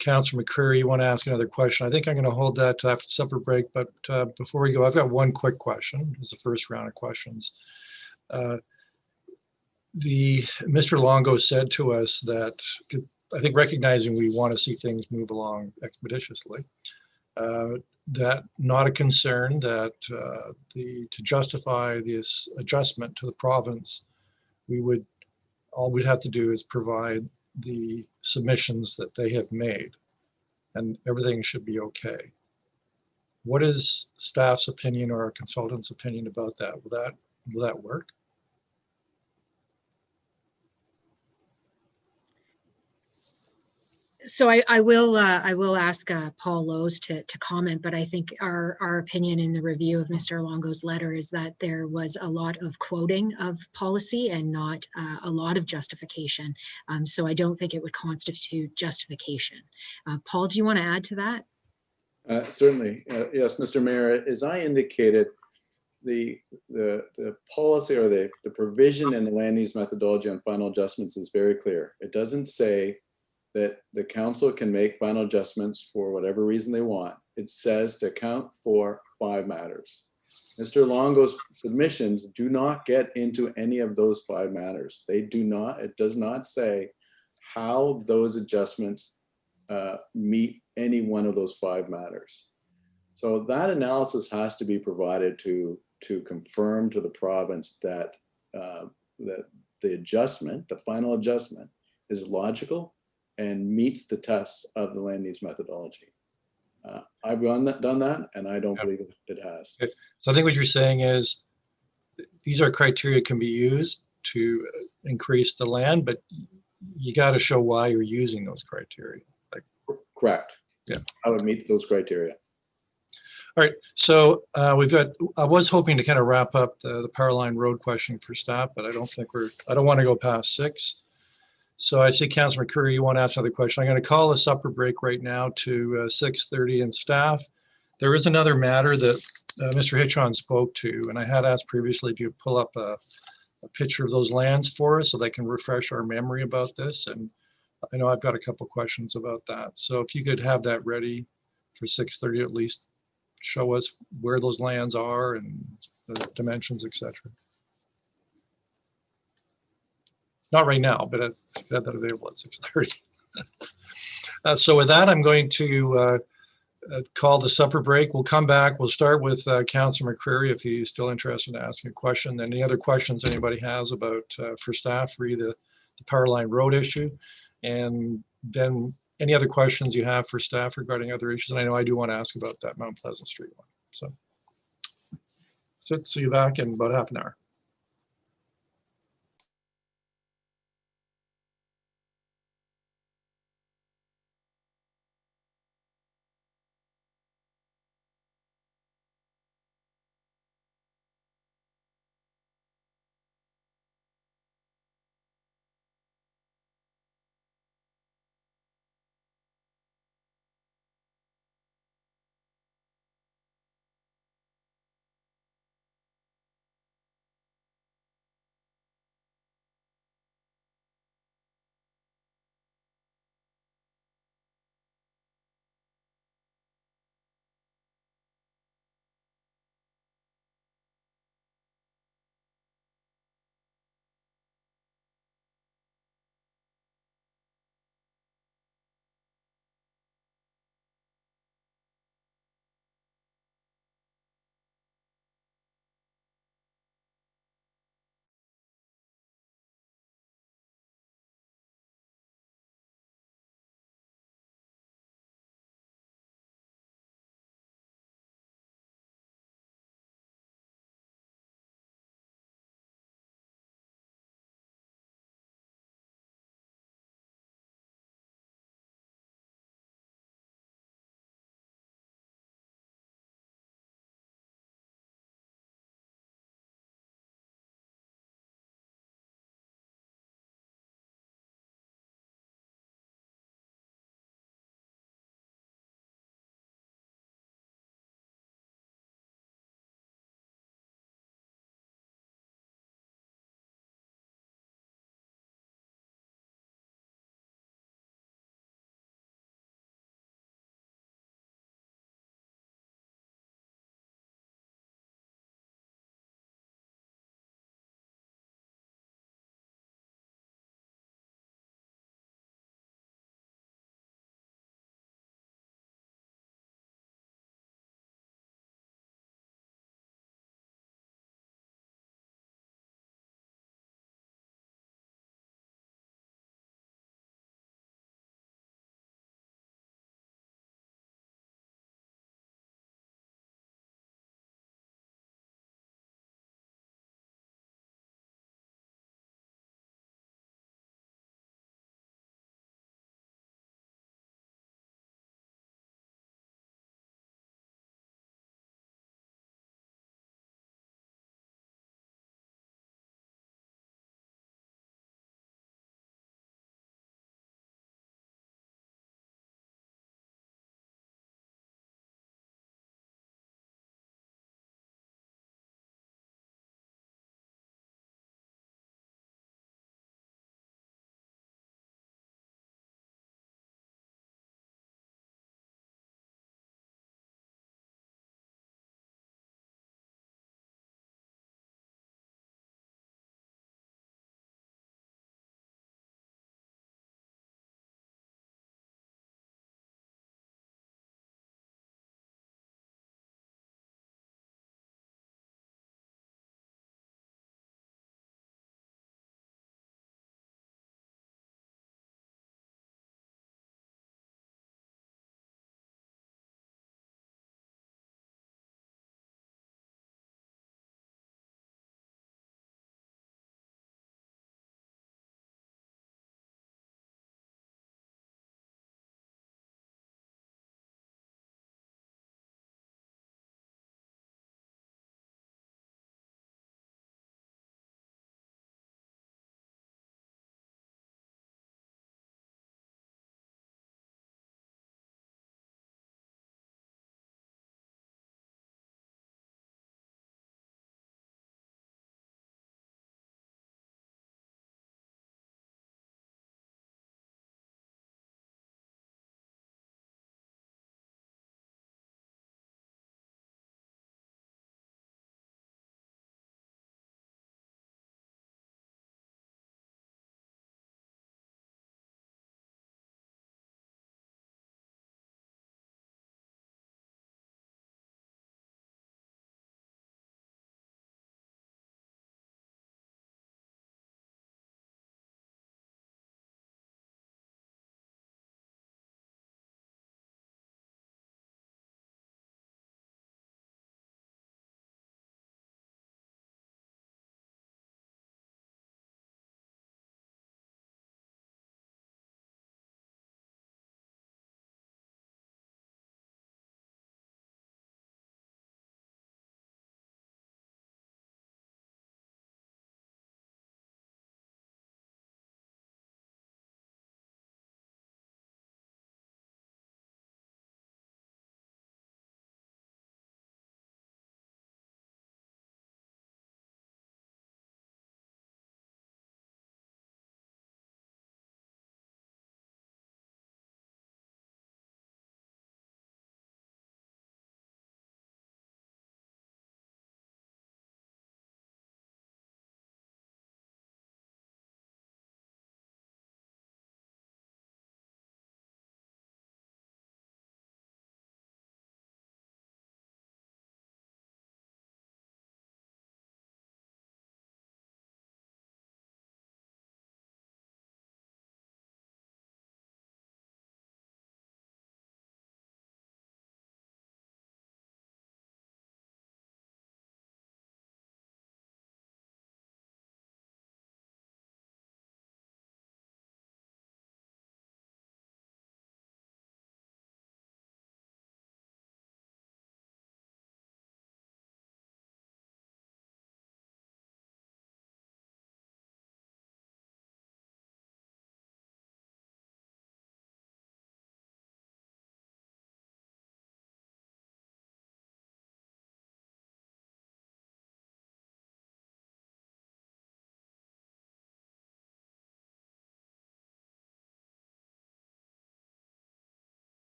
Councillor McCreary, you want to ask another question? I think I'm going to hold that to after the supper break, but before we go, I've got one quick question. It's the first round of questions. Mr. Longo said to us that, I think recognizing we want to see things move along expeditiously, that not a concern that to justify this adjustment to the province, all we'd have to do is provide the submissions that they have made and everything should be okay. What is staff's opinion or our consultant's opinion about that? Will that work? So I will ask Paul Lowe's to comment, but I think our opinion in the review of Mr. Longo's letter is that there was a lot of quoting of policy and not a lot of justification. So I don't think it would constitute justification. Paul, do you want to add to that? Certainly, yes, Mr. Mayor. As I indicated, the policy or the provision in the land use methodology on final adjustments is very clear. It doesn't say that the council can make final adjustments for whatever reason they want. It says to account for 5 matters. Mr. Longo's submissions do not get into any of those 5 matters. They do not, it does not say how those adjustments meet any one of those 5 matters. So that analysis has to be provided to confirm to the province that, that the adjustment, the final adjustment, is logical and meets the test of the land use methodology. I've done that, and I don't believe it has. So I think what you're saying is these are criteria can be used to increase the land, but you got to show why you're using those criteria. Correct. Yeah. How it meets those criteria. All right, so I was hoping to kind of wrap up the power line road question for staff, but I don't want to go past 6. So I see Councilor McCurry, you want to ask another question. I'm going to call the supper break right now to 6:30 and staff. There is another matter that Mr. Hitchon spoke to, and I had asked previously if you pull up a picture of those lands for us so they can refresh our memory about this. And I know I've got a couple questions about that. So if you could have that ready for 6:30 at least, show us where those lands are and the dimensions, etc. Not right now, but I've got that available at 6:30. So with that, I'm going to call the supper break. We'll come back. We'll start with Councilor McCreary if he's still interested in asking a question. Any other questions anybody has about for staff, re the power line road issue, and then any other questions you have for staff regarding other issues. And I know I do want to ask about that Mount Pleasant Street one. So see you back in about half an hour.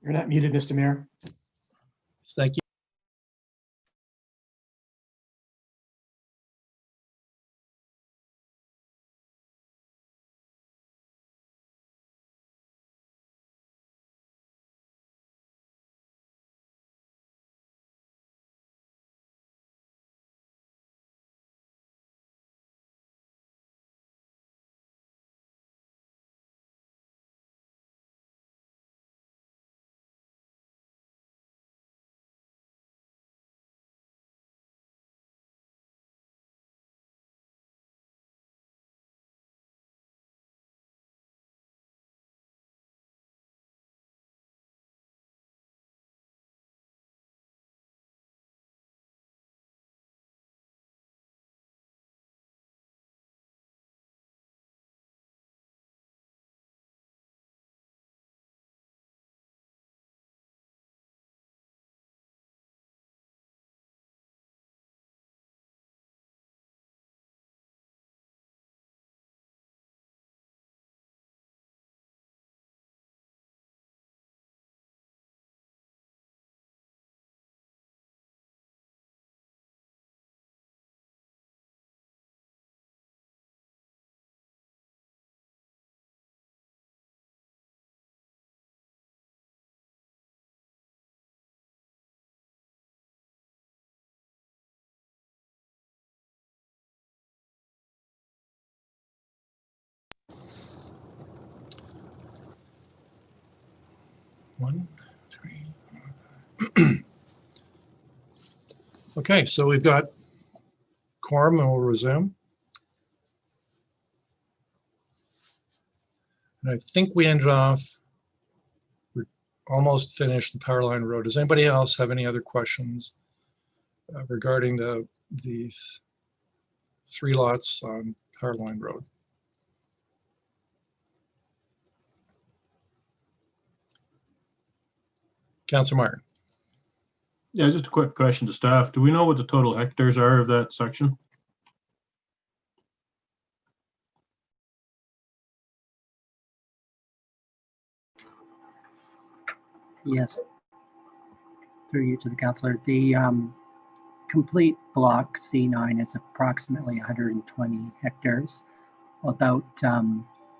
You're not muted, Mr. Mayor. Thank you. One, three. Okay, so we've got quorum and we'll resume. And I think we ended off, we're almost finished the power line road. Does anybody else have any other questions regarding the 3 lots on power line road? Councilor Martin. Yeah, just a quick question to staff. Do we know what the total hectares are of that section? Yes, through you to the councillor. The complete block C9 is approximately 120 hectares. About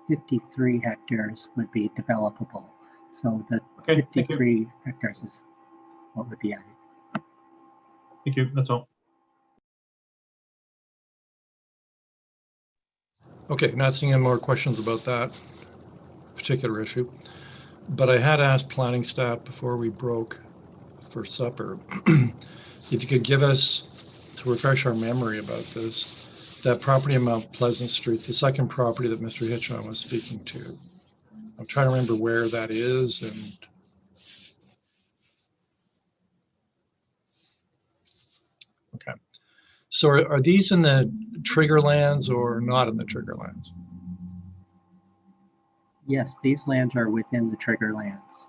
53 hectares would be developable. So the 53 hectares is what would be added. Thank you, that's all. Okay, not seeing any more questions about that particular issue. But I had asked planning staff before we broke for supper, if you could give us, to refresh our memory about this, that property in Mount Pleasant Street, the second property that Mr. Hitchon was speaking to. I'm trying to remember where that is and okay. So are these in the trigger lands or not in the trigger lands? Yes, these lands are within the trigger lands.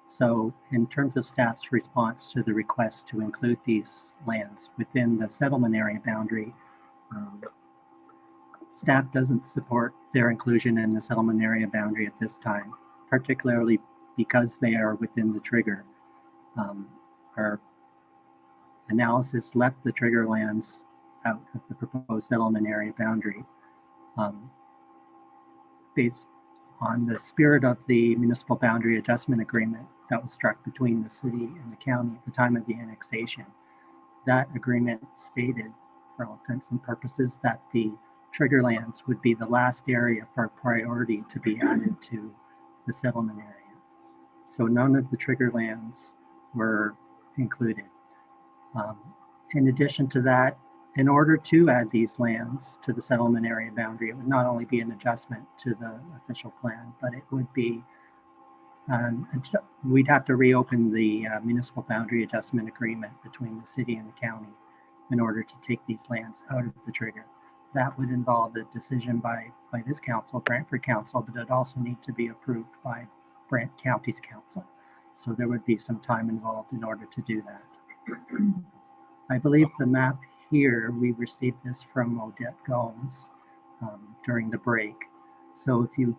So in terms of staff's response to the request to include these lands within the settlement area boundary, staff doesn't support their inclusion in the settlement area boundary at this time, particularly because they are within the trigger. Our analysis left the trigger lands out of the proposed settlement area boundary based on the spirit of the municipal boundary adjustment agreement that was struck between the city and the county at the time of the annexation. That agreement stated, for all intents and purposes, that the trigger lands would be the last area for priority to be added to the settlement area. So none of the trigger lands were included. In addition to that, in order to add these lands to the settlement area boundary, it would not only be an adjustment to the official plan, but it would be, we'd have to reopen the municipal boundary adjustment agreement between the city and the county in order to take these lands out of the trigger. That would involve a decision by this council, Brantford Council, but it also need to be approved by Brant County's council. So there would be some time involved in order to do that. I believe the map here, we received this from Odette Gomes during the break. So if you,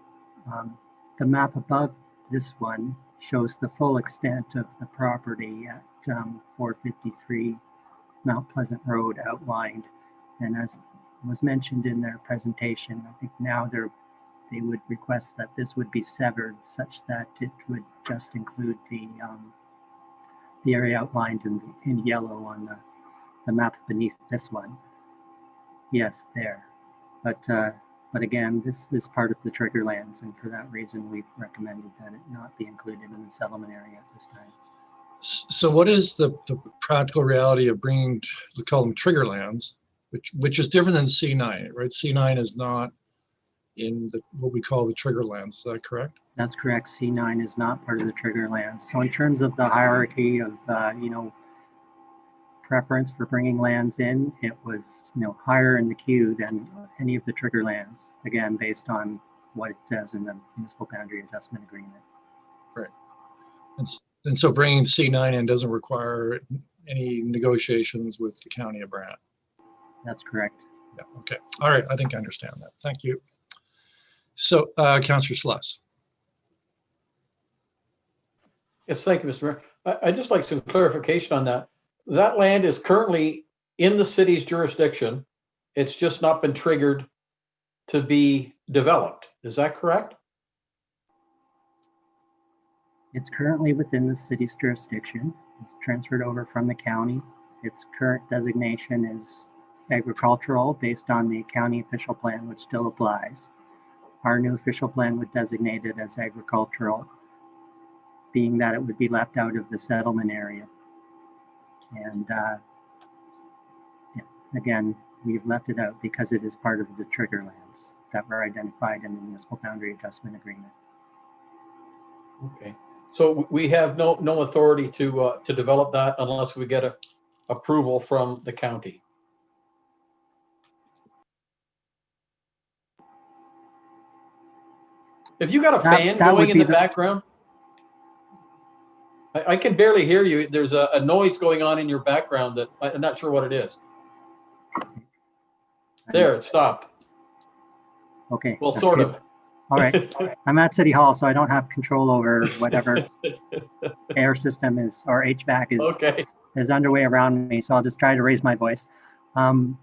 the map above this one shows the full extent of the property at 453 Mount Pleasant Road outlined. And as was mentioned in their presentation, I think now they would request that this would be severed such that it would just include the area outlined in yellow on the map beneath this one. Yes, there. But again, this is part of the trigger lands, and for that reason, we've recommended that it not be included in the settlement area at this time. So what is the practical reality of bringing, we call them trigger lands, which is different than C9, right? C9 is not in what we call the trigger lands. Is that correct? That's correct. C9 is not part of the trigger lands. So in terms of the hierarchy of, preference for bringing lands in, it was, higher in the queue than any of the trigger lands, again, based on what it says in the municipal boundary adjustment agreement. Right. And so bringing C9 in doesn't require any negotiations with the county of Brant. That's correct. Yeah. Okay. All right. I think I understand that. Thank you. So, Councillor Sluss. Yes, thank you, Mr. Mayor. I'd just like some clarification on that. That land is currently in the city's jurisdiction. It's just not been triggered to be developed. Is that correct? It's currently within the city's jurisdiction. It's transferred over from the county. Its current designation is agricultural based on the county official plan, which still applies. Our new official plan would designate it as agricultural, being that it would be left out of the settlement area. And again, we've left it out because it is part of the trigger lands that were identified in the municipal boundary adjustment agreement. Okay. So we have no authority to develop that unless we get a approval from the county. Have you got a fan going in the background? I can barely hear you. There's a noise going on in your background that I'm not sure what it is. There, it stopped. Okay. Well, sort good. of. All right. I'm at City Hall, so I don't have control over whatever air system is or HVAC is underway around me. So I'll just try to raise my voice. And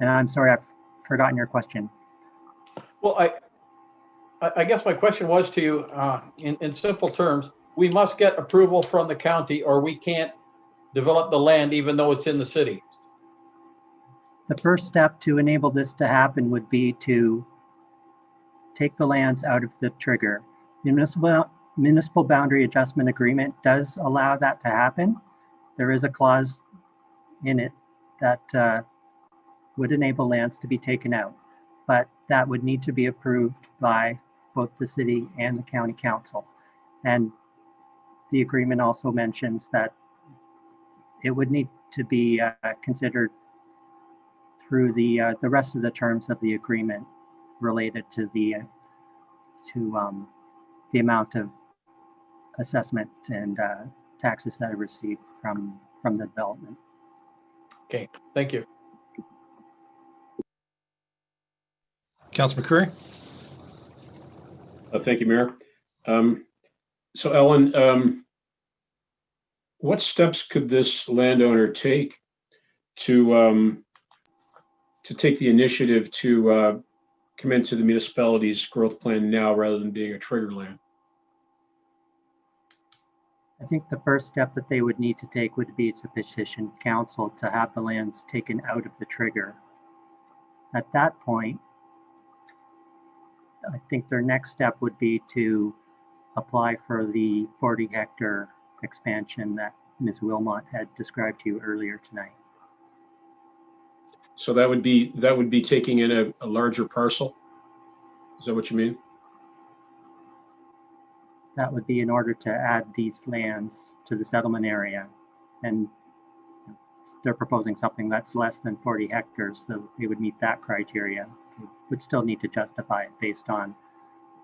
I'm sorry, I've forgotten your question. Well, I guess my question was to you, in simple terms, we must get approval from the county or we can't develop the land even though it's in the city. The first step to enable this to happen would be to take the lands out of the trigger. The municipal boundary adjustment agreement does allow that to happen. There is a clause in it that would enable lands to be taken out, but that would need to be approved by both the city and the county council. And the agreement also mentions that it would need to be considered through the rest of the terms of the agreement related to the amount of assessment and taxes that are received from the development. Okay, thank you. Councilor McCurry. Thank you, Mayor. So Ellen, what steps could this landowner take to take the initiative to come into the municipality's growth plan now rather than being a trigger land? I think the first step that they would need to take would be to petition council to have the lands taken out of the trigger. At that point, I think their next step would be to apply for the 40-hectare expansion that Ms. Wilmot had described to you earlier tonight. So that would be taking in a larger parcel? Is that what you mean? That would be in order to add these lands to the settlement area. And they're proposing something that's less than 40 hectares, so they would meet that criteria. They would still need to justify it based on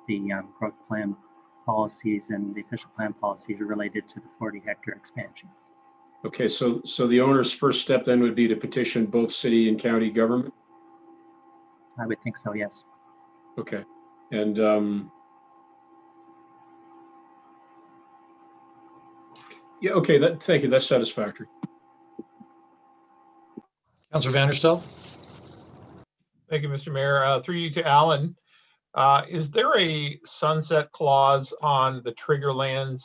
the growth plan policies and the official plan policies related to the 40-hectare expansions. Okay, so the owner's first step then would be to petition both city and county government? I would think so, yes. Okay. And yeah, okay, thank you. That's satisfactory. Councillor Vanderstel. Thank you, Mr. Mayor. Through you to Alan. Is there a sunset clause on the Triggerlands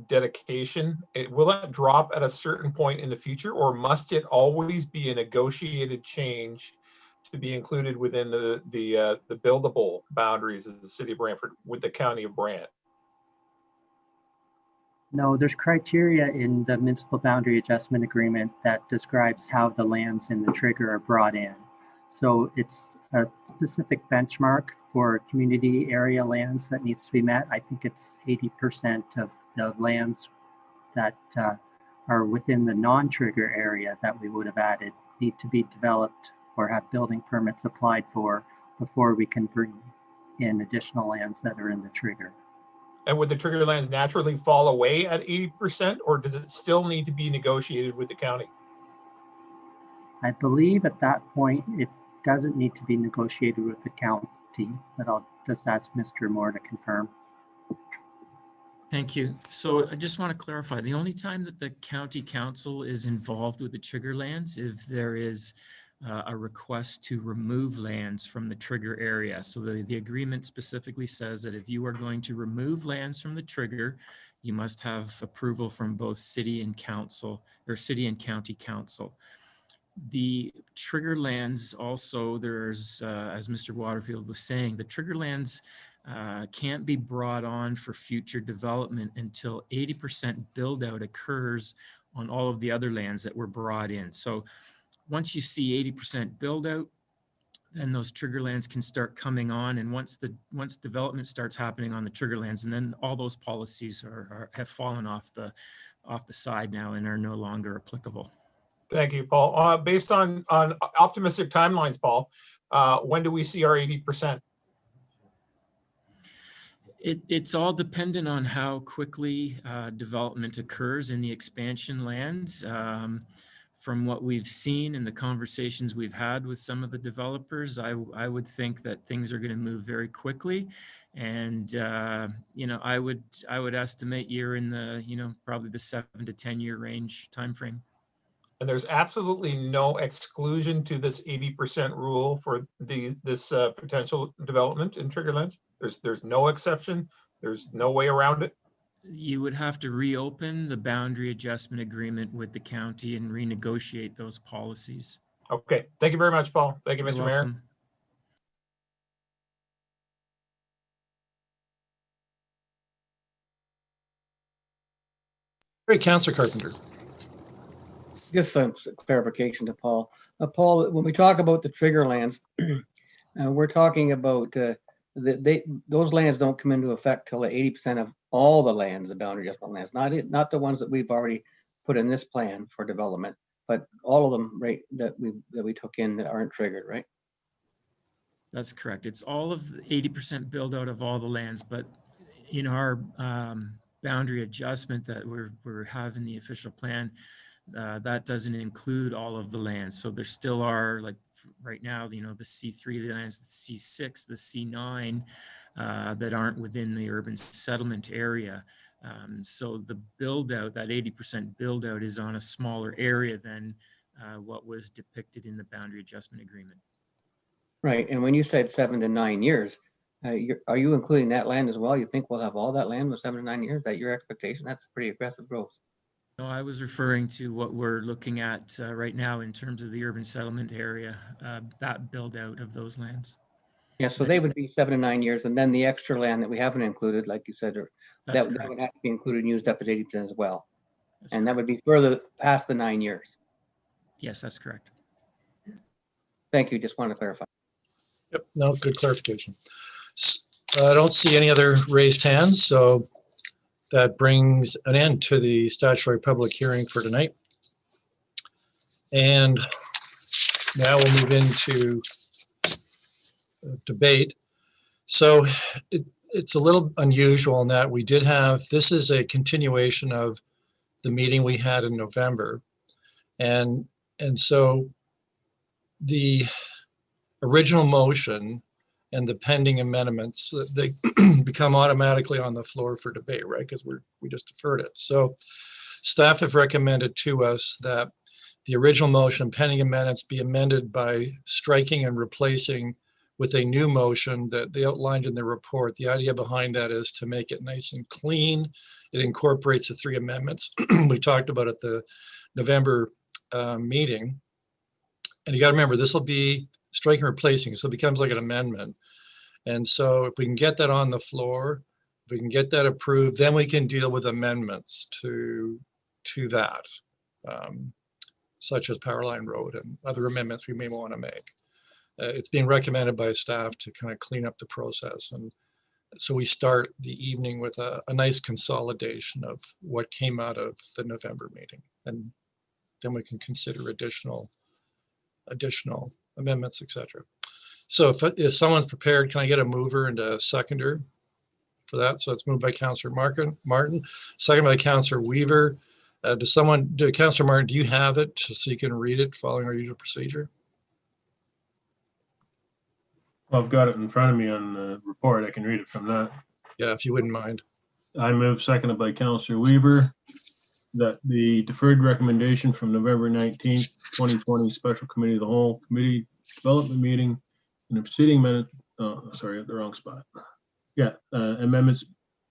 dedication? Will that drop at a certain point in the future, or must it always be a negotiated change to be included within the buildable boundaries of the City of Brantford with the County of Brant? No, there's criteria in the municipal boundary adjustment agreement that describes how the lands in the trigger are brought in. So it's a specific benchmark for community area lands that needs to be met. I think it's 80% of the lands that are within the non-trigger area that we would have added need to be developed or have building permits applied for before we can bring in additional lands that are in the trigger. And would the trigger lands naturally fall away at 80%, or does it still need to be negotiated with the county? I believe at that point, it doesn't need to be negotiated with the county, but I'll just ask Mr. Moore to confirm. Thank you. So I just want to clarify, the only time that the county council is involved with the trigger lands, if there is a request to remove lands from the trigger area. So the agreement specifically says that if you are going to remove lands from the trigger, you must have approval from both city and council, or city and county council. The trigger lands also, there's, as Mr. Waterfield was saying, the trigger lands can't be brought on for future development until 80% build out occurs on all of the other lands that were brought in. So once you see 80% build out, then those trigger lands can start coming on. And once development starts happening on the trigger lands, and then all those policies have fallen off the side now and are no longer applicable. Thank you, Paul. Based on optimistic timelines, Paul, when do we see our 80%? It's all dependent on how quickly development occurs in the expansion lands. From what we've seen and the conversations we've had with some of the developers, I would think that things are going to move very quickly. And, you know, I would estimate you're in the, you know, probably the 7 to 10 year range timeframe. And there's absolutely no exclusion to this 80% rule for this potential development in Triggerlands. There's no exception. There's no way around it. You would have to reopen the boundary adjustment agreement with the county and renegotiate those policies. Okay. Thank you very much, Paul. Thank you, Mr. You're Mayor. welcome. Great, Councillor Carpenter. Just some clarification to Paul. Paul, when we talk about the trigger lands, we're talking about those lands don't come into effect till 80% of all the lands, the boundary adjustment lands, not the ones that we've already put in this plan for development, but all of them, right, that we took in that aren't triggered, right? That's correct. It's all of the 80% build out of all the lands, but in our boundary adjustment that we're having the official plan, that doesn't include all of the lands. So there still are, like right now, you know, the C3 lands, the C6, the C9 that aren't within the urban settlement area. So the build out, that 80% build out is on a smaller area than what was depicted in the boundary adjustment agreement. Right. And when you said 7 to 9 years, are you including that land as well? You think we'll have all that land with 7 to 9 years? Is that your expectation? That's pretty aggressive growth. No, I was referring to what we're looking at right now in terms of the urban settlement area, that build out of those lands. Yeah, so they would be 7 to 9 years, and then the extra land that we haven't included, like you said, that would have to be included and used up as 80% as well. And that would be further past the 9 years. Yes, that's correct. Thank you. Just want to clarify. Yep, no, good clarification. I don't see any other raised hands, so that brings an end to the statutory public hearing for tonight. And now we'll move into debate. So it's a little unusual in that we did have, this is a continuation of the meeting we had in November. And so the original motion and the pending amendments, they become automatically on the floor for debate, right? Because we just deferred it. So staff have recommended to us that the original motion pending amendments be amended by striking and replacing with a new motion that they outlined in their report. The idea behind that is to make it nice and clean. It incorporates the 3 amendments we talked about at the November meeting. And you got to remember, this will be striking and replacing, so it becomes like an amendment. And so if we can get that on the floor, if we can get that approved, then we can deal with amendments to that, such as Powerline Road and other amendments we may want to make. It's being recommended by staff to kind of clean up the process. And so we start the evening with a nice consolidation of what came out of the November meeting. And then we can consider additional amendments, etc. So if someone's prepared, can I get a mover and a seconder for that? So it's moved by Councillor Martin, second by Councillor Weaver. Councillor Martin, do you have it so you can read it following our usual procedure? Well, I've got it in front of me on the report. I can read it from that. Yeah, if you wouldn't mind. I move, seconded by Councillor Weaver, that the deferred recommendation from November 19th, 2020 Special Committee of the Whole Committee Development Meeting and the preceding minute, oh, sorry, at the wrong spot. Yeah, amendments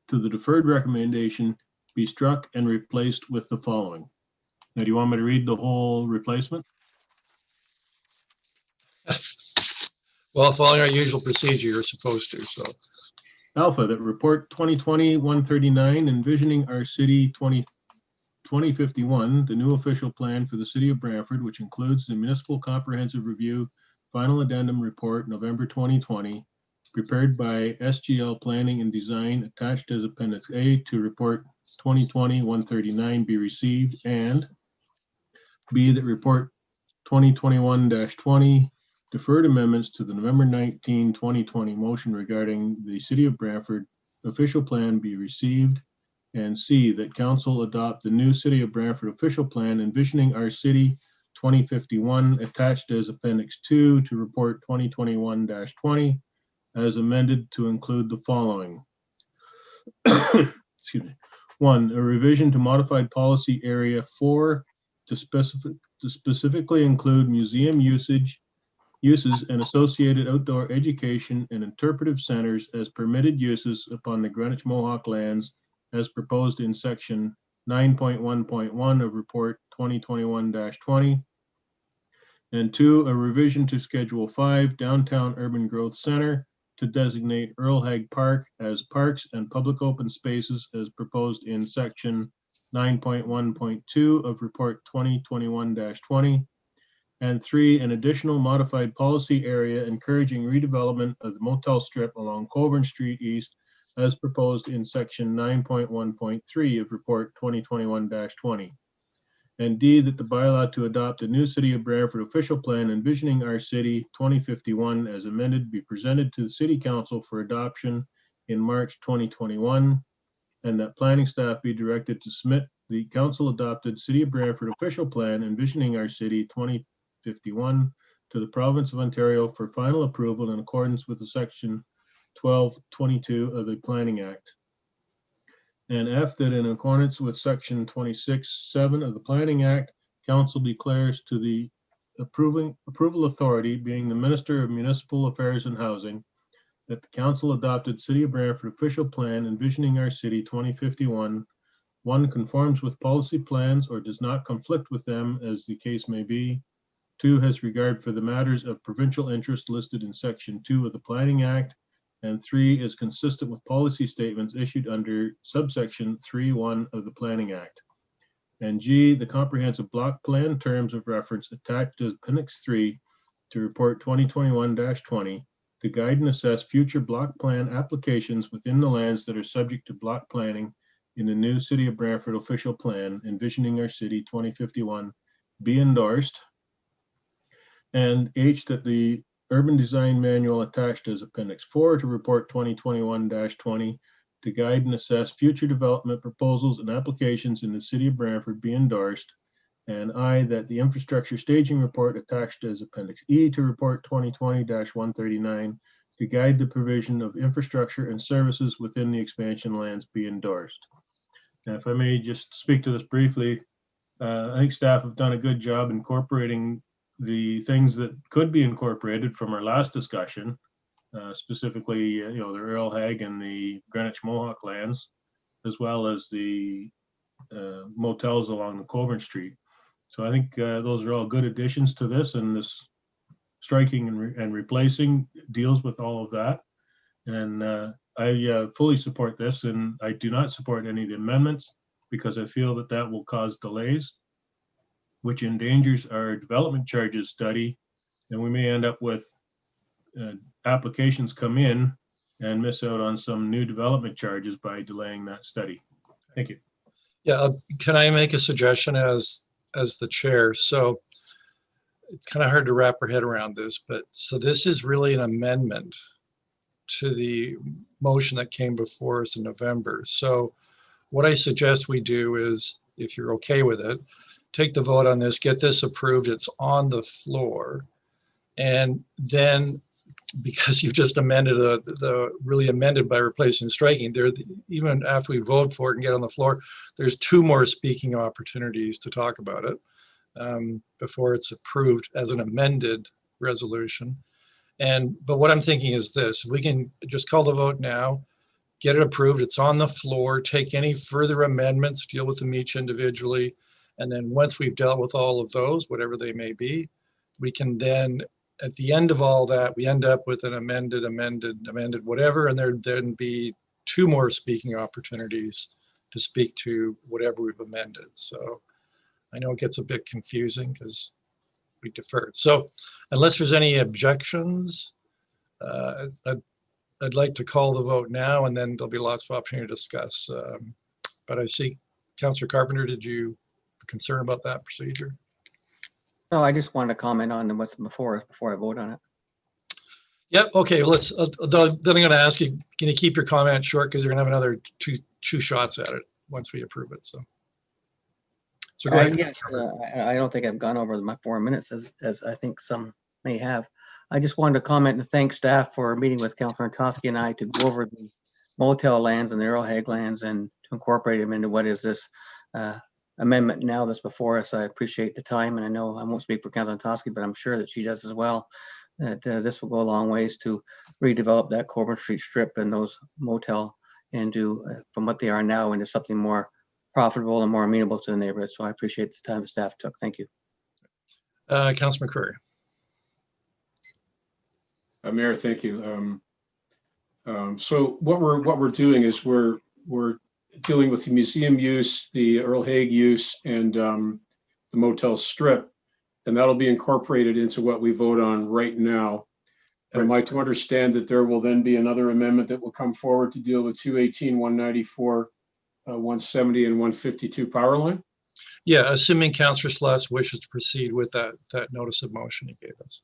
to the deferred recommendation be struck and replaced with the following. Now, do you want me to read the whole replacement? Well, following our usual procedure, you're supposed to, so. Alpha, that report 2020-139, envisioning our city 2051, the new official plan for the city of Brantford, which includes the municipal comprehensive review final addendum report, November 2020, prepared by SGL Planning and Design, attached as Appendix A to report 2020-139 be received, and B, that report 2021-20 deferred amendments to the November 19, 2020 motion regarding the City of Brantford official plan be received, and C, that council adopt the new City of Brantford official plan envisioning our city 2051 attached as Appendix 2 to report 2021-20 as amended to include the following. Excuse me. 1, a revision to modified policy area 4 to specifically include museum uses and associated outdoor education and interpretive centers as permitted uses upon the Greenwich Mohawk lands as proposed in section 9.1.1 of report 2021-20. And 2, a revision to schedule 5 downtown urban growth center to designate Earl Hague Park as parks and public open spaces as proposed in section 9.1.2 of report 2021-20. And 3, an additional modified policy area encouraging redevelopment of the motel strip along Coborn Street East as proposed in section 9.1.3 of report 2021-20. And D, that the bylaw to adopt the new City of Brantford official plan envisioning our city 2051 as amended be presented to the City Council for adoption in March 2021, and that planning staff be directed to submit the council adopted City of Brantford official plan envisioning our city 2051 to the province of Ontario for final approval in accordance with the section 1222 of the Planning Act. And F, that in accordance with section 26(7) of the Planning Act, council declares to the approval authority, being the Minister of Municipal Affairs and Housing, that the council adopted City of Brantford official plan envisioning our city 2051, 1, conforms with policy plans or does not conflict with them as the case may be. 2, has regard for the matters of provincial interest listed in section 2 of the Planning Act. And 3, is consistent with policy statements issued under subsection 3.1 of the Planning Act. And G, the comprehensive block plan terms of reference attached as Appendix 3 to report 2021-20 to guide and assess future block plan applications within the lands that are subject to block planning in the new City of Brantford official plan envisioning our city 2051 be endorsed. And H, that the Urban Design Manual attached as Appendix 4 to report 2021-20 to guide and assess future development proposals and applications in the City of Brantford be endorsed. And I, that the infrastructure staging report attached as Appendix E to report 2020-139 to guide the provision of infrastructure and services within the expansion lands be endorsed. And if I may just speak to this briefly, I think staff have done a good job incorporating the things that could be incorporated from our last discussion, specifically, the Earl, Hague, and the Greenwich Mohawk lands, as well as the motels along the Coborn Street. So I think those are all good additions to this, and this striking and replacing deals with all of that. And I fully support this, and I do not support any of the amendments because I feel that that will cause delays, which endangers our development charges study, and we may end up with applications come in and miss out on some new development charges by delaying that study. Thank you. Yeah, can I make a suggestion as the chair? So it's kind of hard to wrap our head around this, but so this is really an amendment to the motion that came before us in November. So what I suggest we do is, if you're okay with it, take the vote on this, get this approved, it's on the floor. And then, because you've just amended really amended by replacing striking, even after we vote for it and get on the floor, there's 2 more speaking opportunities to talk about it before it's approved as an amended resolution. But what I'm thinking is this: we can just call the vote now, get it approved, it's on the floor, take any further amendments, deal with them each individually, and then once we've dealt with all of those, whatever they may be, we can then, at the end of all that, we end up with an amended, whatever, and there'd then be 2 more speaking opportunities to speak to whatever we've amended. So I know it gets a bit confusing because we deferred. So unless there's any objections, I'd like to call the vote now, and then there'll be lots of opportunity to discuss. But I see Councillor Carpenter, did you have a concern about that procedure? No, I just wanted to comment on what's before I vote on it. Yep. Okay. Let's. Then I'm going to ask you. Can you keep your comment short because you're going to have another two shots at it once we approve it. So go ahead. Yes, I don't think I've gone over my 4 minutes as I think some may have. I just wanted to comment and thank staff for meeting with Councillor Toski and I to go over the motel lands and the Earl Hague lands and to incorporate them into what is this amendment now that's before us. I appreciate the time, and I know I won't speak for Councillor Toski, but I'm sure that she does as well, that this will go a long ways to redevelop that Coborn Street strip and those motel into from what they are now into something more profitable and more amenable to the neighborhood. So I appreciate the time the staff took. Thank you. Councillor McCrory. Mayor, thank you. So what we're doing is we're dealing with the museum use, the Earl Hague use, and the motel strip, and that'll be incorporated into what we vote on right now. Am I to understand that there will then be another amendment that will come forward to deal with 218, 194, 170, and 152 power line? Yeah, assuming Councillor Sluss wishes to proceed with that notice of motion he gave us.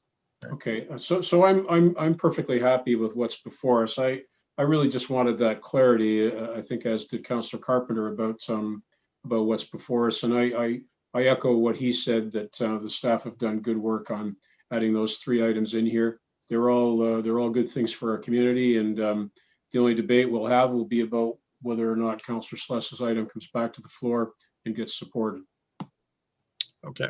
Okay, so I'm perfectly happy with what's before us. I really just wanted that clarity. I think, as did Councillor Carpenter, about what's before us, and I echo what he said, that the staff have done good work on adding those 3 items in here. They're all good things for our community, and the only debate we'll have will be about whether or not Councillor Sluss's item comes back to the floor and gets supported. Okay.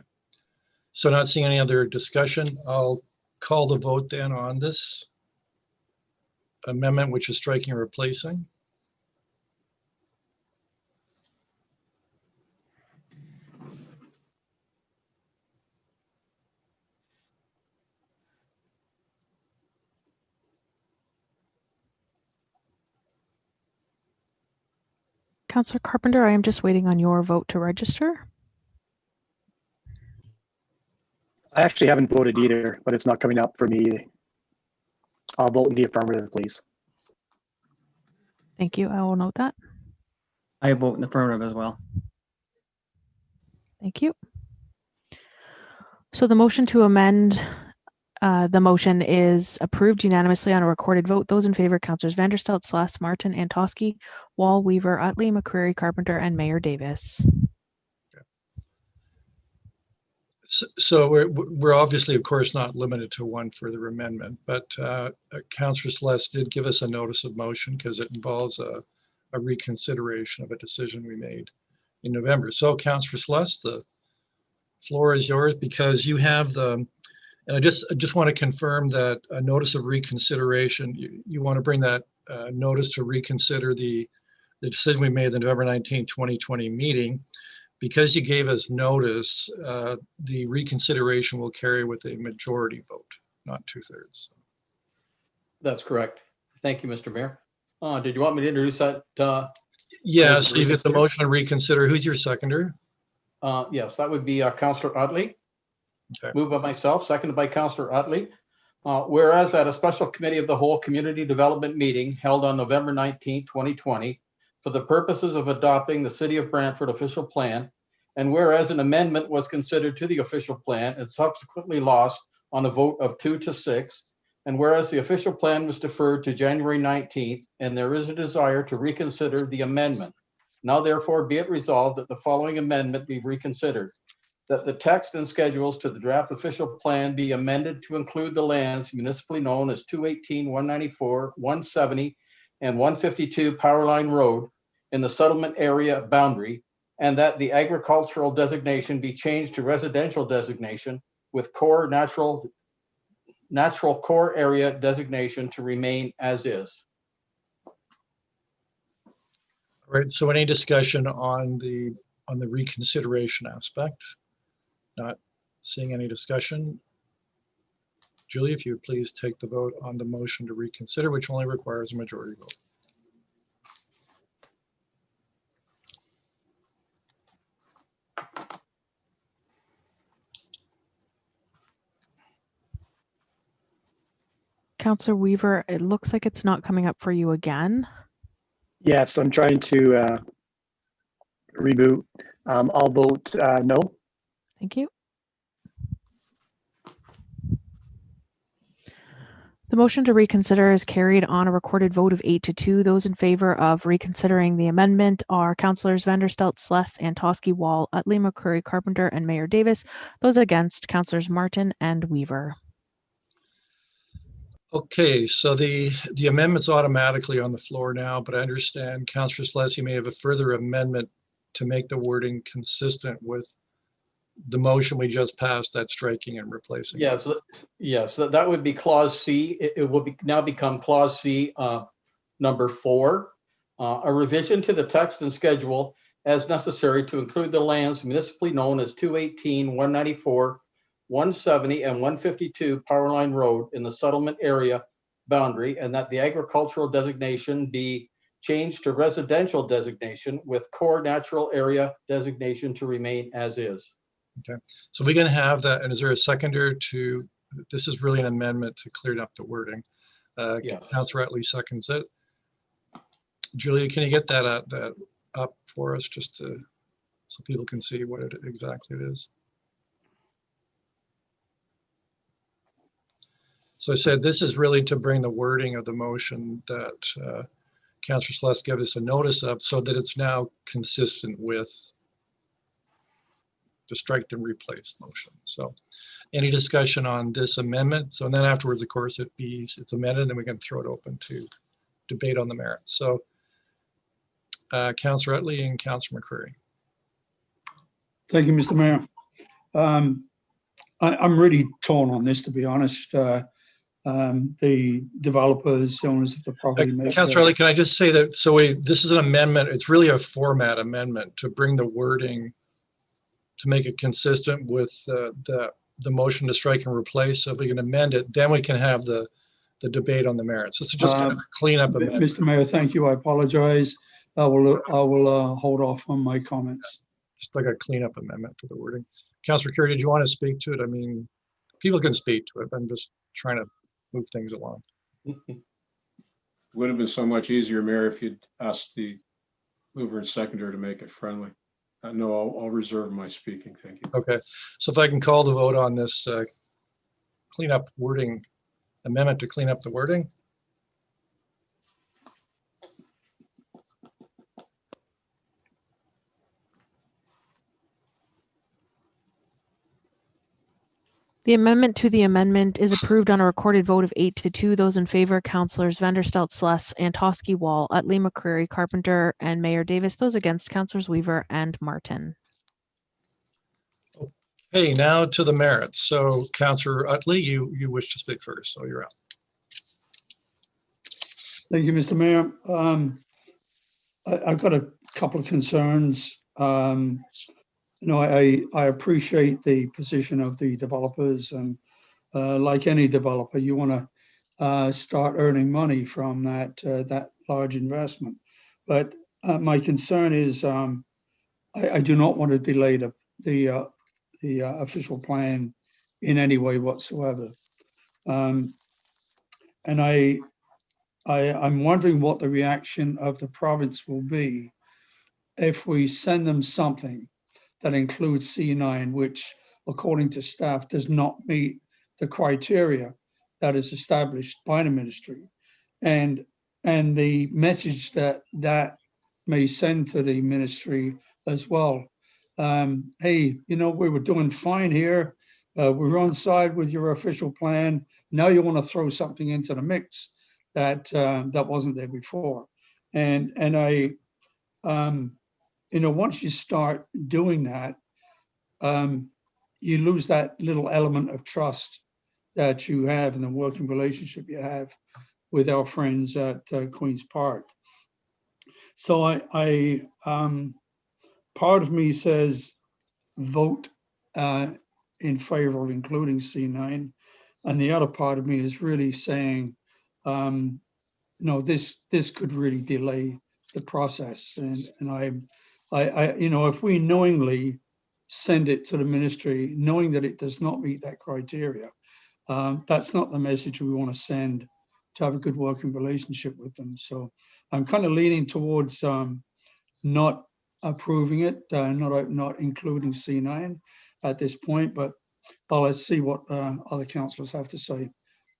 So not seeing any other discussion, I'll call the vote then on this amendment, which is striking and replacing. Councillor Carpenter, I am just waiting on your vote to register. I actually haven't voted either, but it's not coming up for me. I'll vote in the affirmative, please. Thank you. I will note that. I vote in the affirmative as well. Thank you. So the motion to amend the motion is approved unanimously on a recorded vote. Those in favor: Councillors Vanderstelt, Sluss, Martin, Antosky, Wall, Weaver, Utley, McCreary, Carpenter, and Mayor Davis. So we're obviously, of course, not limited to one further amendment, but Councillor Celeste did give us a notice of motion because it involves a reconsideration of a decision we made in November. So Councillor Celeste, the floor is yours because you have the, and I just want to confirm that a notice of reconsideration, you want to bring that notice to reconsider the decision we made at the November 19, 2020 meeting. Because you gave us notice, the reconsideration will carry with a majority vote, not 2/3. That's correct. Thank you, Mr. Mayor. Did you want me to introduce that? Yes, you get the motion to reconsider. Who's your seconder? Yes, that would be Councillor Utley. Okay. Moved by myself, seconded by Councillor Utley. Whereas at a special committee of the whole community development meeting held on November 19, 2020, for the purposes of adopting the City of Brantford official plan, and whereas an amendment was considered to the official plan and subsequently lost on a vote of 2-6, and whereas the official plan was deferred to January 19th, and there is a desire to reconsider the amendment. Now therefore be it resolved that the following amendment be reconsidered, that the text and schedules to the draft official plan be amended to include the lands municipally known as 218, 194, 170, and 152 Powerline Road in the settlement area boundary, and that the agricultural designation be changed to residential designation with core natural core area designation to remain as is. All right, so any discussion on the reconsideration aspect? Not seeing any discussion. Julie, if you would please take the vote on the motion to reconsider, which only requires a majority vote. Councillor Weaver, it looks like it's not coming up for you again. Yes, I'm trying to reboot. I'll vote no. Thank you. The motion to reconsider is carried on a recorded vote of 8-2. Those in favor of reconsidering the amendment are Councillors Vanderstelt, Sless, Antosky, Wall, Utley, McCurry, Carpenter, and Mayor Davis. Those against, Councillors Martin and Weaver. Okay, so the amendment's automatically on the floor now, but I understand Councillor Sless, you may have a further amendment to make the wording consistent with the motion we just passed, that striking and replacing. Yes, yes, that would be clause C. It will now become clause C, number 4. A revision to the text and schedule as necessary to include the lands municipally known as 218, 194, 170, and 152 Powerline Road in the settlement area boundary, and that the agricultural designation be changed to residential designation with core natural area designation to remain as is. Okay, so we're going to have that. And is there a seconder to, this is really an amendment to clear up the wording. Yes. Councillor Utley seconds it. Julia, can you get that up for us just to, so people can see what it exactly it is? So I said, this is really to bring the wording of the motion that Councillor Celeste gave us a notice of so that it's now consistent with the strike and replace motion. So any discussion on this amendment? So and then afterwards, of course, it's amended and we can throw it open to debate on the merits. So Councillor Utley and Councillor McCurry. Thank you, Mr. Mayor. I'm really torn on this, to be honest. The developers, owners of the property. Councillor Utley, can I just say that, so this is an amendment, it's really a format amendment to bring the wording to make it consistent with the motion to strike and replace. So if we can amend it, then we can have the debate on the merits. It's just kind of a cleanup amendment. Mr. Mayor, thank you. I apologize. I will hold off on my comments. Just like a cleanup amendment for the wording. Councillor Curry, did you want to speak to it? I mean, people can speak to it. I'm just trying to move things along. Would have been so much easier, Mayor, if you'd asked the mover and seconder to make it friendly. No, I'll reserve my speaking. Thank you. Okay, so if I can call the vote on this cleanup wording amendment to clean up the wording. The amendment to the amendment is approved on a recorded vote of 8-2. Those in favor, Councillors Vanderstelt, Sless, Antosky, Wall, Utley, McCreary, Carpenter, and Mayor Davis. Those against, Councillors Weaver and Martin. Hey, now to the merits. So Councillor Utley, you wish to speak first, so you're up. Thank you, Mr. Mayor. I've got a couple of concerns. You know, I appreciate the position of the developers, and like any developer, you want to start earning money from that large investment. But my concern is I do not want to delay the official plan in any way whatsoever. And I'm wondering what the reaction of the province will be if we send them something that includes C9, which, according to staff, does not meet the criteria that is established by the ministry. And the message that may send to the ministry as well. Hey, you know, we were doing fine here. We're on side with your official plan. Now you want to throw something into the mix that wasn't there before. And I, you know, once you start doing that, you lose that little element of trust that you have and the working relationship you have with our friends at Queen's Park. So I part of me says vote in favor of including C9, and the other part of me is really saying, no, this could really delay the process. And I you know, if we knowingly send it to the ministry, knowing that it does not meet that criteria, that's not the message we want to send to have a good working relationship with them. So I'm kind of leaning towards not approving it, not including C9 at this point, but let's see what other councillors have to say.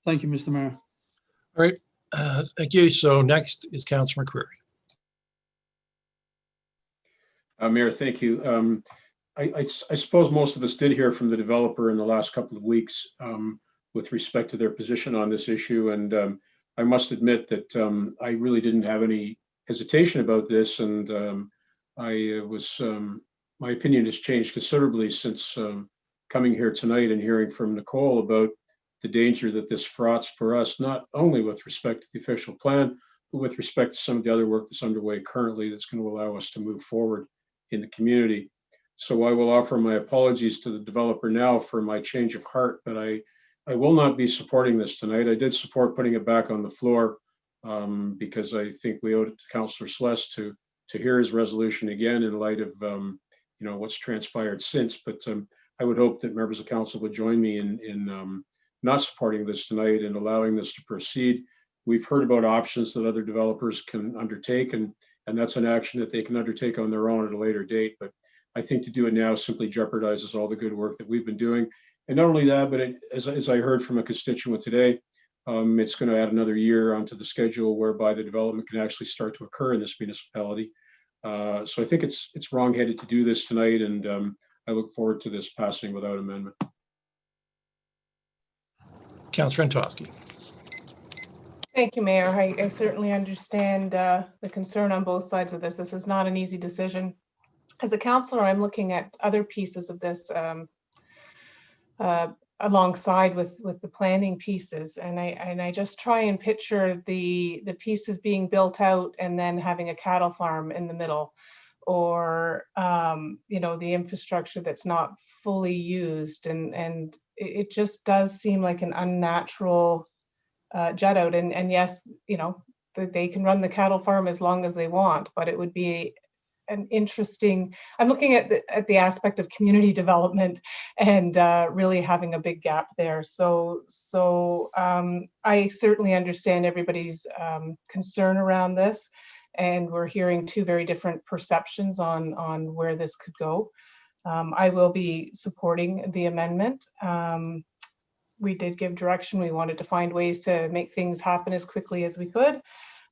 Thank you, Mr. Mayor. All right, thank you. So next is Councillor McCreary. Mayor, thank you. I suppose most of us did hear from the developer in the last couple of weeks with respect to their position on this issue. And I must admit that I really didn't have any hesitation about this. And my opinion has changed considerably since coming here tonight and hearing from Nicole about the danger that this fraughts for us, not only with respect to the official plan, but with respect to some of the other work that's underway currently that's going to allow us to move forward in the community. So I will offer my apologies to the developer now for my change of heart, but I will not be supporting this tonight. I did support putting it back on the floor because I think we owed it to Councillor Sless to hear his resolution again in light of you know, what's transpired since. But I would hope that members of council would join me in not supporting this tonight and allowing this to proceed. We've heard about options that other developers can undertake, and that's an action that they can undertake on their own at a later date. But I think to do it now simply jeopardizes all the good work that we've been doing. And not only that, but as I heard from a constituent today, it's going to add another year onto the schedule whereby the development can actually start to occur in this municipality. So I think it's wrong-headed to do this tonight, and I look forward to this passing without amendment. Councillor Antosky. Thank you, Mayor. I certainly understand the concern on both sides of this. This is not an easy decision. As a councillor, I'm looking at other pieces of this alongside with the planning pieces, and I just try and picture the pieces being built out and then having a cattle farm in the middle, or you know, the infrastructure that's not fully used, and it just does seem like an unnatural jet out. And yes, you know, they can run the cattle farm as long as they want, but it would be an interesting, I'm looking at the aspect of community development and really having a big gap there. So I certainly understand everybody's concern around this, and we're hearing two very different perceptions on where this could go. I will be supporting the amendment. We did give direction. We wanted to find ways to make things happen as quickly as we could.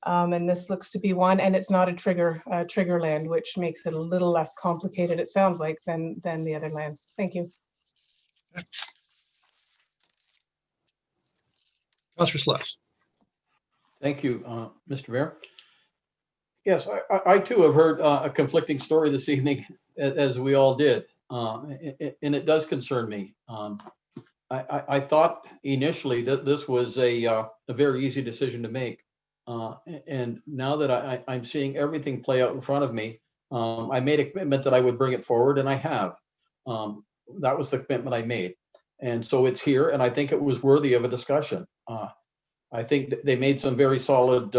And this looks to be one, and it's not a trigger land, which makes it a little less complicated, it sounds like, than the other lands. Thank you. Councillor Sluss. Thank you, Mr. Mayor. Yes, I too have heard a conflicting story this evening, as we all did, and it does concern me. I thought initially that this was a very easy decision to make. And now that I'm seeing everything play out in front of me, I made a commitment that I would bring it forward, and I have. That was the commitment I made. And so it's here, and I think it was worthy of a discussion. I think they made some very solid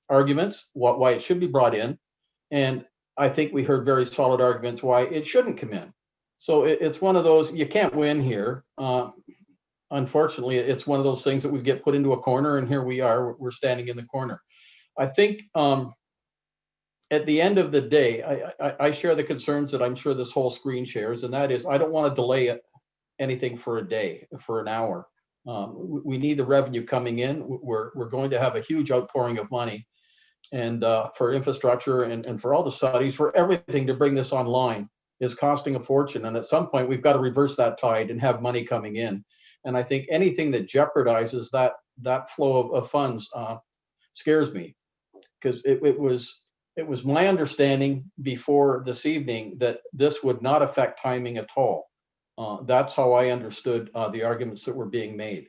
arguments why it should be brought in. And I think we heard very solid arguments why it shouldn't come in. So it's one of those, you can't win here. Unfortunately, it's one of those things that we get put into a corner, and here we are, we're standing in the corner. I think at the end of the day, I share the concerns that I'm sure this whole screen shares, and that is I don't want to delay anything for a day, for an hour. We need the revenue coming in. We're going to have a huge outpouring of money, and for infrastructure and for all the studies, for everything to bring this online is costing a fortune. And at some point, we've got to reverse that tide and have money coming in. And I think anything that jeopardizes that flow of funds scares me, because it was my understanding before this evening that this would not affect timing at all. That's how I understood the arguments that were being made.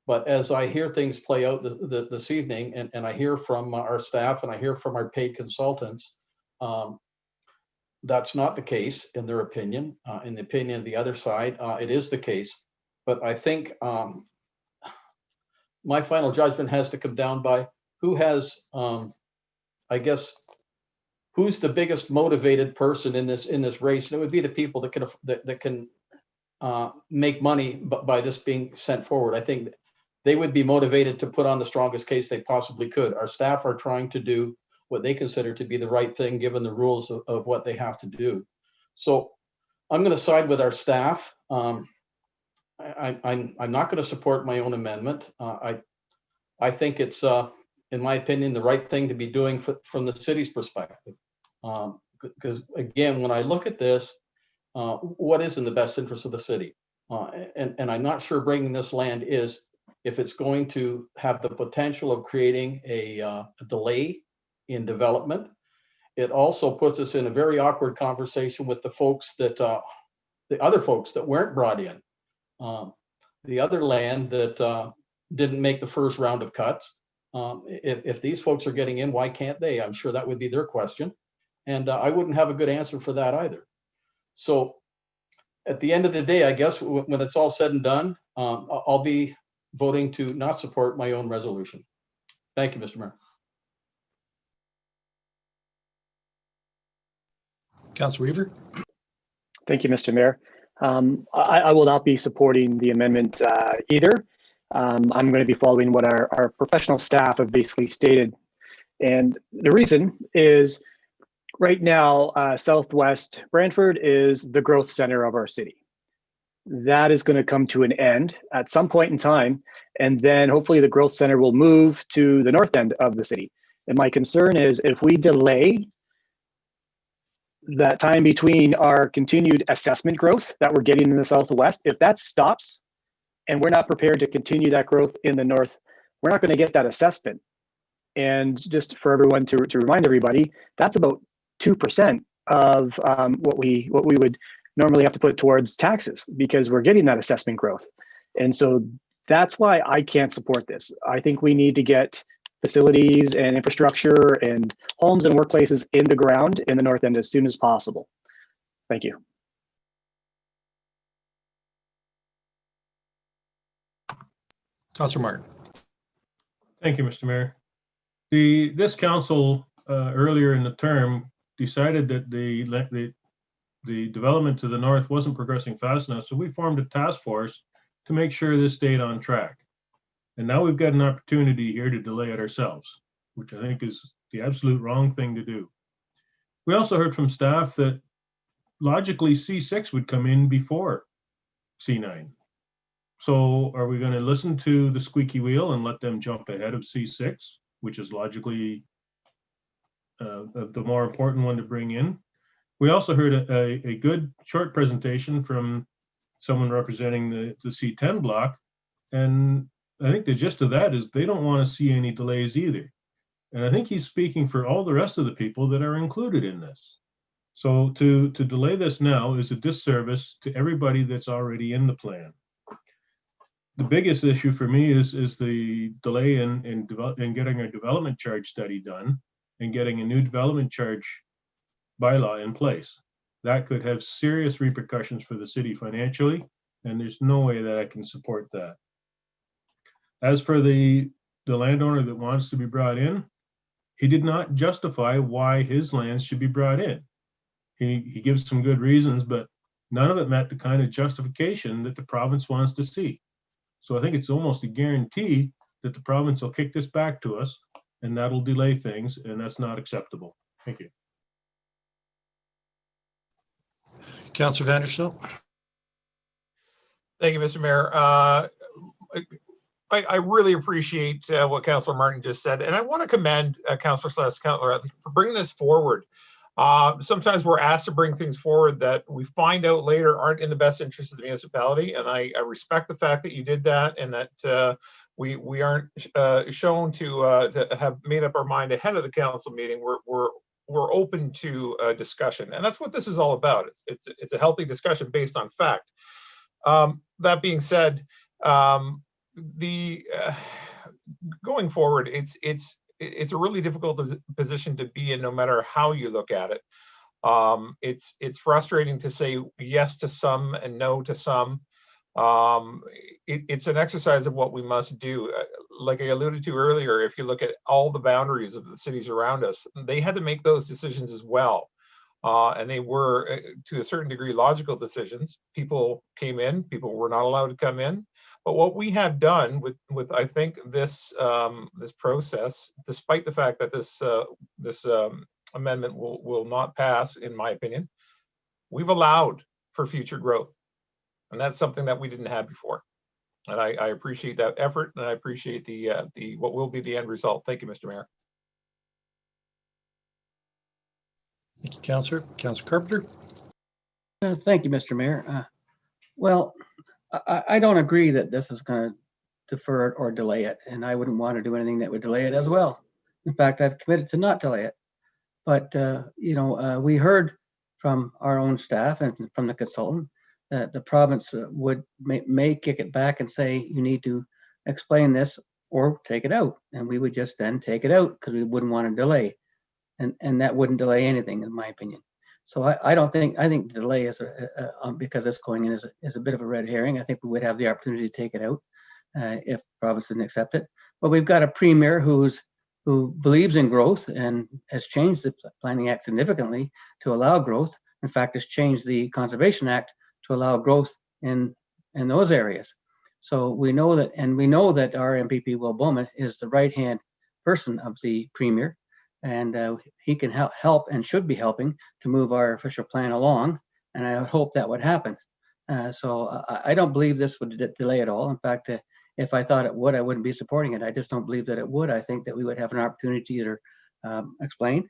But as I hear things play out this evening, and I hear from our staff and I hear from our paid consultants, that's not the case in their opinion. In the opinion of the other side, it is the case. But I think my final judgment has to come down by who has, I guess, who's the biggest motivated person in this race. And it would be the people that can make money by this being sent forward. I think they would be motivated to put on the strongest case they possibly could. Our staff are trying to do what they consider to be the right thing, given the rules of what they have to do. So I'm going to side with our staff. I'm not going to support my own amendment. I think it's, in my opinion, the right thing to be doing from the city's perspective. Because again, when I look at this, what is in the best interest of the city? And I'm not sure bringing this land is, if it's going to have the potential of creating a delay in development. It also puts us in a very awkward conversation with the folks that, the other folks that weren't brought in. The other land that didn't make the first round of cuts. If these folks are getting in, why can't they? I'm sure that would be their question. And I wouldn't have a good answer for that either. So at the end of the day, I guess when it's all said and done, I'll be voting to not support my own resolution. Thank you, Mr. Mayor. Councilor Weaver. Thank you, Mr. Mayor. I will not be supporting the amendment either. I'm going to be following what our professional staff have basically stated. And the reason is right now, Southwest Brantford is the growth center of our city. That is going to come to an end at some point in time. And then hopefully the growth center will move to the north end of the city. And my concern is if we delay that time between our continued assessment growth that we're getting in the Southwest, if that stops and we're not prepared to continue that growth in the north, we're not going to get that assessment. And just for everyone to remind everybody, that's about 2% of what we would normally have to put towards taxes, because we're getting that assessment growth. And so that's why I can't support this. I think we need to get facilities and infrastructure and homes and workplaces in the ground in the north end as soon as possible. Thank you. Councilor Martin. Thank you, Mr. Mayor. This council earlier in the term decided that the development to the north wasn't progressing fast enough, so we formed a task force to make sure this stayed on track. And now we've got an opportunity here to delay it ourselves, which I think is the absolute wrong thing to do. We also heard from staff that logically C6 would come in before C9. So are we going to listen to the squeaky wheel and let them jump ahead of C6, which is logically the more important one to bring in? We also heard a good short presentation from someone representing the C10 block, and I think the gist of that is they don't want to see any delays either. And I think he's speaking for all the rest of the people that are included in this. So to delay this now is a disservice to everybody that's already in the plan. The biggest issue for me is the delay in getting a development charge study done and getting a new development charge bylaw in place. That could have serious repercussions for the city financially, and there's no way that I can support that. As for the landowner that wants to be brought in, he did not justify why his lands should be brought in. He gives some good reasons, but none of it met the kind of justification that the province wants to see. So I think it's almost a guarantee that the province will kick this back to us, and that'll delay things, and that's not acceptable. Thank you. Councillor Vanderstel. Thank you, Mr. Mayor. I really appreciate what Councillor Martin just said, and I want to commend Councillor Celeste Cutler for bringing this forward. Sometimes we're asked to bring things forward that we find out later aren't in the best interest of the municipality, and I respect the fact that you did that, and that we aren't shown to have made up our mind ahead of the council meeting. We're open to discussion, and that's what this is all about. It's a healthy discussion based on fact. That being said, going forward, it's a really difficult position to be in, no matter how you look at it. It's frustrating to say yes to some and no to some. It's an exercise of what we must do. Like I alluded to earlier, if you look at all the boundaries of the cities around us, they had to make those decisions as well. And they were, to a certain degree, logical decisions. People came in, people were not allowed to come in. But what we have done with I think this this process, despite the fact that this amendment will not pass, in my opinion, we've allowed for future growth, and that's something that we didn't have before. And I appreciate that effort, and I appreciate the what will be the end result. Thank you, Mr. Mayor. Thank you, Councillor. Councillor Carpenter. Thank you, Mr. Mayor. Well, I don't agree that this is going to defer it or delay it, and I wouldn't want to do anything that would delay it as well. In fact, I've committed to not delay it. But, we heard from our own staff and from the consultant that the province may kick it back and say, you need to explain this or take it out. And we would just then take it out because we wouldn't want to delay. And that wouldn't delay anything, in my opinion. So I think the delay is because it's going in is a bit of a red herring. I think we would have the opportunity to take it out if the province didn't accept it. But we've got a premier who believes in growth and has changed the Planning Act significantly to allow growth. In fact, has changed the Conservation Act to allow growth in those areas. So we know that, and we know that our MPP Will Bowman is the right-hand person of the premier. And he can help and should be helping to move our official plan along. And I hope that would happen. So I don't believe this would delay at all. In fact, if I thought it would, I wouldn't be supporting it. I just don't believe that it would. I think that we would have an opportunity to either explain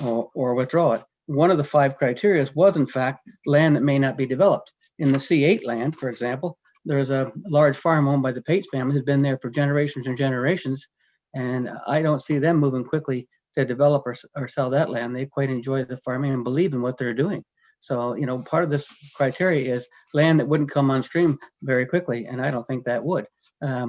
or withdraw it. One of the 5 criteria was, in fact, land that may not be developed. In the C8 land, for example, there's a large farm owned by the Pates family who's been there for generations and generations. And I don't see them moving quickly to develop or sell that land. They quite enjoy the farming and believe in what they're doing. So, part of this criteria is land that wouldn't come on stream very quickly, and I don't think that would. I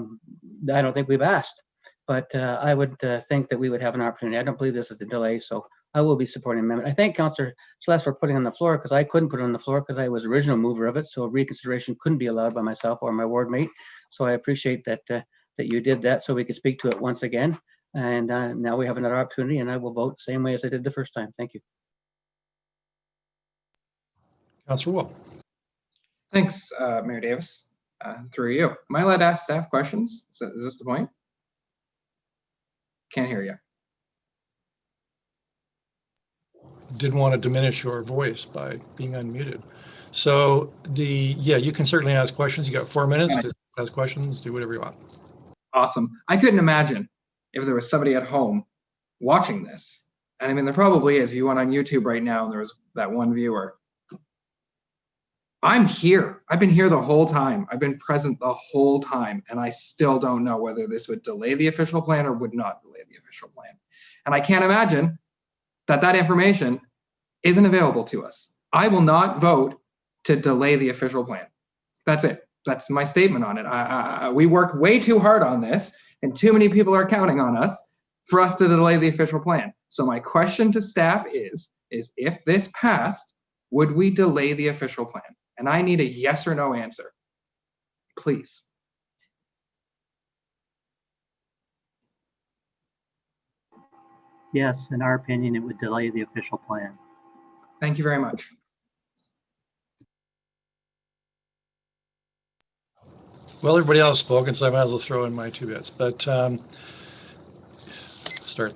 don't think we've asked, but I would think that we would have an opportunity. I don't believe this is a delay, so I will be supporting the amendment. I thank Councillor Celeste for putting it on the floor, because I couldn't put it on the floor because I was the original mover of it, so reconsideration couldn't be allowed by myself or my ward mate. So I appreciate that that you did that so we could speak to it once again. And now we have another opportunity, and I will vote the same way as I did the first time. Thank you. Councillor Wall. Thanks, Mayor Davis. Through you. Am I allowed to ask staff questions? Is this the point? Can't hear you. Didn't want to diminish your voice by being unmuted. So you can certainly ask questions. You got 4 minutes to ask questions, do whatever you want. Awesome. I couldn't imagine if there was somebody at home watching this. And I mean, there probably is. If you went on YouTube right now, and there was that one viewer. I'm here. I've been here the whole time. I've been present the whole time, and I still don't know whether this would delay the official plan or would not delay the official plan. And I can't imagine that that information isn't available to us. I will not vote to delay the official plan. That's it. That's my statement on it. We worked way too hard on this, and too many people are counting on us for us to delay the official plan. So my question to staff is if this passed, would we delay the official plan? And I need a yes or no answer, please. Yes, in our opinion, it would delay the official plan. Thank you very much. Well, everybody else spoken, so I might as well throw in my 2 bits, but start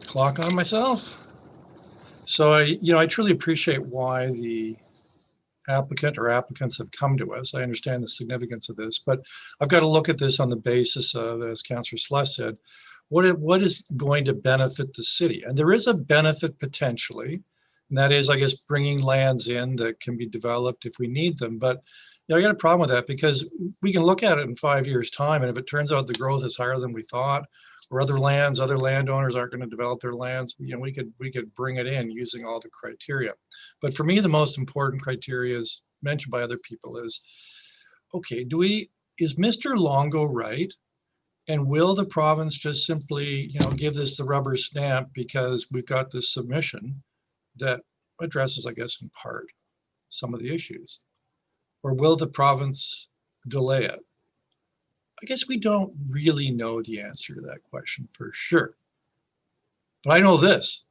the clock on myself. So I truly appreciate why the applicant or applicants have come to us. I understand the significance of this, but I've got to look at this on the basis of, as Councillor Sluss said, what is going to benefit the city? And there is a benefit potentially, and that is, I guess, bringing lands in that can be developed if we need them. But I got a problem with that because we can look at it in 5 years' time, and if it turns out the growth is higher than we thought, or other landowners aren't going to develop their lands, we could bring it in using all the criteria. But for me, the most important criteria, is mentioned by other people, is okay, is Mr. Longo right? And will the province just simply, give this the rubber stamp because we've got this submission that addresses, I guess, in part, some of the issues? Or will the province delay it? I guess we don't really know the answer to that question for sure. But I know this: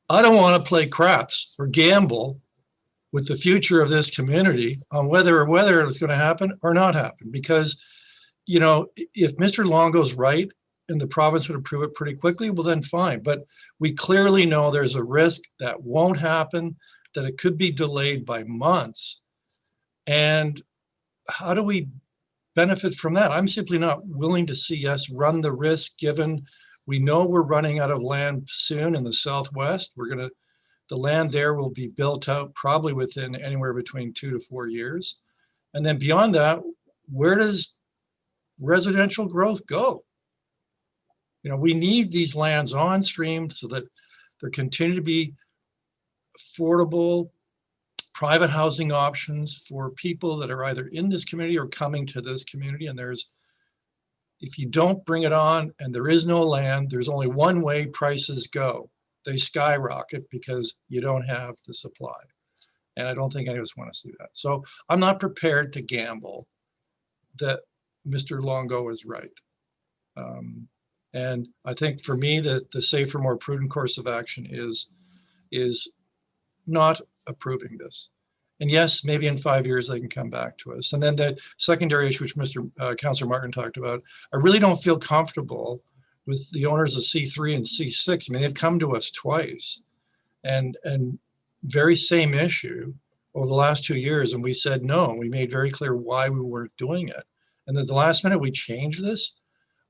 I don't want to play craps or gamble with the future of this community on whether it's going to happen or not happen. Because, if Mr. Longo's right and the province would approve it pretty quickly, well, then fine. But we clearly know there's a risk that won't happen, that it could be delayed by months. And how do we benefit from that? I'm simply not willing to see us run the risk, given we know we're running out of land soon in the Southwest. The land there will be built out probably within anywhere between 2 to 4 years. And then beyond that, where does residential growth go? We need these lands on stream so that there continue to be affordable private housing options for people that are either in this community or coming to this community. And if you don't bring it on and there is no land, there's only one way prices go. They skyrocket because you don't have the supply. And I don't think any of us want to see that. So I'm not prepared to gamble that Mr. Longo is right. And I think for me, the safer, more prudent course of action is not approving this. And yes, maybe in 5 years they can come back to us. And then the secondary issue, which Councillor Martin talked about, I really don't feel comfortable with the owners of C3 and C6. I mean, they've come to us twice, and very same issue over the last 2 years, and we said no. We made very clear why we weren't doing it. And at the last minute we changed this.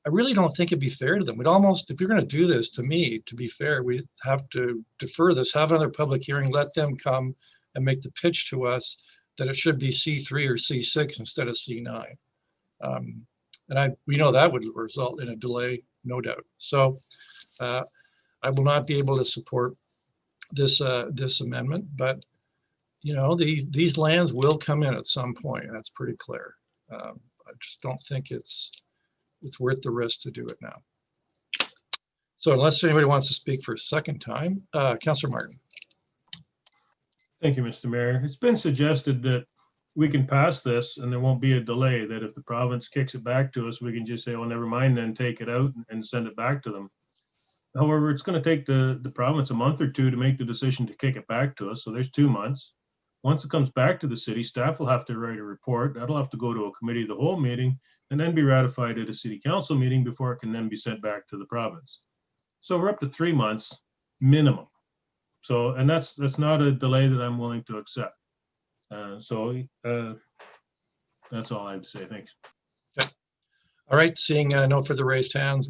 I really don't think it'd be fair to them. We'd almost, if you're going to do this, to me, to be fair, we'd have to defer this, have another public hearing, let them come and make the pitch to us that it should be C3 or C6 instead of C9. And we know that would result in a delay, no doubt. So I will not be able to support this amendment, but these lands will come in at some point. That's pretty clear. I just don't think it's worth the risk to do it now. So unless anybody wants to speak for a second time, Councillor Martin. Thank you, Mr. Mayor. It's been suggested that we can pass this and there won't be a delay, that if the province kicks it back to us, we can just say, oh, never mind, then take it out and send it back to them. However, it's going to take the province a month or two to make the decision to kick it back to us. So there's 2 months. Once it comes back to the city, staff will have to write a report. That'll have to go to a committee of the whole meeting and then be ratified at a city council meeting before it can then be sent back to the province. So we're up to 3 months minimum. So, and that's not a delay that I'm willing to accept. That's all I have to say. Thanks. Okay. All right, seeing no further raised hands,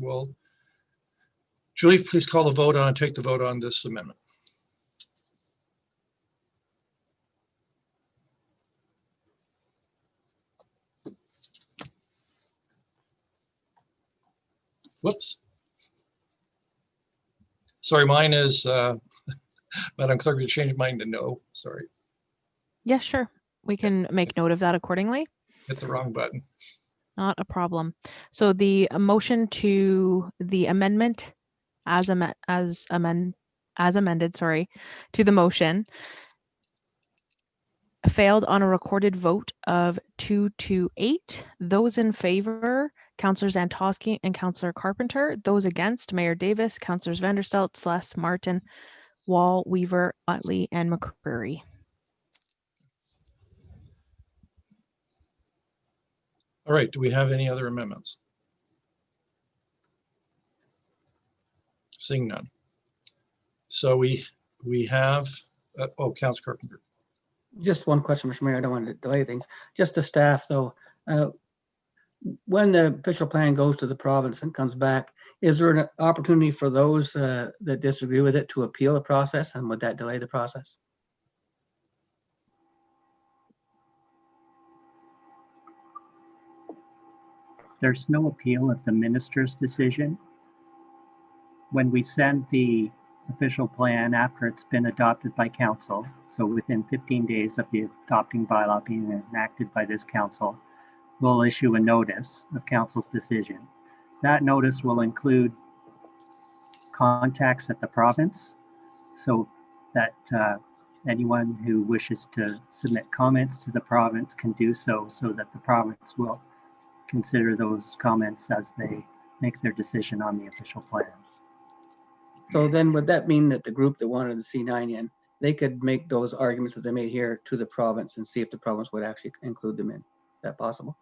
Julie, please take the vote on this amendment. Whoops. Sorry, mine is, Madam Clerk, you changed mine to no. Sorry, Yes, sure. We can make note of that accordingly. hit the wrong button. Not a problem. So the motion to the amendment as amended, sorry, to the motion failed on a recorded vote of 2 to 8. Those in favor, Councillors Antosky and Councillor Carpenter. Those against, Mayor Davis, Councillors Vanderstelt, Celeste, Martin, Wall, Weaver, Utley, and McCreary. All right, do we have any other amendments? Seeing none. So we have, oh, Councillor Carpenter. Just one question, Mr. Mayor. I don't want to delay things. Just the staff, though. When the official plan goes to the province and comes back, is there an opportunity for those that disagree with it to appeal the process, and would that delay the process? There's no appeal of the minister's decision. When we send the official plan after it's been adopted by council, so within 15 days of the adopting bylaw being enacted by this council, we'll issue a notice of council's decision. That notice will include contacts at the province so that anyone who wishes to submit comments to the province can do so, so that the province will consider those comments as they make their decision on the official plan. So then would that mean that the group that wanted the C9 in, they could make those arguments that they made here to the province and see if the province would actually include them in? Is that possible?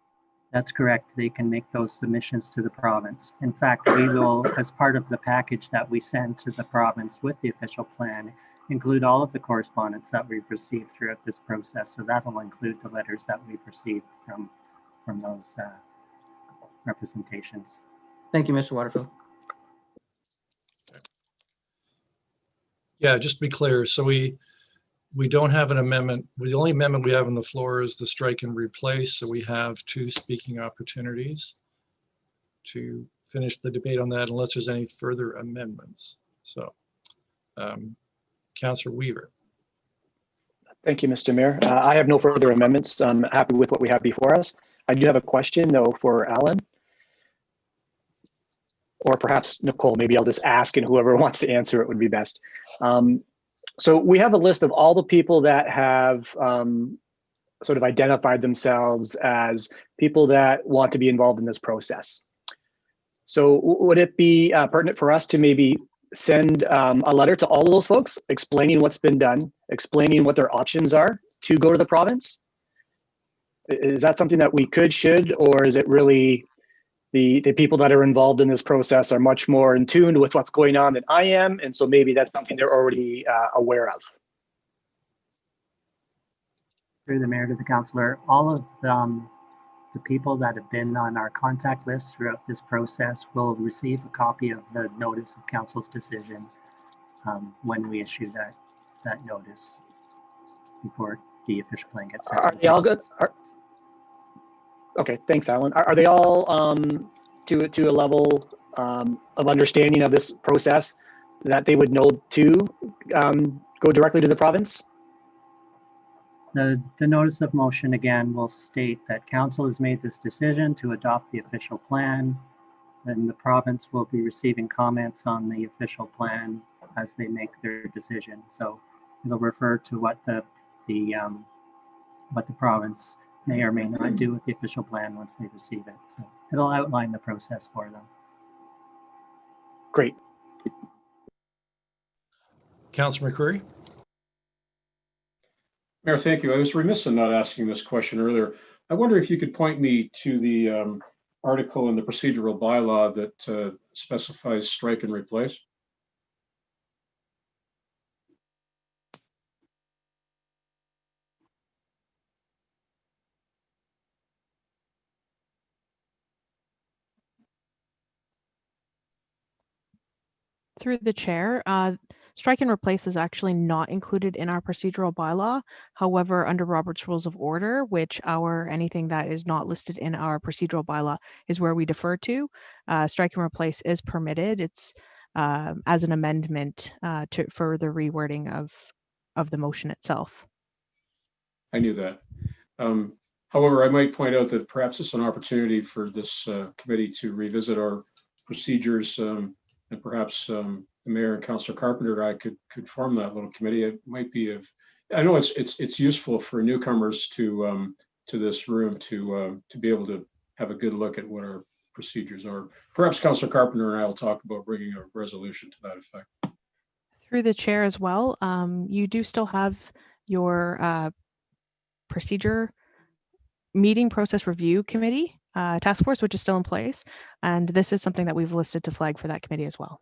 That's correct. They can make those submissions to the province. In fact, we will, as part of the package that we send to the province with the official plan, include all of the correspondence that we've received throughout this process. So that'll include the letters that we've received from those representations. Thank you, Mr. Waterfield. Yeah, just to be clear, so we don't have an amendment. The only amendment we have on the floor is the strike and replace. So we have 2 speaking opportunities to finish the debate on that, unless there's any further amendments. So, Councillor Weaver. Thank you, Mr. Mayor. I have no further amendments. I'm happy with what we have before us. I do have a question, though, for Alan. Or perhaps Nicole. Maybe I'll just ask, and whoever wants to answer it would be best. So we have a list of all the people that have sort of identified themselves as people that want to be involved in this process. So would it be pertinent for us to maybe send a letter to all of those folks explaining what's been done, explaining what their options are to go to the province? Is that something that we should, or is it really the people that are involved in this process are much more in tune with what's going on than I am, and so maybe that's something they're already aware of? Through the mayor to the councillor, all of the people that have been on our contact list throughout this process will receive a copy of the notice of council's decision when we issue that notice before the official plan gets sent. Are they all good? Okay, thanks, Alan. Are they all to a level of understanding of this process that they would know to go directly to the province? The notice of motion again will state that council has made this decision to adopt the official plan, and the province will be receiving comments on the official plan as they make their decision. So it'll refer to what the province may or may not do with the official plan once they receive it. So it'll outline the process for them. Great. Councillor McCreary. Mayor, thank you. I was remiss in not asking this question earlier. I wonder if you could point me to the article in the procedural bylaw that specifies strike and replace. Through the chair, Strike and replace is actually not included in our procedural bylaw. However, under Robert's Rules of Order, which anything that is not listed in our procedural bylaw is where we defer to, strike and replace is permitted. It's as an amendment for the rewording of the motion itself. I knew that. However, I might point out that perhaps it's an opportunity for this committee to revisit our procedures, and perhaps the mayor and Councillor Carpenter and I could form that little committee. It might be I know it's useful for newcomers to this room to be able to have a good look at what our procedures are. Perhaps Councillor Carpenter and I will talk about bringing a resolution to that effect. Through the chair as well, you do still have your procedure meeting process review committee task force, which is still in place. And this is something that we've listed to flag for that committee as well.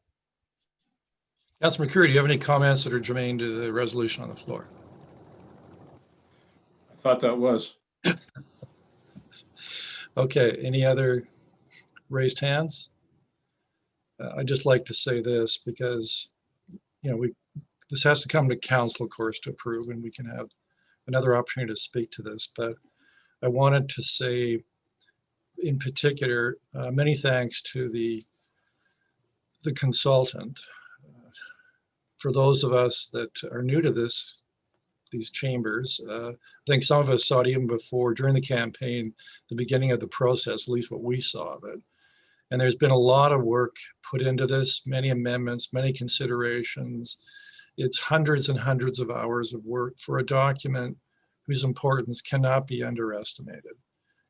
Councillor McCreary, do you have any comments that are germane to the resolution on the floor? I thought that was. Okay, any other raised hands? I'd just like to say this because, this has to come to council, of course, to approve, and we can have another opportunity to speak to this. But I wanted to say, in particular, many thanks to the consultant. For those of us that are new to these chambers, I think some of us saw it even before, during the campaign, the beginning of the process, at least what we saw of it. And there's been a lot of work put into this, many amendments, many considerations. It's hundreds and hundreds of hours of work for a document whose importance cannot be underestimated.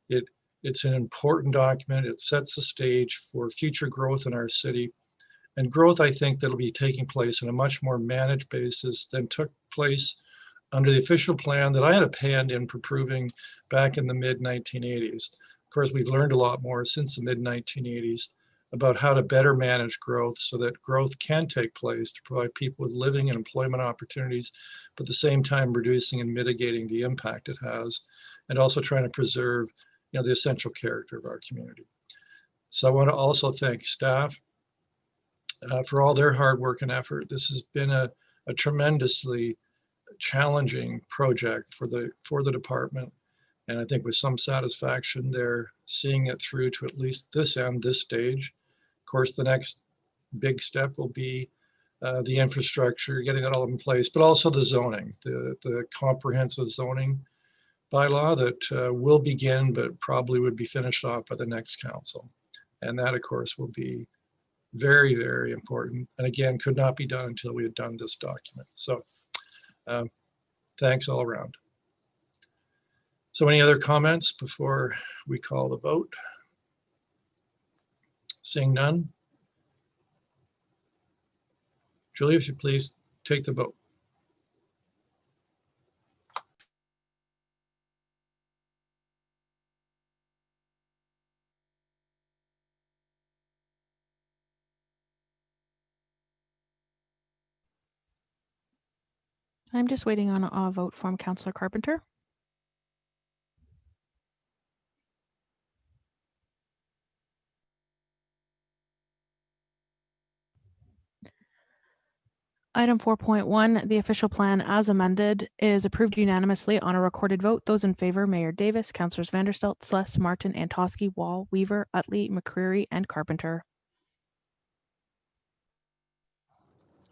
It's an important document. It sets the stage for future growth in our city, and growth, I think, that'll be taking place in a much more managed basis than took place under the official plan that I had a hand in approving back in the mid-1980s. Of course, we've learned a lot more since the mid-1980s about how to better manage growth so that growth can take place to provide people with living and employment opportunities, but at the same time reducing and mitigating the impact it has, and also trying to preserve the essential character of our community. So I want to also thank staff for all their hard work and effort. This has been a tremendously challenging project for the department. And I think with some satisfaction, they're seeing it through to at least this stage. Of course, the next big step will be the infrastructure, getting that all in place, but also the zoning, the comprehensive zoning bylaw that will begin, but probably would be finished off by the next council. And that, of course, will be very, very important. And again, could not be done until we had done this document. So thanks all around. So any other comments before we call the vote? Seeing none. Julia, if you please take the vote. I'm just waiting on a vote from Councillor Carpenter. Item 4.1, the official plan as amended is approved unanimously on a recorded vote. Those in favor, Mayor Davis, Councillors Vanderstelt, Sless, Martin, Antosky, Wall, Weaver, Utley, McCreary, and Carpenter.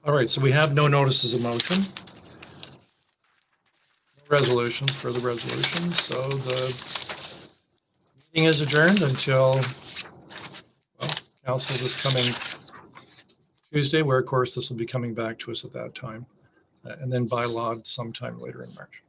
All right, so we have no notices of motion. No resolutions, further resolutions. So the meeting is adjourned until, well, council this coming Tuesday, where of course this will be coming back to us at that time, and then by law sometime later in March.